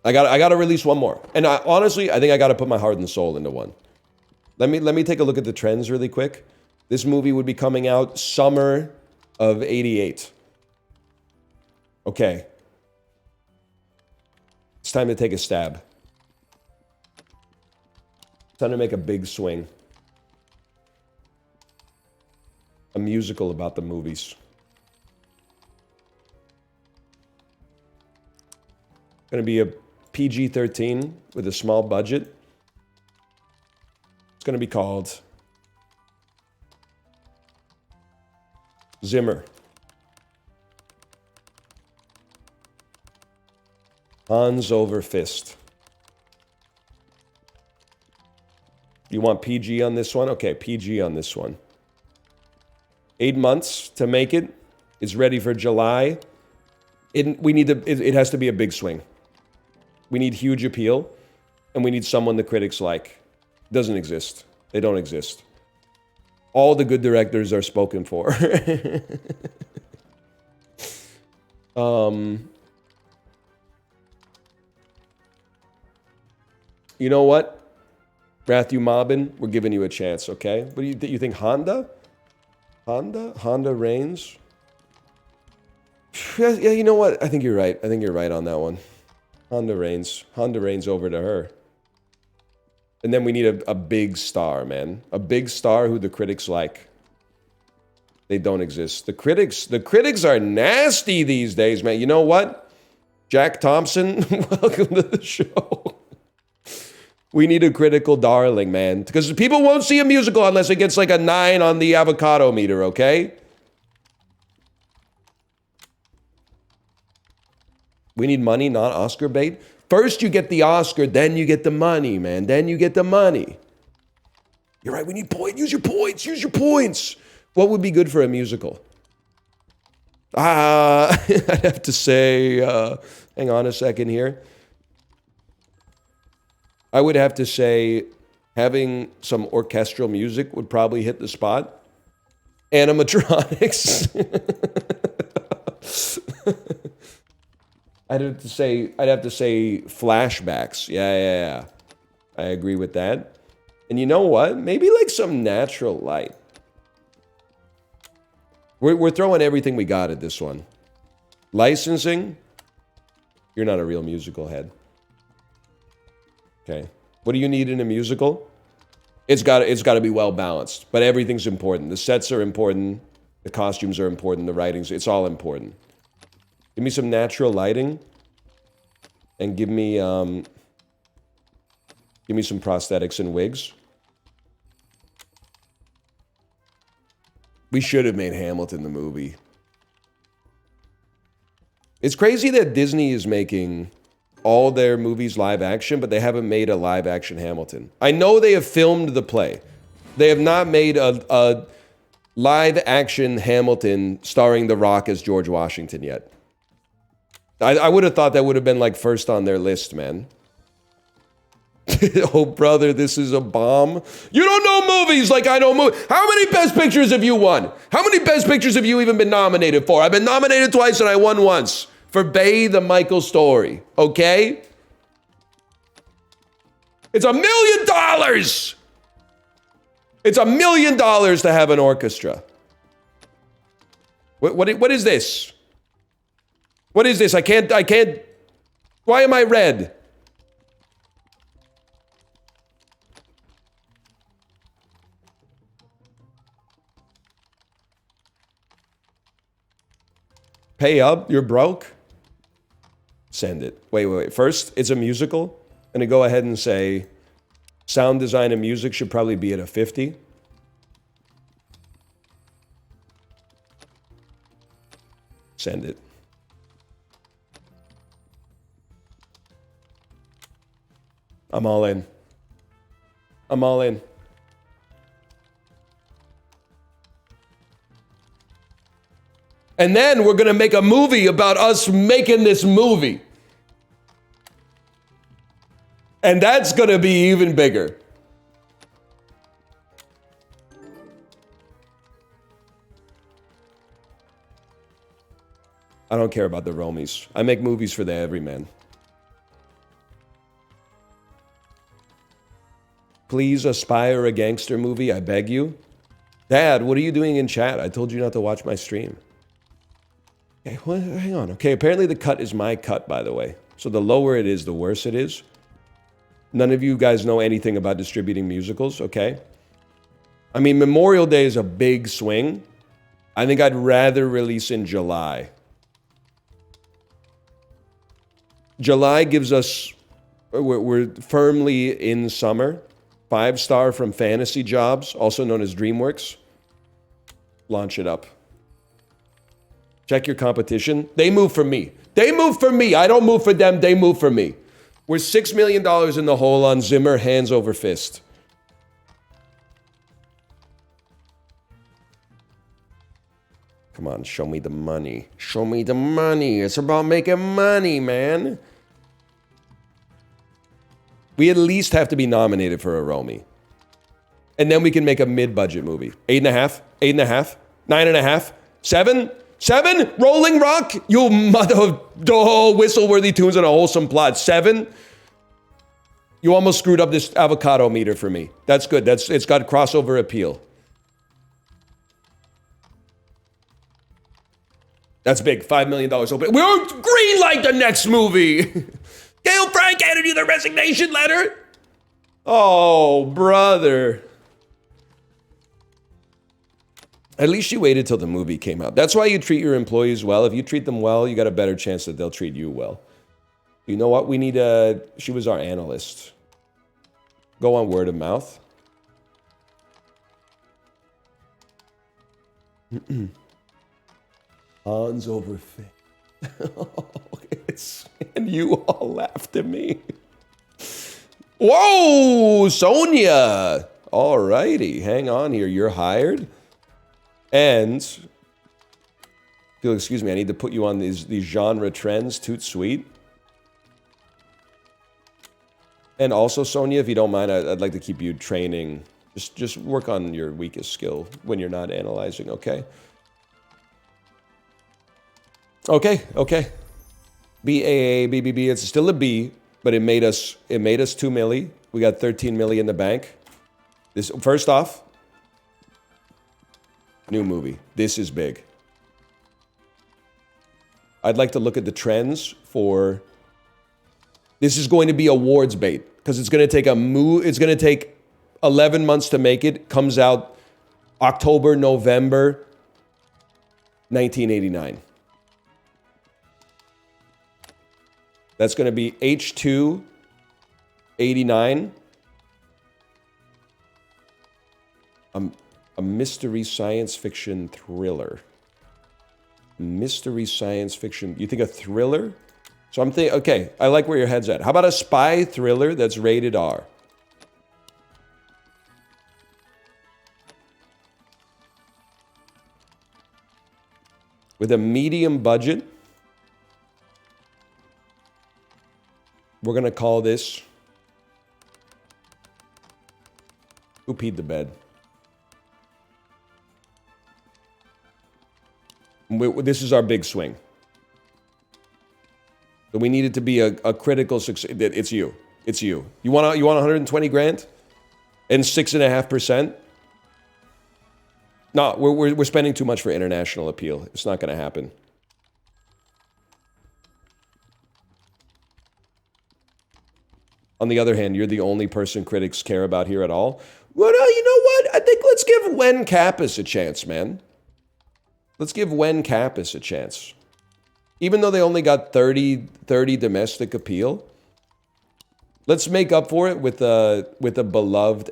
I got to release one more. And honestly, I think I got to put my heart and soul into one. Let me take a look at the trends really quick. This movie would be coming out summer of 88. Okay. It's time to take a stab. It's time to make a big swing. A musical about the movies. Going to be a PG-13 with a small budget. It's going to be called Zimmer. Hans over fist. You want PG on this one? Okay, PG on this one. 8 months to make it. It's ready for July. It has to be a big swing. We need huge appeal, and we need someone the critics like. Doesn't exist. They don't exist. All the good directors are spoken for. You know what? Matthew Mobbin, we're giving you a chance, okay? What do you think? Honda? Honda reigns? Yeah, you know what? I think you're right. I think you're right on that one. Honda reigns. Honda reigns over to her. And then we need a big star, man. A big star who the critics like. They don't exist. The critics are nasty these days, man. You know what? Jack Thompson, welcome to the show. We need a critical darling, man. Because people won't see a musical unless it gets like a 9 on the avocado meter, okay? We need money, not Oscar bait. First you get the Oscar, then you get the money, man. Then you get the money. You're right, we need points. Use your points. Use your points. What would be good for a musical? I'd have to say, hang on a second here. I would have to say having some orchestral music would probably hit the spot. Animatronics. I'd have to say flashbacks. Yeah. I agree with that. And you know what? Maybe like some natural light. We're throwing everything we got at this one. Licensing. You're not a real musical head. Okay. What do you need in a musical? It's got to be well balanced, but everything's important. The sets are important, the costumes are important, the writings, it's all important. Give me some natural lighting and give me some prosthetics and wigs. We should have made Hamilton the movie. It's crazy that Disney is making all their movies live action, but they haven't made a live action Hamilton. I know they have filmed the play. They have not made a live action Hamilton starring The Rock as George Washington yet. I would have thought that would have been like first on their list, man. Oh, brother, this is a bomb. You don't know movies like I know movies. How many Best Pictures have you won? How many Best Pictures have you even been nominated for? I've been nominated twice and I won once. For Bay the Michael story, okay? It's $1 million! It's $1 million to have an orchestra. What is this? What is this? I can't, why am I red? Pay up, you're broke? Send it. Wait. First, it's a musical. I'm gonna go ahead and say sound design and music should probably be at a 50. Send it. I'm all in. I'm all in. And then we're going to make a movie about us making this movie. And that's going to be even bigger. I don't care about the Romies. I make movies for the everyman. Please aspire a gangster movie, I beg you. Dad, what are you doing in chat? I told you not to watch my stream. Okay, well, hang on. Okay, apparently the cut is my cut, by the way. So the lower it is, the worse it is. None of you guys know anything about distributing musicals, okay? I mean, Memorial Day is a big swing. I think I'd rather release in July. July gives us, we're firmly in summer. 5-star from Fantasy Jobs, also known as DreamWorks. Launch it up. Check your competition. They move for me. They move for me. I don't move for them. They move for me. We're $6 million in the hole on Zimmer, hands over fist. Come on, show me the money. Show me the money. It's about making money, man. We at least have to be nominated for a Romy. And then we can make a mid-budget movie. 8.5? 8.5? 9.5? 7? 7? Rolling Rock? You mother of whistle-worthy tunes and a wholesome plot. 7? You almost screwed up this avocado meter for me. That's good. It's got crossover appeal. That's big. $5 million open. We're green light the next movie. Gail Frank handed you the resignation letter. Oh, brother. At least you waited till the movie came out. That's why you treat your employees well. If you treat them well, you got a better chance that they'll treat you well. You know what? We need she was our analyst. Go on word of mouth. Hans over Finn. this. And you all laughed at me. Whoa, Sonia. All righty, hang on here. You're hired. And, if you'll excuse me, I need to put you on these genre trends. Toot sweet. And also, Sonia, if you don't mind, I'd like to keep you training. Just work on your weakest skill when you're not analyzing, okay? Okay. BAA, BBB, it's still a B, but it made us 2 milli. We got 13 milli in the bank. This, first off, new movie. This is big. I'd like to look at the trends for... This is going to be awards bait because it's going to take it's going to take 11 months to make it. Comes out October, November 1989. That's going to be H2 89. A mystery science fiction thriller. Mystery science fiction. You think a thriller? So I'm thinking, okay, I like where your head's at. How about a spy thriller that's rated R? With a medium budget, we're going to call this Who Peed the Bed? This is our big swing. So we need it to be a critical success. It's you. It's you. You want 120 grand and 6.5%? No, we're spending too much for international appeal. It's not going to happen. On the other hand, you're the only person critics care about here at all. Well, no, you know what? I think let's give Wen Kappas a chance, man. Let's give Wen Kappas a chance. Even though they only got 30 domestic appeal, let's make up for it with a beloved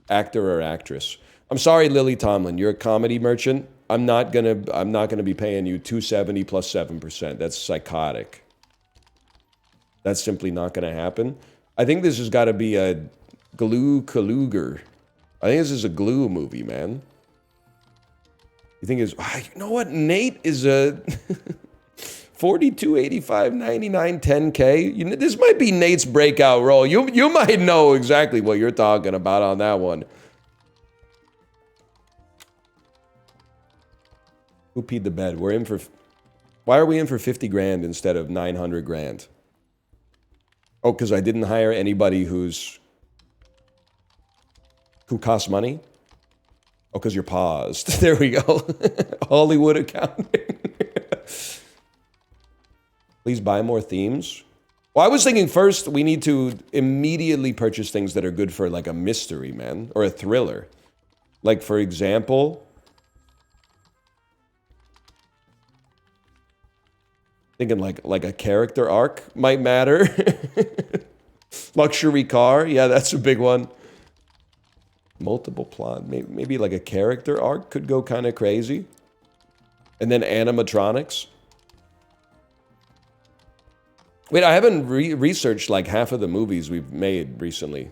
actor or actress. I'm sorry, Lily Tomlin, you're a comedy merchant. I'm not gonna be paying you $270 plus 7%. That's psychotic. That's simply not gonna happen. I think this has got to be a Glue Kaluger. I think this is a Glue movie, man. You think is you know what? Nate is a 42, 85, 99, 10K. You know, this might be Nate's breakout role. You might know exactly what you're talking about on that one. Who peed the bed? We're in for... Why are we in for 50 grand instead of 900 grand? Oh, because I didn't hire anybody who costs money? Oh, because you're paused. There we go. Hollywood accounting. Please buy more themes. Well, I was thinking first we need to immediately purchase things that are good for like a mystery, man, or a thriller. Like, for example, thinking like a character arc might matter. Luxury car, yeah, that's a big one. Multiple plot, maybe like a character arc could go kind of crazy. And then animatronics. Wait, I haven't researched like half of the movies we've made recently.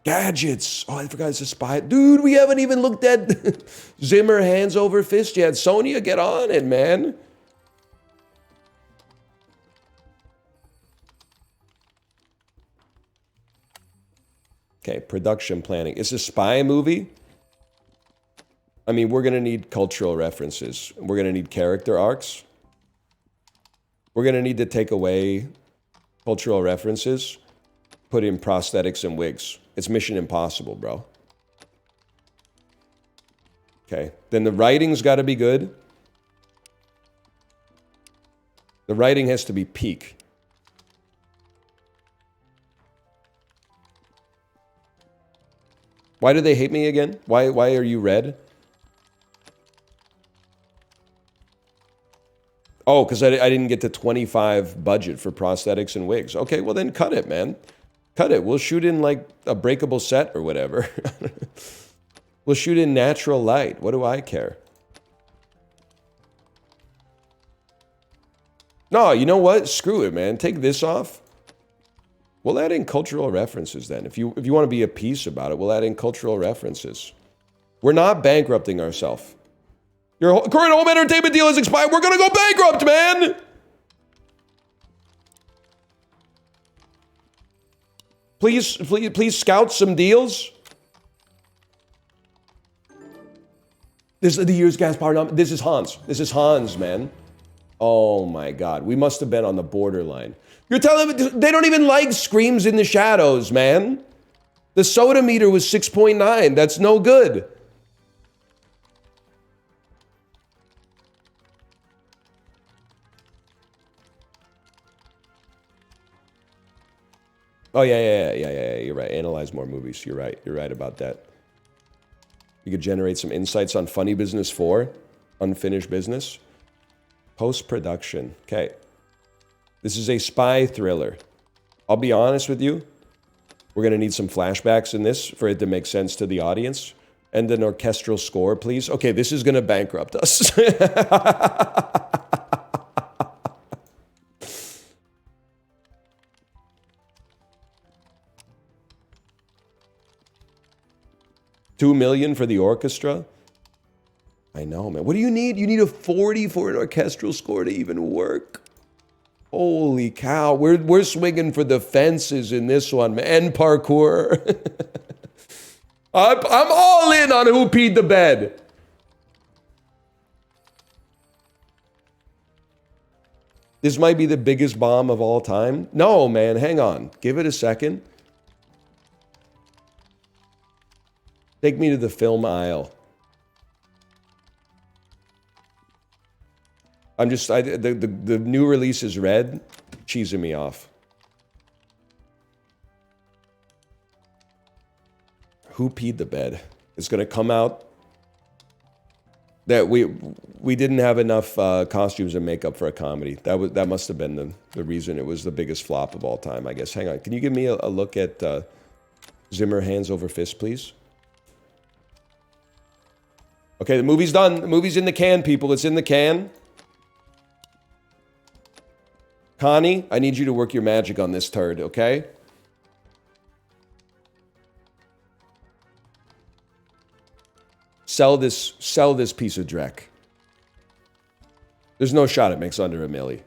Gadgets. Oh, I forgot it's a spy. Dude, we haven't even looked at Zimmer Hands Over Fist yet. Sonia, get on it, man. Okay, production planning. It's a spy movie. I mean, we're going to need cultural references. We're going to need character arcs. We're going to need to take away cultural references, put in prosthetics and wigs. It's Mission Impossible, bro. Okay, then the writing's got to be good. The writing has to be peak. Why do they hate me again? Why are you red? Oh, because I didn't get to 25 budget for prosthetics and wigs. Okay, well then cut it, man. Cut it. We'll shoot in like a breakable set or whatever. We'll shoot in natural light. What do I care? No, you know what? Screw it, man. Take this off. We'll add in cultural references then. If you want to be a piece about it, we'll add in cultural references. We're not bankrupting ourselves. Your current home entertainment deal has expired. We're going to go bankrupt, man. Please scout some deals. This is the year's gas power number. This is Hans. This is Hans, man. Oh my God. We must have been on the borderline. You're telling me they don't even like Screams in the Shadows, man. The soda meter was 6.9. That's no good. Oh, yeah. You're right. Analyze more movies. You're right. You're right about that. You could generate some insights on Funny Business 4, Unfinished Business. Post-production. Okay. This is a spy thriller. I'll be honest with you. We're going to need some flashbacks in this for it to make sense to the audience. And an orchestral score, please. Okay, this is going to bankrupt us. $2 million for the orchestra? I know, man. What do you need? You need a 40 for an orchestral score to even work. Holy cow. We're swinging for the fences in this one, man. And parkour. I'm all in on Who Peed the Bed. This might be the biggest bomb of all time. No, man. Hang on. Give it a second. Take me to the film aisle. The new release is red, cheesing me off. Who Peed the Bed? It's gonna come out that we didn't have enough costumes and makeup for a comedy. That must have been the reason it was the biggest flop of all time, I guess. Hang on, can you give me a look at Zimmer Hands Over Fist, please? Okay, the movie's done. The movie's in the can, people. It's in the can. Connie, I need you to work your magic on this turd, okay? Sell this piece of dreck. There's no shot it makes under $1 million.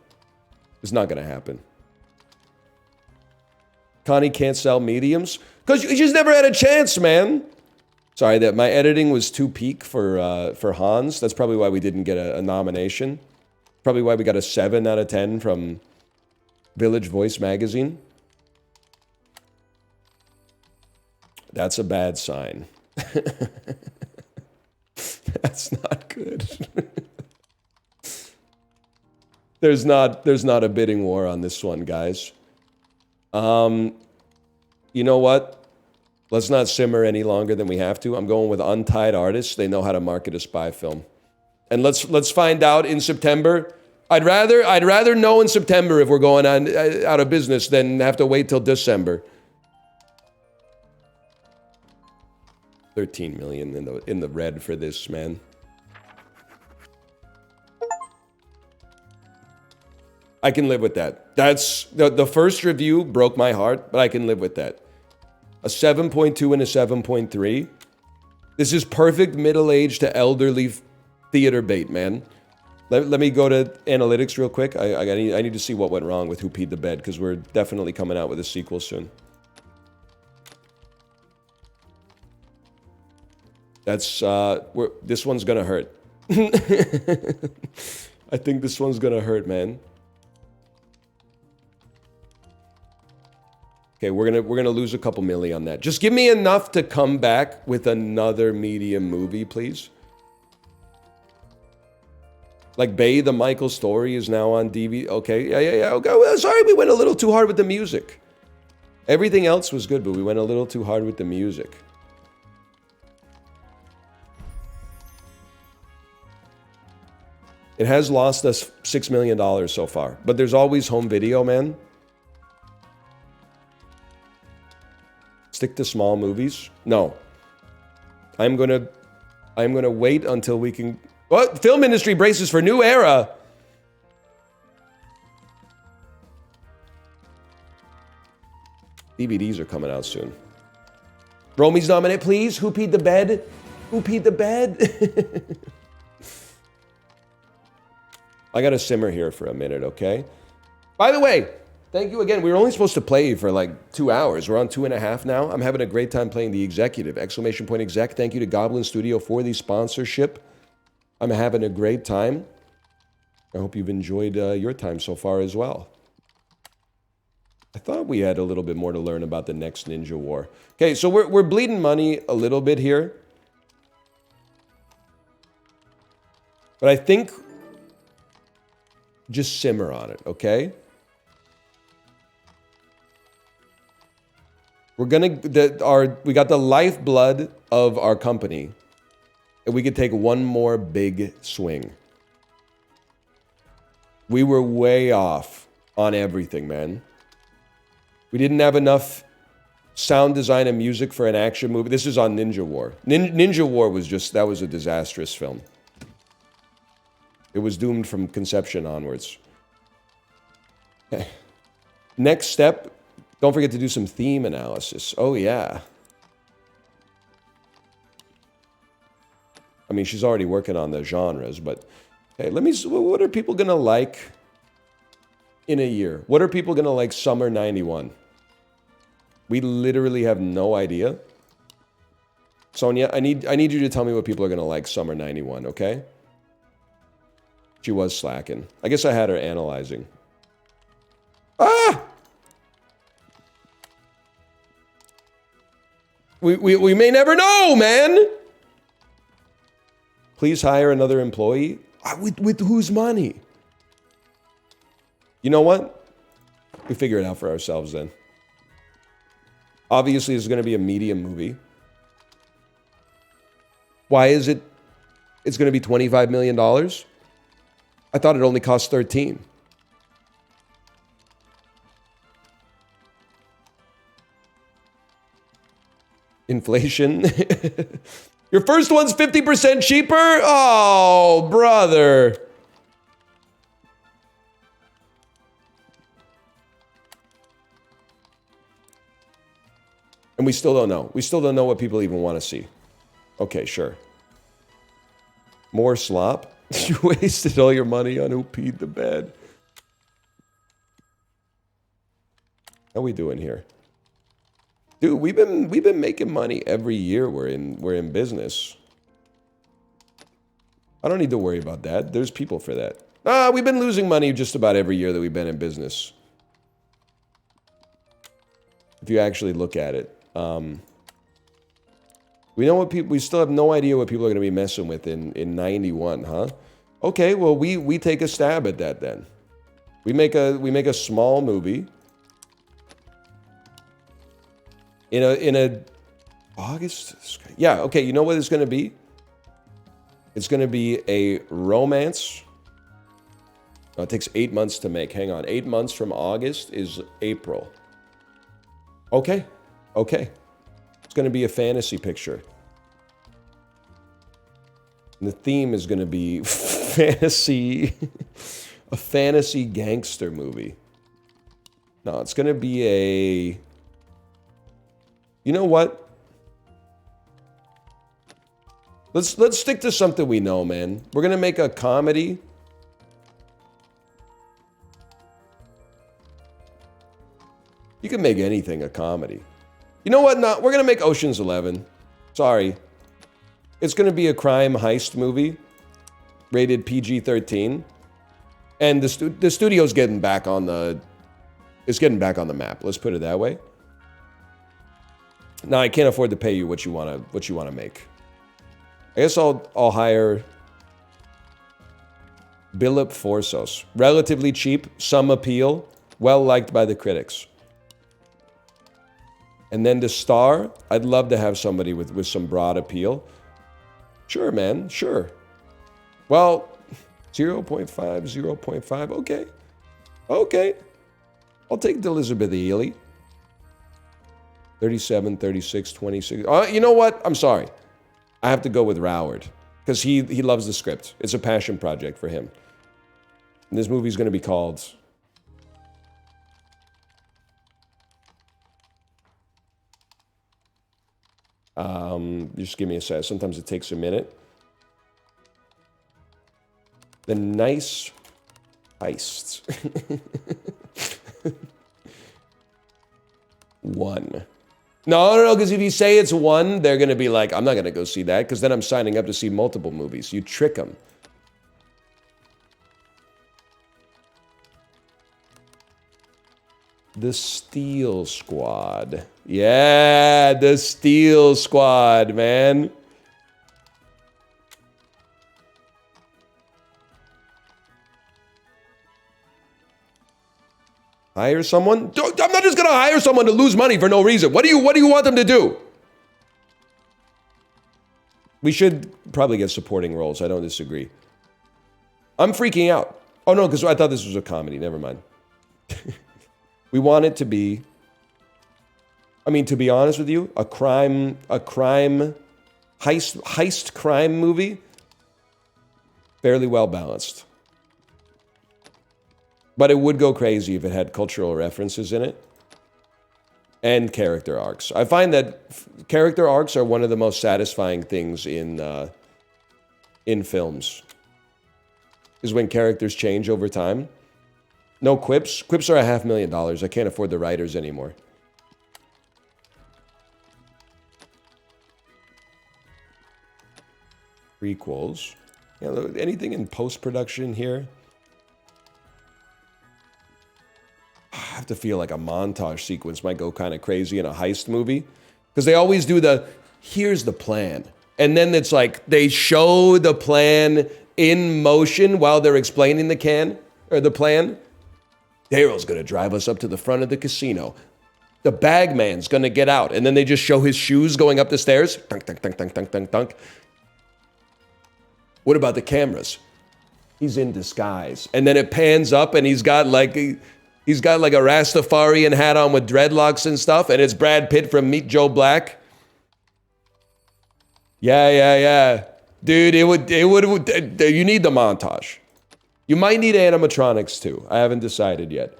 It's not going to happen. Connie can't sell mediums? Because you just never had a chance, man. Sorry, that my editing was too peak for Hans. That's probably why we didn't get a nomination. Probably why we got a 7 out of 10 from Village Voice magazine. That's a bad sign. That's not good. There's not a bidding war on this one, guys. You know what? Let's not simmer any longer than we have to. I'm going with Untied Artists. They know how to market a spy film. And let's find out in September. I'd rather know in September if we're going out of business than have to wait till December. 13 million in the red for this, man. I can live with that. That's the first review broke my heart, but I can live with that. A 7.2 and a 7.3. This is perfect middle-aged to elderly theater bait, man. Let me go to analytics real quick. I need to see what went wrong with Who Peed the Bed, because we're definitely coming out with a sequel soon. That's this one's gonna hurt. I think this one's gonna hurt, man. Okay, we're gonna lose a couple million on that. Just give me enough to come back with another medium movie, please. Like Bay the Michael story is now on DVD. Okay, yeah. Okay, well, sorry, we went a little too hard with the music. Everything else was good, but we went a little too hard with the music. It has lost us $6 million so far, but there's always home video, man. Stick to small movies. No. I'm gonna wait until we can. What? Film industry braces for new era. DVDs are coming out soon. Romy's nominated, please. Who peed the bed? Who peed the bed? I gotta simmer here for a minute, okay? By the way, thank you again. We were only supposed to play for like 2 hours. We're on 2.5 now. I'm having a great time playing the executive. Exclamation point exec. Thank you to Goblin Studio for the sponsorship. I'm having a great time. I hope you've enjoyed your time so far as well. I thought we had a little bit more to learn about the next Ninja War. Okay, so we're bleeding money a little bit here. But I think just simmer on it, okay? We're gonna we got the lifeblood of our company, and we could take one more big swing. We were way off on everything, man. We didn't have enough sound design and music for an action movie. This is on Ninja War. Ninja War was that was a disastrous film. It was doomed from conception onwards. Okay. Next step, don't forget to do some theme analysis. Oh, yeah. I mean, she's already working on the genres, but hey, let me see, what are people going to like in a year? What are people going to like summer 91? We literally have no idea. Sonia, I need you to tell me what people are going to like summer 91, okay? She was slacking. I guess I had her analyzing. Ah! We may never know, man! Please hire another employee. With whose money? You know what? We figure it out for ourselves then. Obviously, it's going to be a medium movie. Why is it? It's going to be $25 million? I thought it only cost 13. Inflation. Your first one's 50% cheaper? Oh, brother. And we still don't know. We still don't know what people even want to see. Okay, sure. More slop? You wasted all your money on who peed the bed. How we doing here? Dude, we've been making money every year we're in business. I don't need to worry about that. There's people for that. We've been losing money just about every year that we've been in business. If you actually look at it. We know what people. We still have no idea what people are going to be messing with in 91, huh? Okay, well we take a stab at that then. We make a small movie. In a August. Yeah. Okay. You know what it's going to be? It's going to be a romance. Oh, it takes 8 months to make. Hang on. 8 months from August is April. Okay. Okay. It's going to be a fantasy picture. And the theme is going to be fantasy, a fantasy gangster movie. No, it's going to be a... You know what? Let's stick to something we know, man. We're going to make a comedy. You can make anything a comedy. You know what? No, we're going to make Ocean's 11. Sorry. It's going to be a crime heist movie, rated PG-13. And the studio's getting back on the... It's getting back on the map. Let's put it that way. Now, I can't afford to pay you what you want to make. I guess I'll hire Billup Forsos. Relatively cheap, some appeal, well liked by the critics. And then the star, I'd love to have somebody with some broad appeal. Sure, man, sure. Well, 0.5, 0.5, okay. Okay. I'll take Elizabeth Ely. 37, 36, 26. You know what? I'm sorry. I have to go with Raoard. Because he loves the script. It's a passion project for him. And this movie's going to be called... Just give me a sec. Sometimes it takes a minute. The nice heists. 1. No, because if you say it's 1, they're going to be like, I'm not going to go see that, because then I'm signing up to see multiple movies. You trick them. The Steel Squad. Yeah, the Steel Squad, man. Hire someone? I'm not just gonna hire someone to lose money for no reason. What do you want them to do? We should probably get supporting roles. I don't disagree. I'm freaking out. Oh no, because I thought this was a comedy. Never mind. We want it to be, I mean, to be honest with you, a crime heist crime movie. Fairly well balanced. But it would go crazy if it had cultural references in it. And character arcs. I find that character arcs are one of the most satisfying things in films. Is when characters change over time. No quips. Quips are $500,000. I can't afford the writers anymore. Prequels. Yeah, anything in post-production here? I have to feel like a montage sequence might go kind of crazy in a heist movie. Because they always do here's the plan. And then it's like, they show the plan in motion while they're explaining the plan. Daryl's going to drive us up to the front of the casino. The bagman's going to get out. And then they just show his shoes going up the stairs. Dunk, dunk, dunk, dunk, dunk, dunk, dunk. What about the cameras? He's in disguise. And then it pans up and he's got like a Rastafarian hat on with dreadlocks and stuff. And it's Brad Pitt from Meet Joe Black. Yeah. Dude, you need the montage. You might need animatronics too. I haven't decided yet.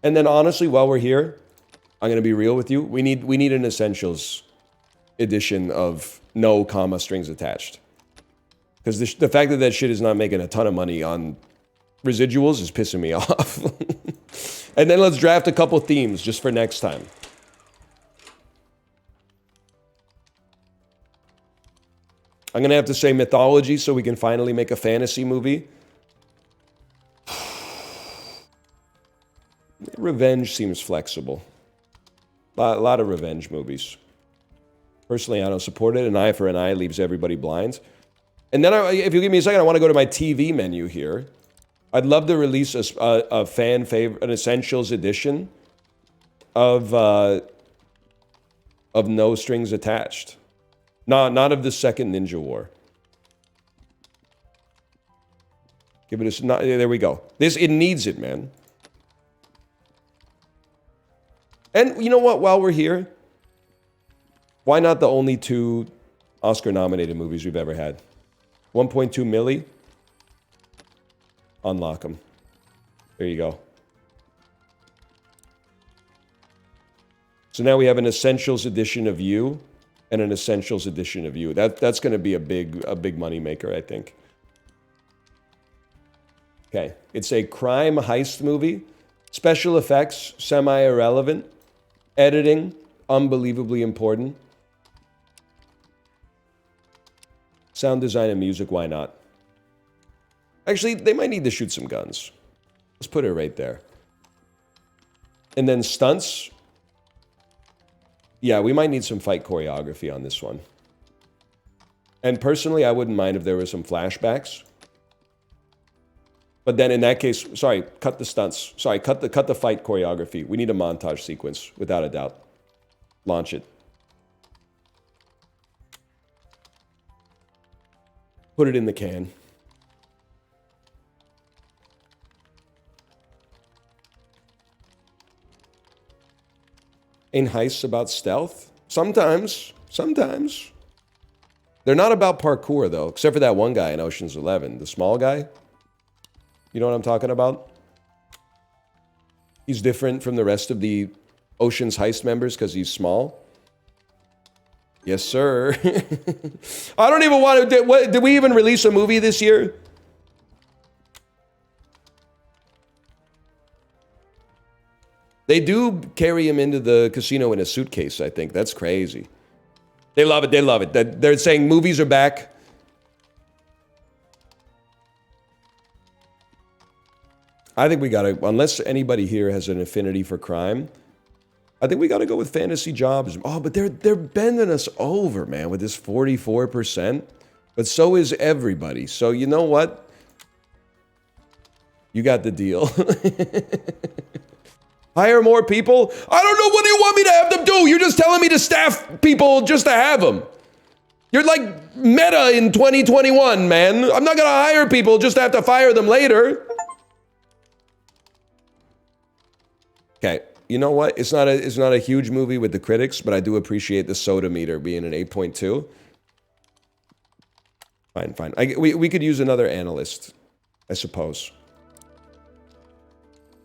And then honestly, while we're here, I'm going to be real with you. We need an Essentials edition of no comma strings attached. Because the fact that shit is not making a ton of money on residuals is pissing me off. And then let's draft a couple themes just for next time. I'm going to have to say mythology so we can finally make a fantasy movie. Revenge seems flexible. A lot of revenge movies. Personally, I don't support it. An eye for an eye leaves everybody blind. And then, if you give me a second, I want to go to my TV menu here. I'd love to release a fan favorite, an Essentials edition of No Strings Attached. Not of the second Ninja War. Give it a... there we go. It needs it, man. And you know what? While we're here, why not the only 2 Oscar-nominated movies we've ever had? 1.2 milli. Unlock them. There you go. So now we have an Essentials edition of You and an Essentials edition of You. That's going to be a big money maker, I think. Okay, it's a crime heist movie. Special effects, semi-irrelevant. Editing, unbelievably important. Sound design and music, why not? Actually, they might need to shoot some guns. Let's put it right there. And then stunts. Yeah, we might need some fight choreography on this one. And personally, I wouldn't mind if there were some flashbacks. But then in that case, sorry, cut the stunts. Sorry, cut the fight choreography. We need a montage sequence, without a doubt. Launch it. Put it in the can. Ain't heists about stealth? Sometimes. They're not about parkour, though, except for that one guy in Ocean's 11. The small guy. You know what I'm talking about? He's different from the rest of the Ocean's Heist members because he's small. Yes, sir. I don't even want to... Did we even release a movie this year? They do carry him into the casino in a suitcase, I think. That's crazy. They love it. They love it. They're saying movies are back. I think we gotta... Unless anybody here has an affinity for crime... I think we got to go with fantasy jobs. Oh, but they're bending us over, man, with this 44%. But so is everybody. So you know what? You got the deal. Hire more people? I don't know. What do you want me to have them do? You're just telling me to staff people just to have them. You're like Meta in 2021, man. I'm not going to hire people just to have to fire them later. Okay. You know what? It's not a huge movie with the critics, but I do appreciate the soda meter being an 8.2. Fine, fine. We could use another analyst, I suppose.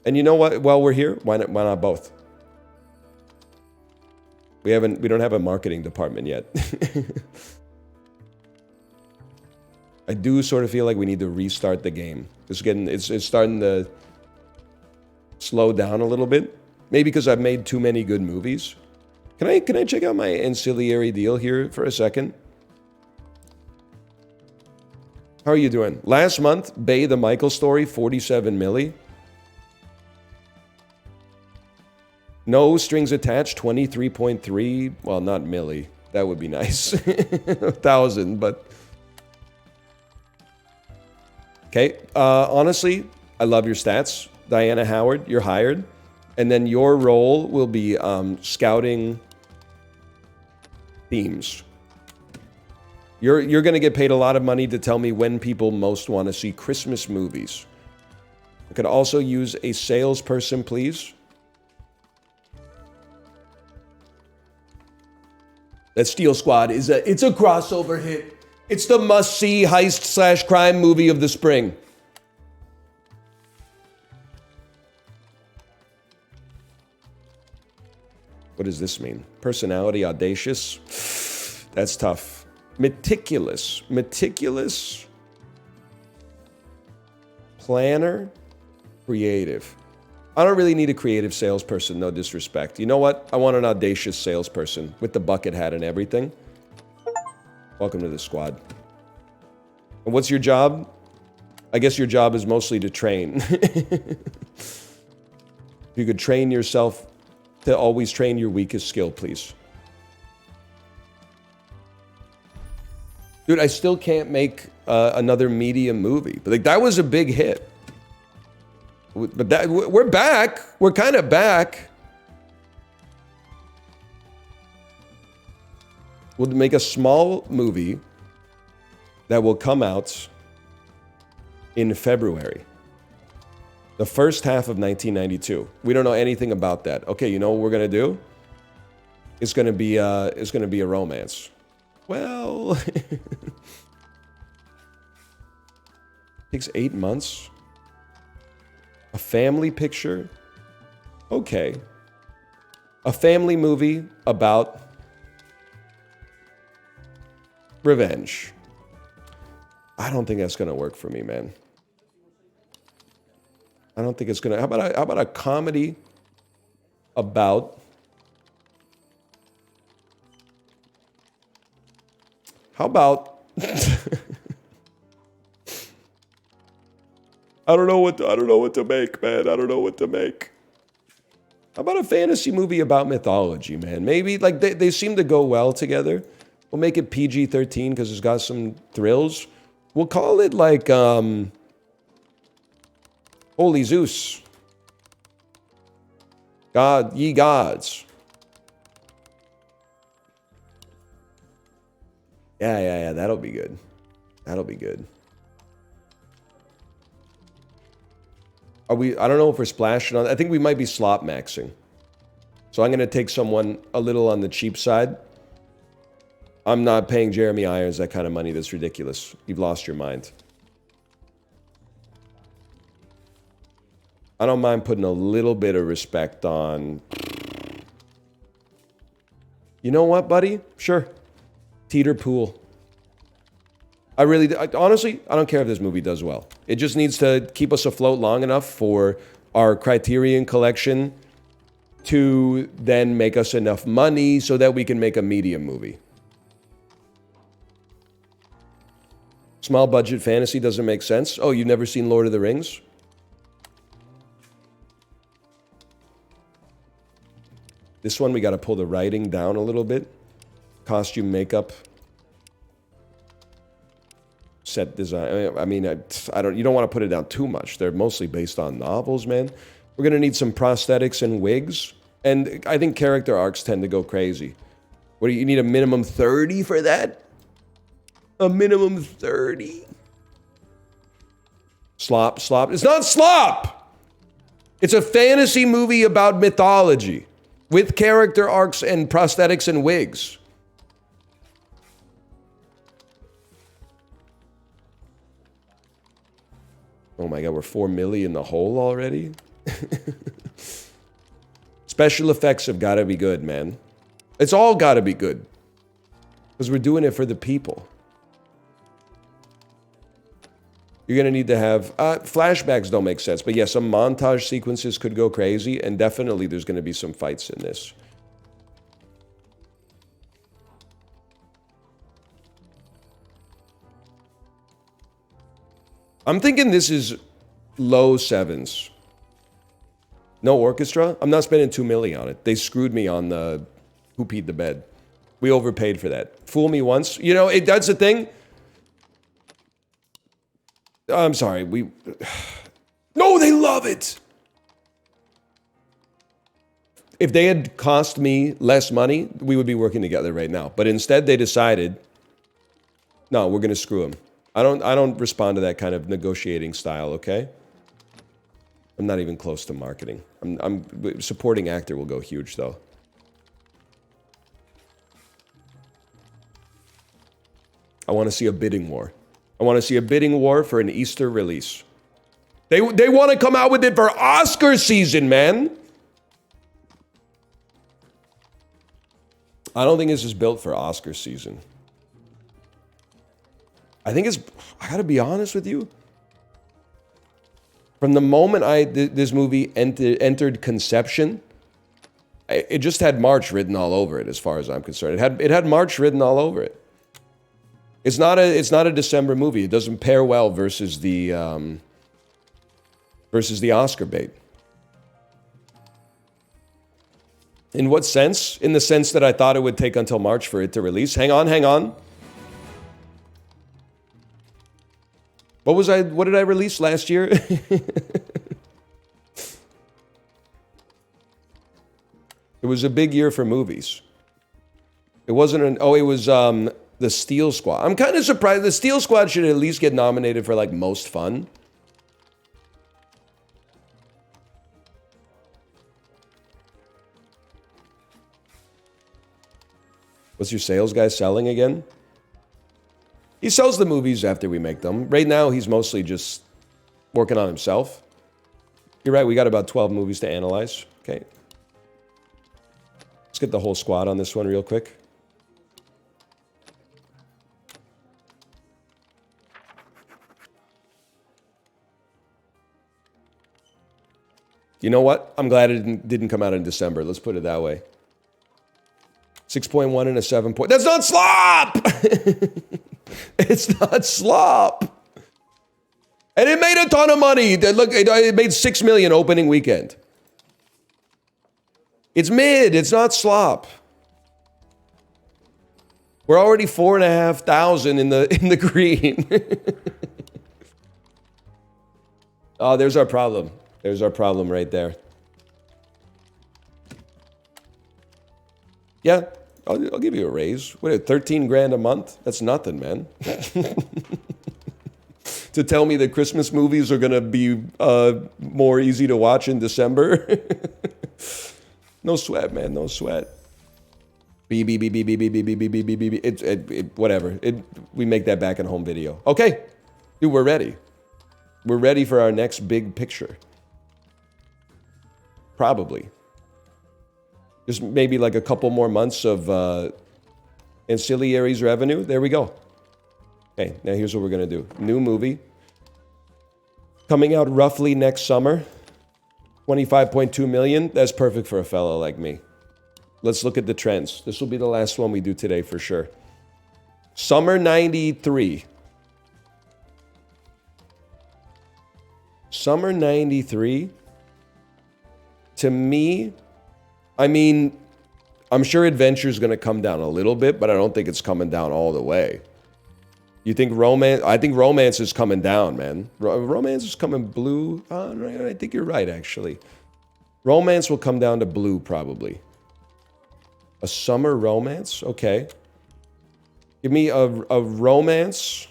And you know what? While we're here, why not both? We don't have a marketing department yet. I do sort of feel like we need to restart the game. It's starting to slow down a little bit. Maybe because I've made too many good movies. Can I check out my ancillary deal here for a second? How are you doing? Last month, Bay the Michael story, 47 milli. No strings attached, 23.3. Well, not milli. That would be nice. 1,000, but... Okay, honestly, I love your stats. Diana Howard, you're hired. And then your role will be scouting themes. You're going to get paid a lot of money to tell me when people most want to see Christmas movies. I could also use a salesperson, please. That Steel Squad it's a crossover hit. It's the must-see heist/crime movie of the spring. What does this mean? Personality, audacious. That's tough. Meticulous. Meticulous. Planner. Creative. I don't really need a creative salesperson, no disrespect. You know what? I want an audacious salesperson with the bucket hat and everything. Welcome to the squad. And what's your job? I guess your job is mostly to train. If you could train yourself to always train your weakest skill, please. Dude, I still can't make another medium movie. But like, that was a big hit. But we're back. We're kind of back. We'll make a small movie that will come out in February. The first half of 1992. We don't know anything about that. Okay, you know what we're gonna do? It's gonna be a romance. Well, takes 8 months. A family picture. Okay. A family movie about revenge. I don't think that's gonna work for me, man. I don't think it's gonna. How about a comedy about? How about? I don't know what to make, man. I don't know what to make. How about a fantasy movie about mythology, man? Maybe like they seem to go well together. We'll make it PG-13 because it's got some thrills. We'll call it like Holy Zeus. God, ye gods. Yeah, that'll be good. That'll be good. I don't know if we're splashing on. I think we might be slot maxing. So I'm going to take someone a little on the cheap side. I'm not paying Jeremy Irons that kind of money. That's ridiculous. You've lost your mind. I don't mind putting a little bit of respect on... You know what, buddy? Sure. Teeter Pool. Honestly, I don't care if this movie does well. It just needs to keep us afloat long enough for our Criterion collection to then make us enough money so that we can make a medium movie. Small budget fantasy doesn't make sense. Oh, you've never seen Lord of the Rings? This one, we got to pull the writing down a little bit. Costume, makeup, set design. I mean, I don't. You don't want to put it down too much. They're mostly based on novels, man. We're gonna need some prosthetics and wigs, and I think character arcs tend to go crazy. What do you need? A minimum 30 for that? A minimum 30? Slop. It's not slop. It's a fantasy movie about mythology. With character arcs and prosthetics and wigs. Oh my god, we're 4 million in the hole already? Special effects have got to be good, man. It's all got to be good. Because we're doing it for the people. You're going to need to have... flashbacks don't make sense. But yeah, some montage sequences could go crazy. And definitely there's going to be some fights in this. I'm thinking this is low 7s. No orchestra? I'm not spending $2 million on it. They screwed me on the Who Peed the Bed. We overpaid for that. Fool me once. You know, that's the thing. I'm sorry, No, they love it! If they had cost me less money, we would be working together right now. But instead, they decided, no, we're gonna screw them. I don't respond to that kind of negotiating style, okay? I'm not even close to marketing. I'm supporting actor will go huge, though. I want to see a bidding war. I want to see a bidding war for an Easter release. They want to come out with it for Oscar season, man. I don't think this is built for Oscar season. I think it's... I gotta be honest with you. From the moment this movie entered conception, it just had March written all over it, as far as I'm concerned. It had March written all over it. It's not a December movie. It doesn't pair well versus the Oscar bait. In what sense? In the sense that I thought it would take until March for it to release. Hang on. What did I release last year? It was a big year for movies. It wasn't it was the Steel Squad. I'm kind of surprised. The Steel Squad should at least get nominated for like most fun. What's your sales guy selling again? He sells the movies after we make them. Right now, he's mostly just working on himself. You're right, we got about 12 movies to analyze. Okay. Let's get the whole squad on this one real quick. You know what? I'm glad it didn't come out in December. Let's put it that way. 6.1 and a 7 point. That's not slop! It's not slop. And it made a ton of money. Look, it made $6 million opening weekend. It's mid. It's not slop. We're already 4,500 in the green. Oh, there's our problem. There's our problem right there. Yeah, I'll give you a raise. What, 13 grand a month? That's nothing, man. To tell me that Christmas movies are going to be more easy to watch in December? No sweat, man. No sweat. Whatever. We make that back in home video. Okay. Dude, we're ready. We're ready for our next big picture. Probably. Just maybe like a couple more months of ancillaries revenue. There we go. Okay, now here's what we're going to do. New movie. Coming out roughly next summer. 25.2 million. That's perfect for a fellow like me. Let's look at the trends. This will be the last one we do today for sure. Summer 93. Summer 93. To me, I mean, I'm sure Adventure's going to come down a little bit, but I don't think it's coming down all the way. You think Romance? I think Romance is coming down, man. Romance is coming blue. I think you're right, actually. Romance will come down to blue, probably. A summer romance? Okay. Give me a romance.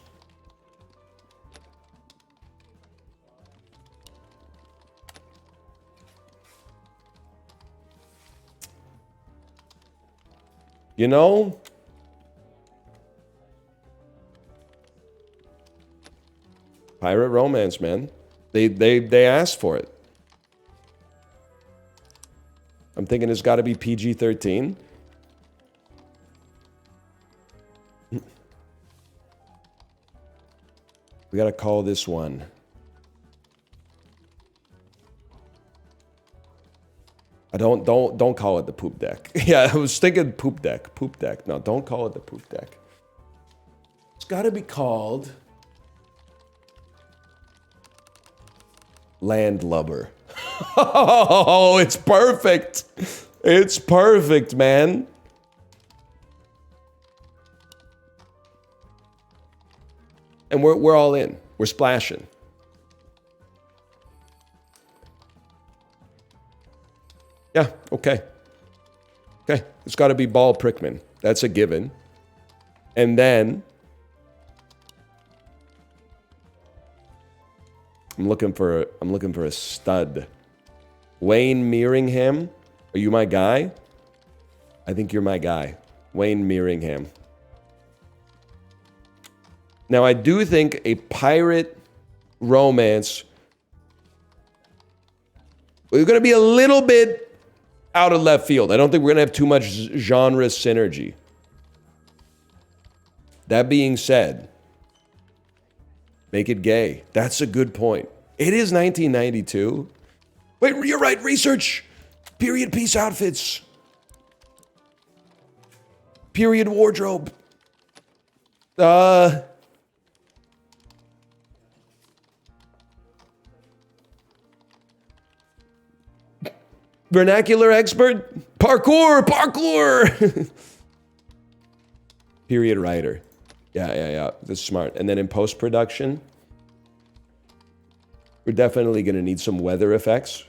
You know? Pirate romance, man. They asked for it. I'm thinking it's got to be PG-13. We got to call this one. Don't call it the poop deck. Yeah, I was thinking poop deck. Poop deck. No, don't call it the poop deck. It's got to be called Landlubber. Oh, it's perfect. It's perfect, man. And we're all in. We're splashing. Yeah, okay. Okay, it's got to be Ball Prickman. That's a given. And then I'm looking for a stud. Wayne Meeringham, are you my guy? I think you're my guy. Wayne Meeringham. Now, I do think a pirate romance is going to be a little bit out of left field. I don't think we're going to have too much genre synergy. That being said, make it gay. That's a good point. It is 1992. Wait, you're right. Research. Period piece outfits. Period wardrobe. Vernacular expert? Parkour! Period writer. Yeah. That's smart. And then in post-production, we're definitely going to need some weather effects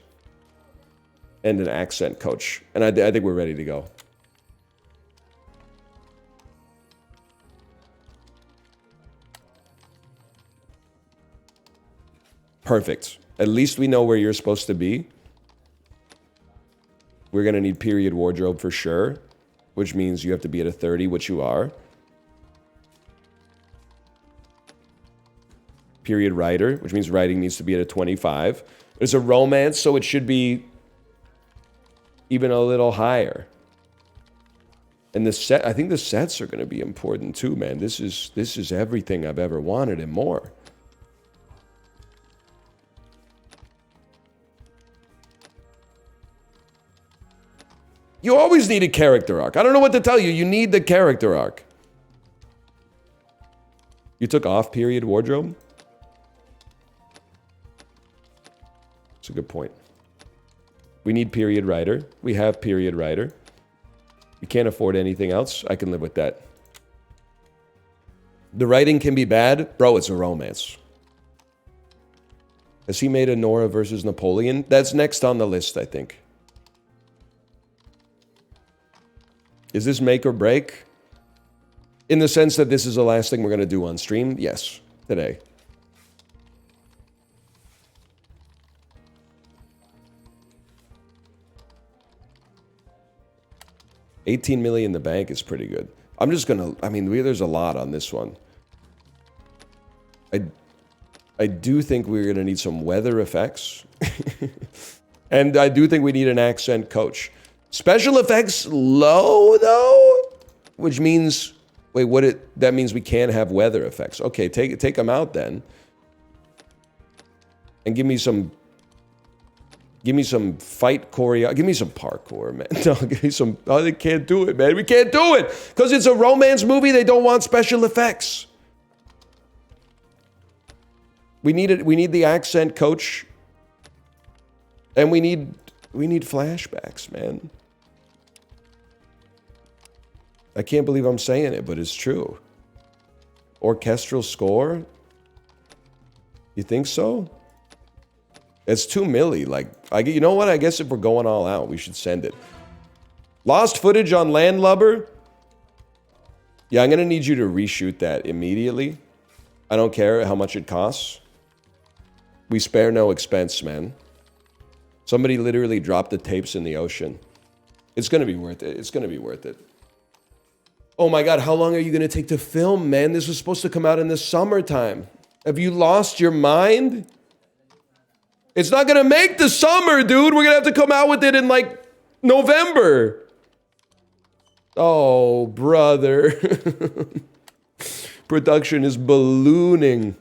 and an accent coach. And I think we're ready to go. Perfect. At least we know where you're supposed to be. We're going to need period wardrobe for sure, which means you have to be at a 30, which you are. Period writer, which means writing needs to be at a 25. It's a romance, so it should be even a little higher. And the set, I think the sets are going to be important too, man. This is everything I've ever wanted and more. You always need a character arc. I don't know what to tell you. You need the character arc. You took off period wardrobe? That's a good point. We need period writer. We have period writer. We can't afford anything else. I can live with that. The writing can be bad. Bro, it's a romance. Has he made a Nora versus Napoleon? That's next on the list, I think. Is this make or break? In the sense that this is the last thing we're going to do on stream? Yes, today. $18 million in the bank is pretty good. I'm just going to, I mean, there's a lot on this one. I do think we're going to need some weather effects. And I do think we need an accent coach. Special effects low, though? Which means, wait, that means we can't have weather effects. Okay, take them out then. And give me some fight choreo. Give me some parkour, man. No, give me some, oh, they can't do it, man. We can't do it. Because it's a romance movie, they don't want special effects. We need the accent coach. And we need flashbacks, man. I can't believe I'm saying it, but it's true. Orchestral score? You think so? It's 2 milli. Like, you know what? I guess if we're going all out, we should send it. Lost footage on Landlubber? Yeah, I'm going to need you to reshoot that immediately. I don't care how much it costs. We spare no expense, man. Somebody literally dropped the tapes in the ocean. It's going to be worth it. It's going to be worth it. Oh my God, how long are you going to take to film, man? This was supposed to come out in the summertime. Have you lost your mind? It's not going to make the summer, dude. We're going to have to come out with it in like November. Oh, brother. Production is ballooning.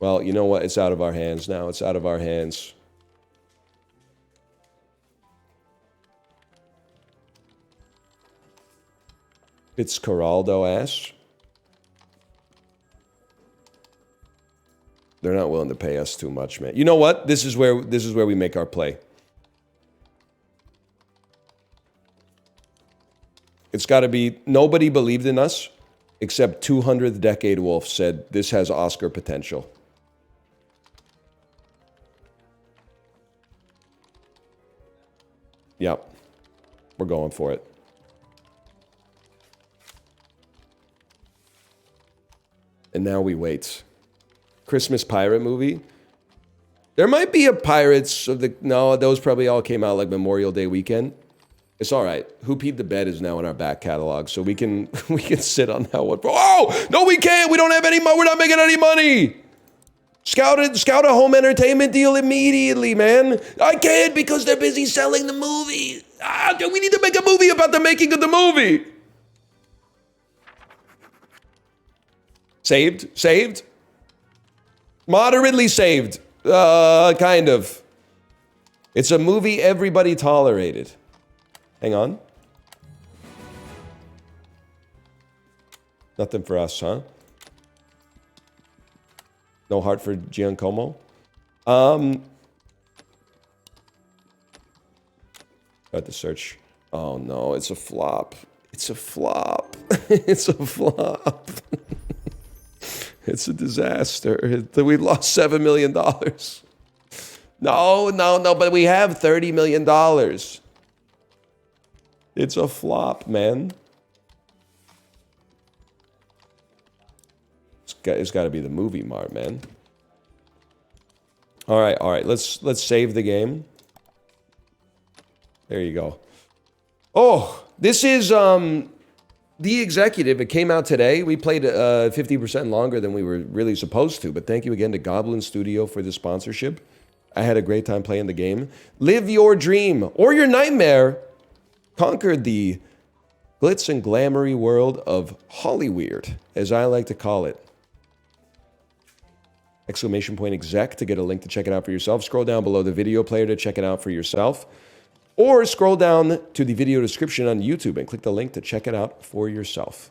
Well, you know what? It's out of our hands now. It's out of our hands. Fitzcarraldo ass. They're not willing to pay us too much, man. You know what? This is where we make our play. It's got to be, nobody believed in us except 200th Decade Wolf said this has Oscar potential. Yep. We're going for it. And now we wait. Christmas pirate movie? There might be a Pirates of the... No, those probably all came out like Memorial Day weekend. It's all right. Who Peed the Bed is now in our back catalog, so we can sit on that one. Oh! No, we can't! We don't have any money! We're not making any money! Scout a home entertainment deal immediately, man. I can't because they're busy selling the movie. We need to make a movie about the making of the movie. Saved? Moderately saved. Kind of. It's a movie everybody tolerated. Hang on. Nothing for us, huh? No heart for Giancomo. Got to search. Oh no, it's a flop. It's a flop. It's a flop. It's a disaster. We lost $7 million. No, but we have $30 million. It's a flop, man. It's got to be the movie mart, man. All right. Let's save the game. There you go. Oh, this is The Executive. It came out today. We played 50% longer than we were really supposed to, but thank you again to Goblin Studio for the sponsorship. I had a great time playing the game. Live your dream or your nightmare. Conquer the glitz and glamoury world of Hollyweird, as I like to call it. !exec to get a link to check it out for yourself. Scroll down below the video player to check it out for yourself. Or scroll down to the video description on YouTube and click the link to check it out for yourself.